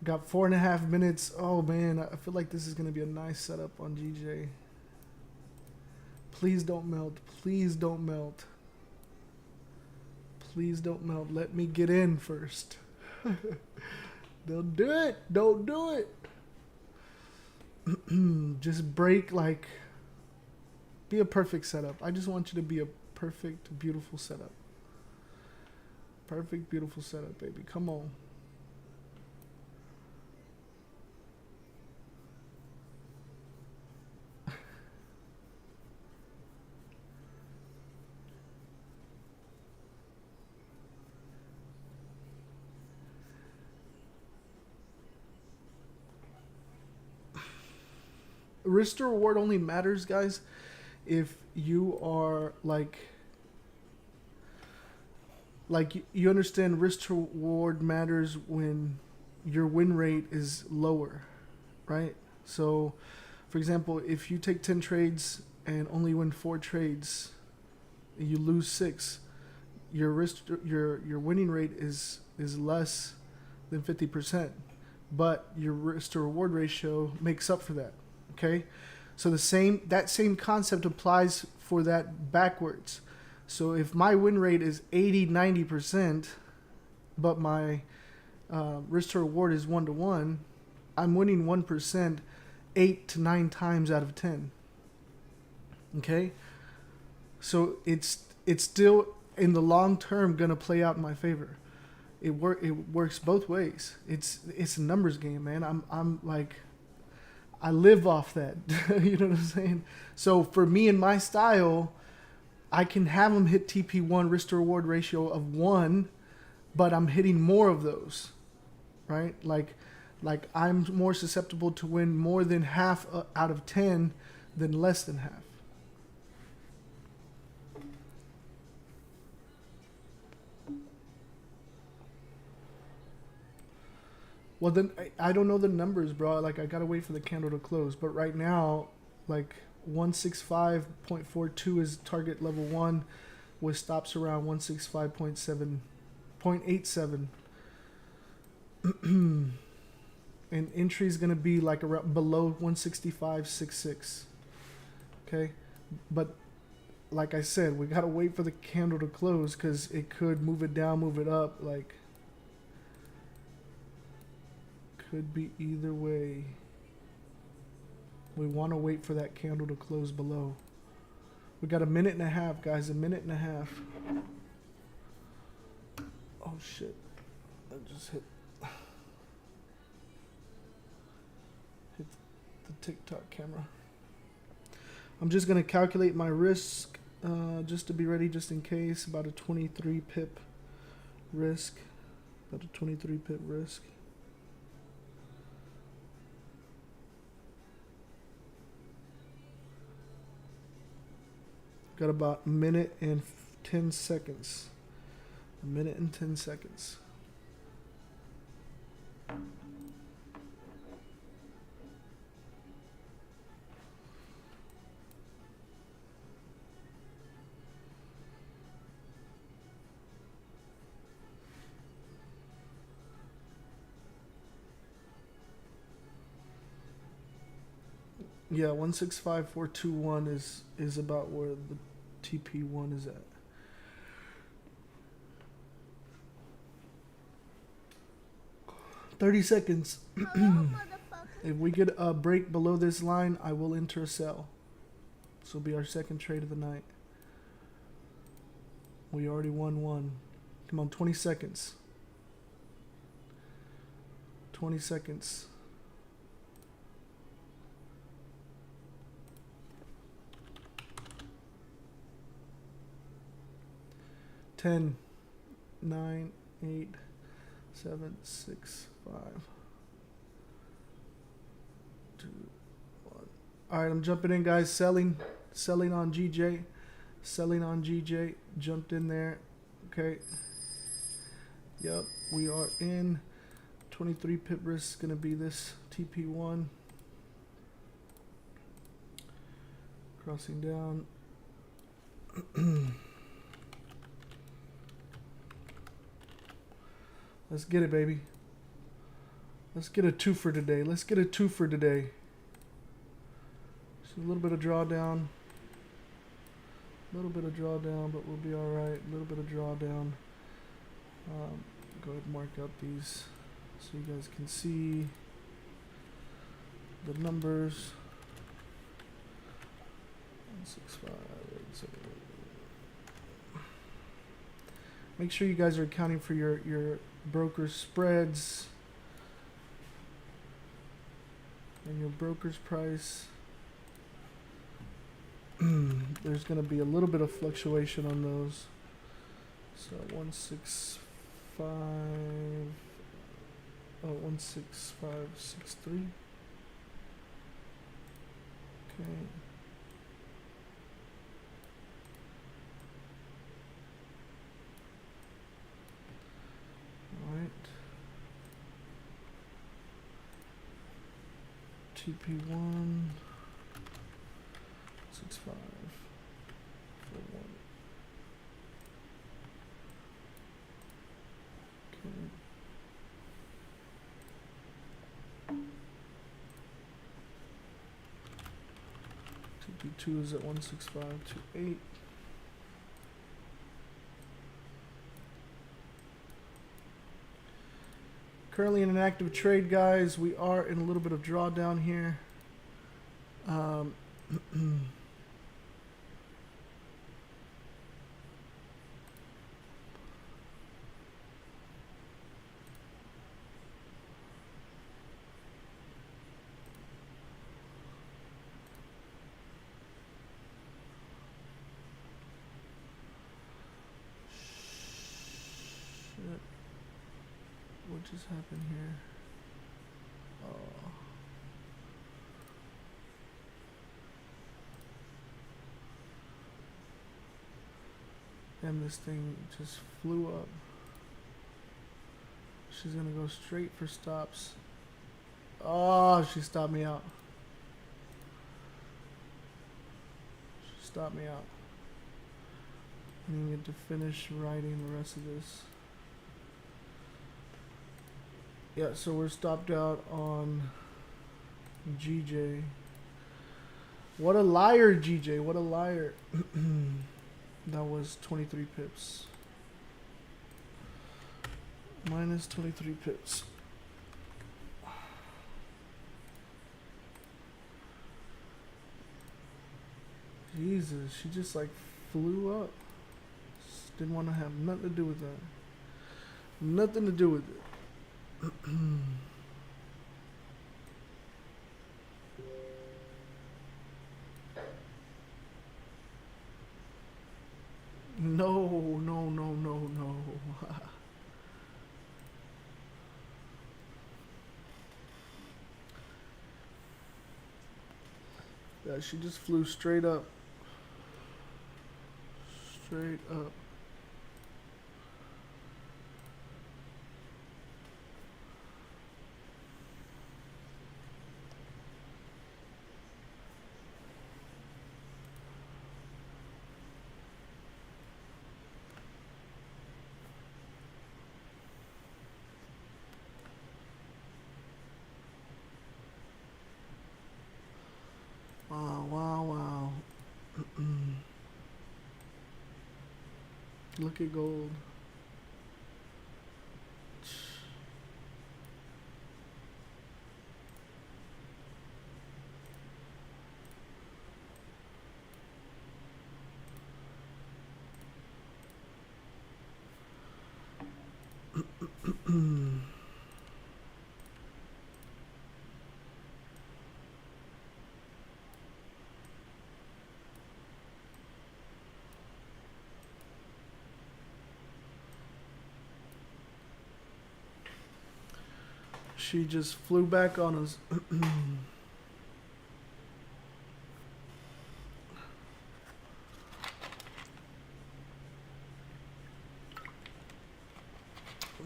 Got 4.5 minutes. Oh man, I feel like this is gonna be a nice setup on GJ. Please don't melt. Please don't melt. Please don't melt. Let me get in first. Don't do it. Don't do it. Just break like. Be a perfect setup. I just want you to be a perfect, beautiful setup. Perfect, beautiful setup, baby. Come on. Risk to reward only matters, guys, if you are like you understand risk to reward matters when your win rate is lower, right? So, for example, if you take 10 trades and only win 4 trades, you lose 6. Your your winning rate is less than 50%, but your risk to reward ratio makes up for that. Okay, so that same concept applies for that backwards. So if my win rate is 80-90%, but my risk to reward is 1-to-1, I'm winning 1% 8 to 9 times out of 10. Okay, so it's still in the long term gonna play out in my favor. It works both ways. It's a numbers game, man. I'm like, I live off that. You know what I'm saying? So for me and my style, I can have them hit TP1 risk to reward ratio of 1, but I'm hitting more of those, right? Like I'm more susceptible to win more than half out of 10 than less than half. Well, then I don't know the numbers, bro. Like, I gotta wait for the candle to close. But right now, like 165.42 is target level 1, with stops around 165.87. And entry is gonna be like around below 165.66. Okay, but like I said, we gotta wait for the candle to close because it could move it down, move it up, like. Could be either way. We want to wait for that candle to close below. We got a minute and a half, guys. A minute and a half. Oh shit! I just hit the TikTok camera. I'm just gonna calculate my risk, just to be ready, just in case. About a 23 pip risk. About a 23 pip risk. Got about a minute and 10 seconds. A minute and 10 seconds. Yeah, 165.421 is about where the TP1 is at. $30 seconds. If we get a break below this line, I will enter a sell. This will be our second trade of the night. We already won one. Come on, 20 seconds. 20 seconds. 10, 9, 8, 7, 6, 5, 2, All right, I'm jumping in, guys. Selling on GJ. Selling on GJ. Jumped in there. Okay. Yep, we are in. 23 pip risk is going to be this TP1. Crossing down. Let's get it, baby. Let's get a two for today. Let's get a two for today. Just a little bit of drawdown. A little bit of drawdown, but we'll be all right. A little bit of drawdown. Go ahead and mark out these so you guys can see the numbers. 165, 878. Make sure you guys are accounting for your broker's spreads and your broker's price. There's going to be a little bit of fluctuation on those. So 165, 16563. Okay. All right. TP1 65 for 1. Okay. TP2 is at 16528. Currently in an active trade, guys. We are in a little bit of drawdown here. Shit. What just happened here? Oh. And this thing just flew up. She's gonna go straight for stops. Oh, she stopped me out. She stopped me out. I need to finish writing the rest of this. Yeah, so we're stopped out on GJ. What a liar, GJ. What a liar. That was 23 pips. Minus 23 pips. Jesus, she just like flew up. Just didn't want to have nothing to do with that. Nothing to do with it. No. Yeah, she just flew straight up. Straight up. Wow. Look at gold. She just flew back on us.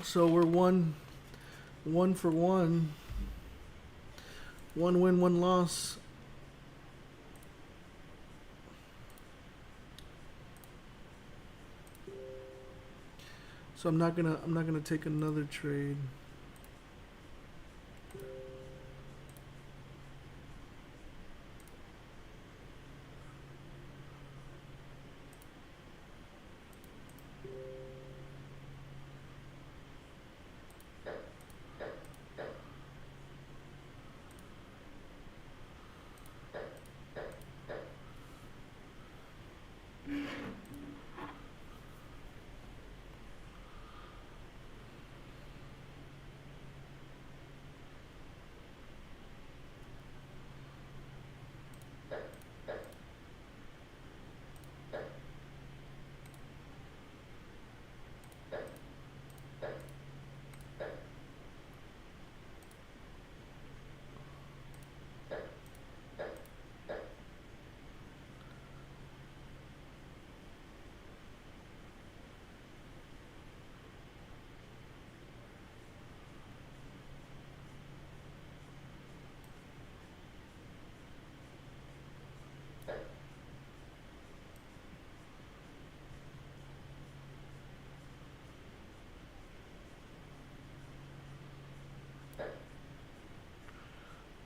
So we're one for one. One win, one loss. So I'm not gonna take another trade.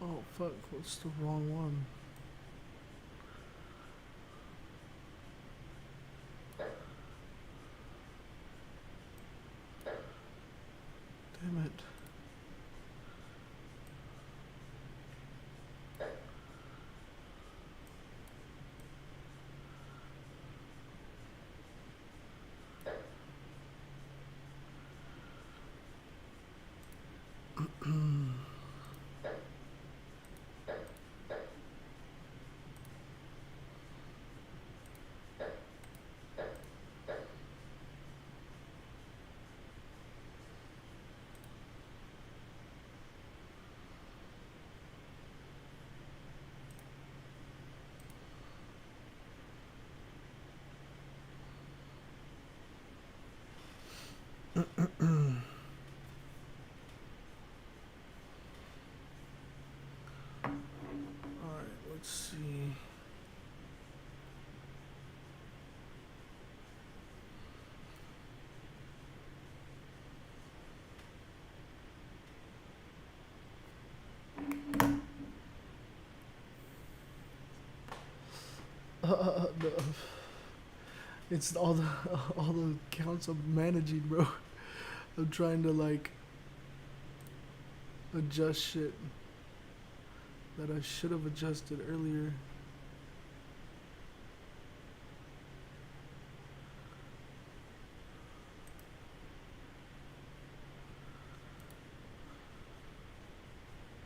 Oh fuck, what's the wrong one? Damn it. Alright, let's see. No. It's all the accounts I'm managing, bro. I'm trying to like adjust shit that I should have adjusted earlier.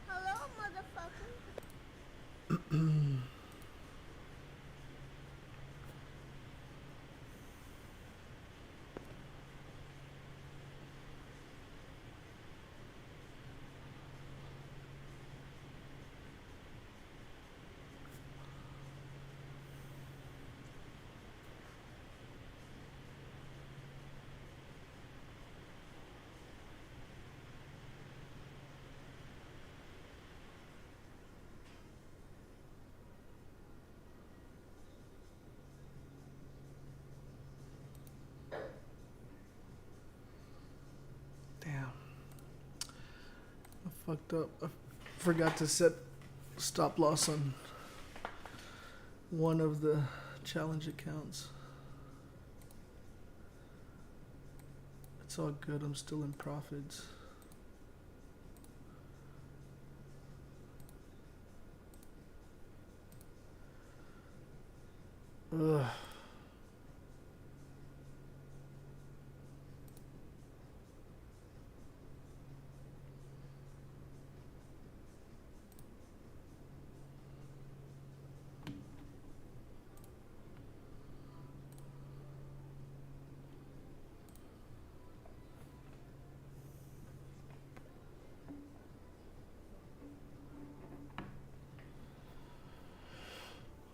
Hello, motherfucker. Damn. I fucked up. I forgot to set stop loss on one of the challenge accounts. It's all good. I'm still in profits. Ugh.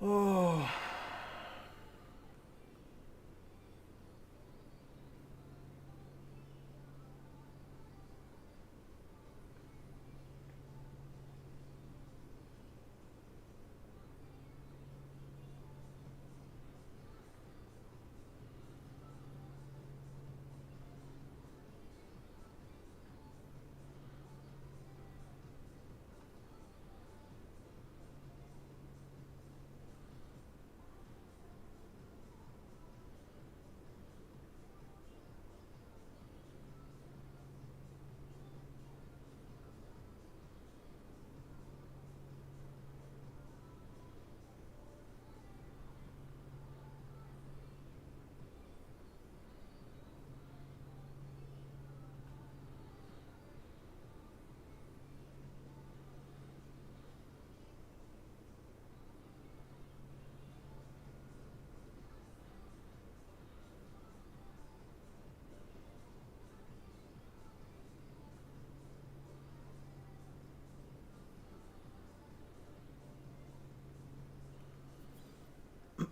Oh.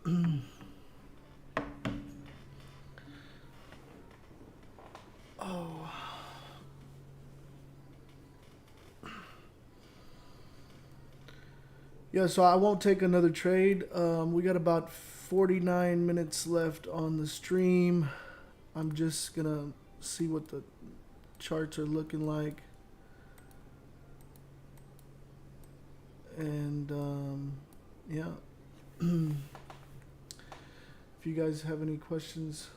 Oh. Yeah, so I won't take another trade. We got about 49 minutes left on the stream. I'm just gonna see what the charts are looking like. And yeah. If you guys have any questions,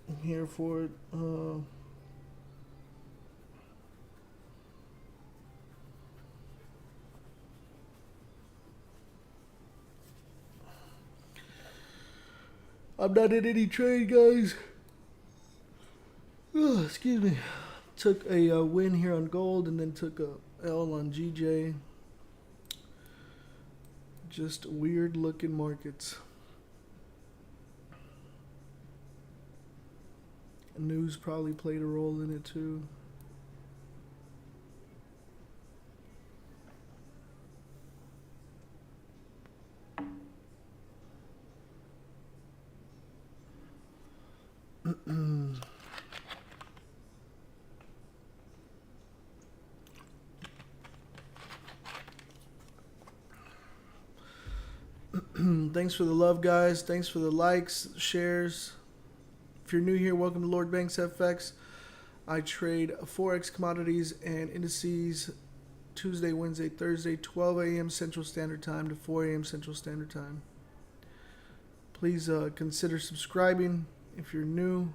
I'm here for it. I'm not in any trade, guys. Oh, excuse me. Took a win here on gold and then took a L on GJ. Just weird looking markets. News probably played a role in it too. Thanks for the love, guys. Thanks for the likes, shares. If you're new here, welcome to Lord Banks FX. I trade Forex commodities and indices Tuesday, Wednesday, Thursday, 12 a.m. Central Standard Time to 4 a.m. Central Standard Time. Please consider subscribing if you're new.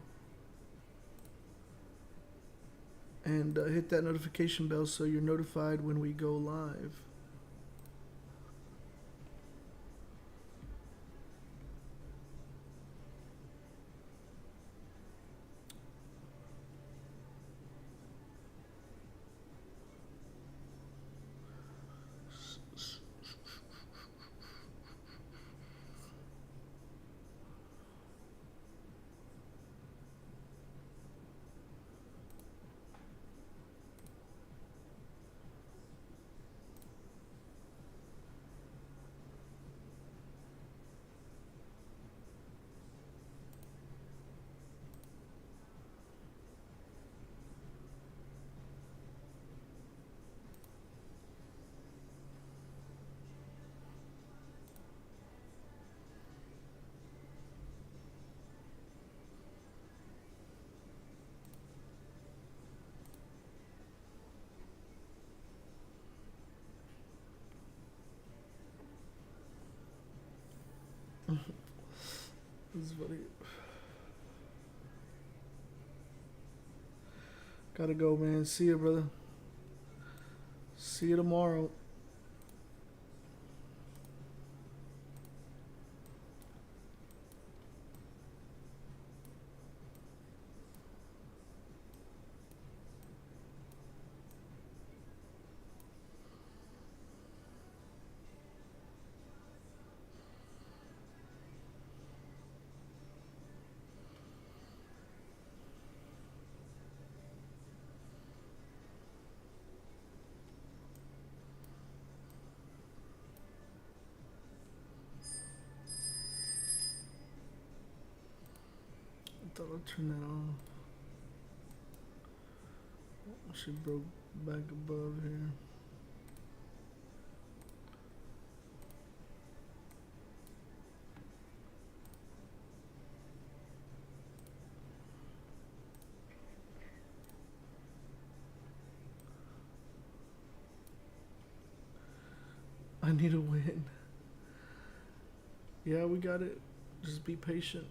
And hit that notification bell so you're notified when we go live. This is funny. Gotta go, man. See you, brother. See you tomorrow. I thought I'd turn that off. She broke back above here. I need a win. Yeah, we got it. Just be patient.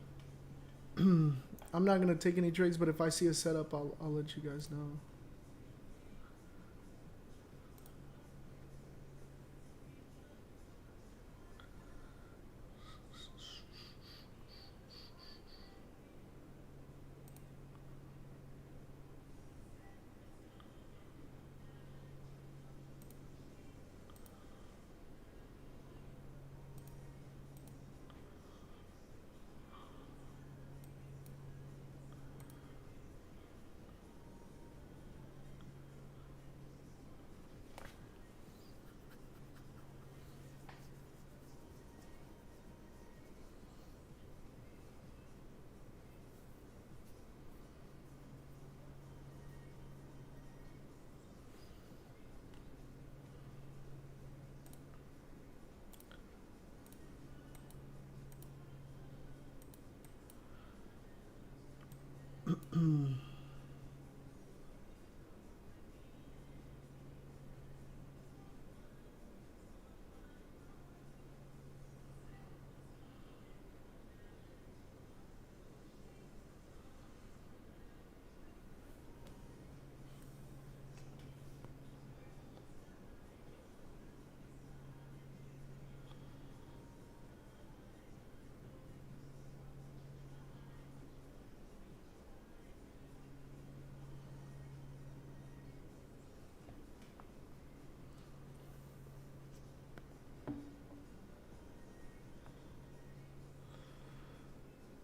I'm not gonna take any trades, but if I see a setup, I'll let you guys know.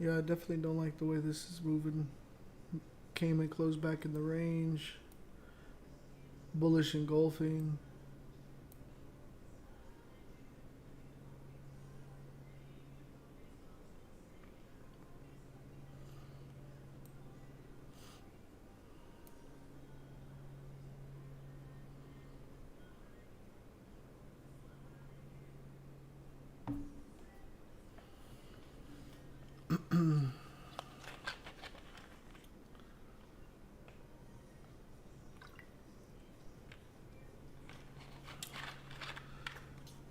Yeah, I definitely don't like the way this is moving. Came and closed back in the range. Bullish engulfing.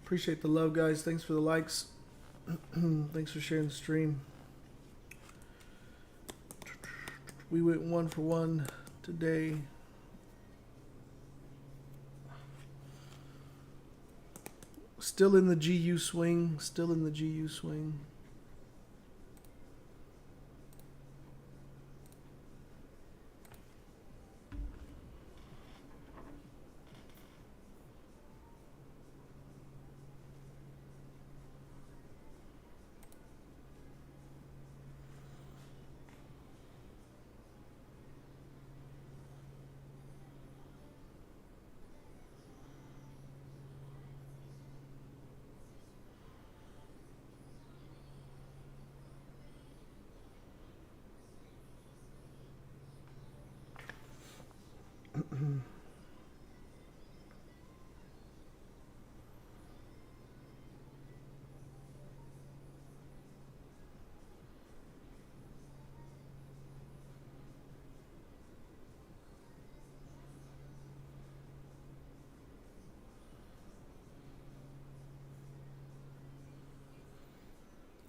Appreciate the love, guys. Thanks for the likes. Thanks for sharing the stream. We went 1 for 1 today. Still in the GU swing. Still in the GU swing.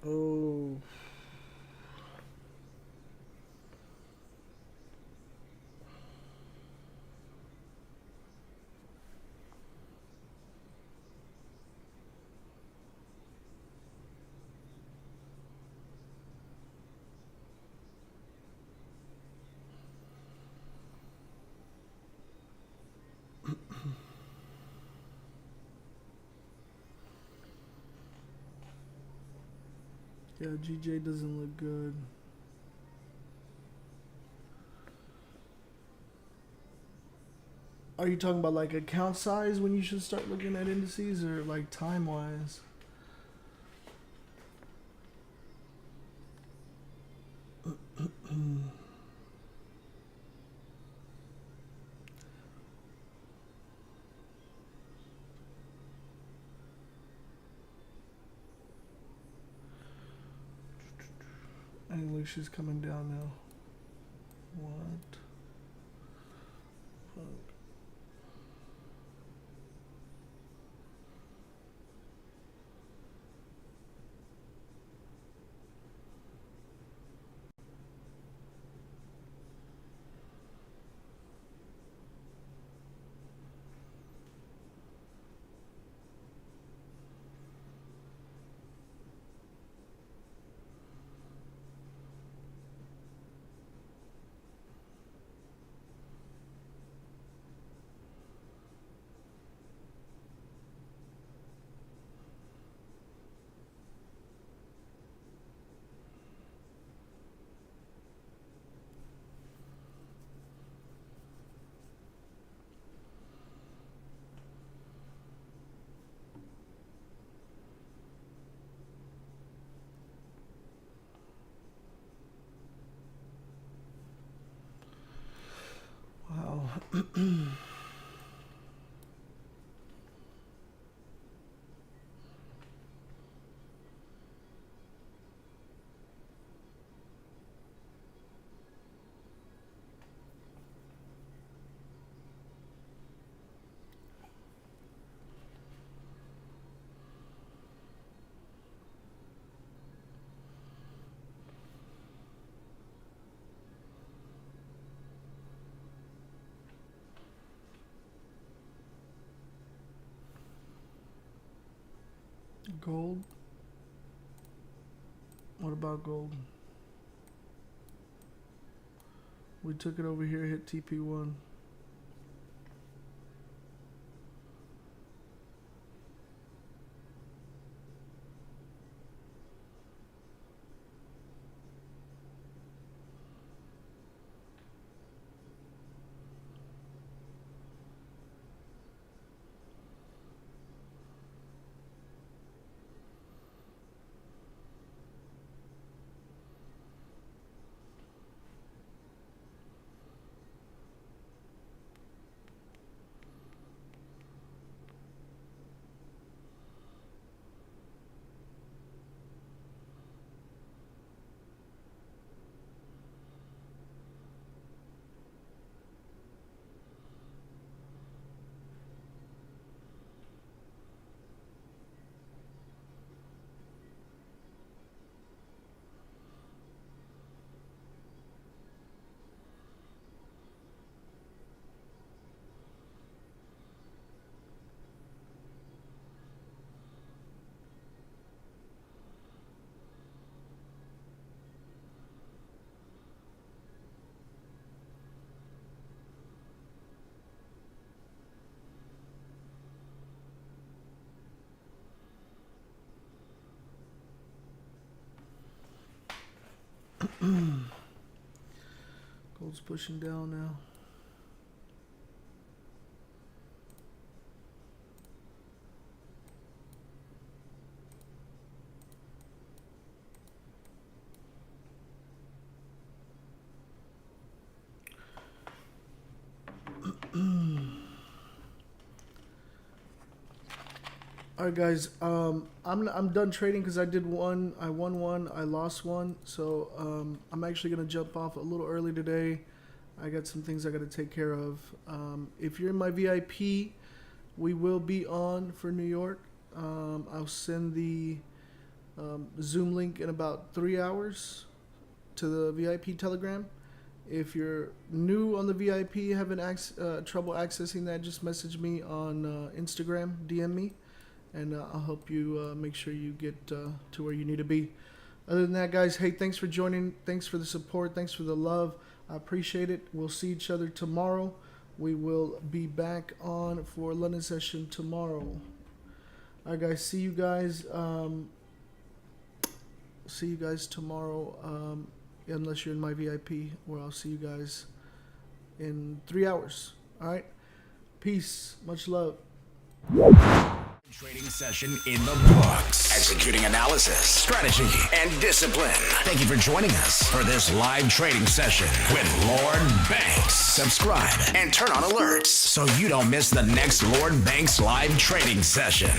Oh. Yeah, GJ doesn't look good. Are you talking about like account size when you should start looking at indices, or like time wise? I think Lucia's coming down now. What? Fuck. Wow. Gold? What about gold? We took it over here, hit TP1. Gold's pushing down now. All right, guys. I'm done trading because I did one. I won one. I lost one. So I'm actually gonna jump off a little early today. I got some things I got to take care of. If you're in my VIP, we will be on for New York. I'll send the Zoom link in about 3 hours to the VIP Telegram. If you're new on the VIP, having trouble accessing that, just message me on Instagram, DM me, and I'll help you make sure you get to where you need to be. Other than that, guys, hey, thanks for joining. Thanks for the support. Thanks for the love. I appreciate it. We'll see each other tomorrow. We will be back on for London session tomorrow. All right, guys. See you guys. See you guys tomorrow. Unless you're in my VIP, where I'll see you guys in 3 hours. All right. Peace. Much love. Trading session in the books. Executing analysis, strategy, and discipline. Thank you for joining us for this live trading session with Lord Banks. Subscribe and turn on alerts so you don't miss the next Lord Banks live trading session.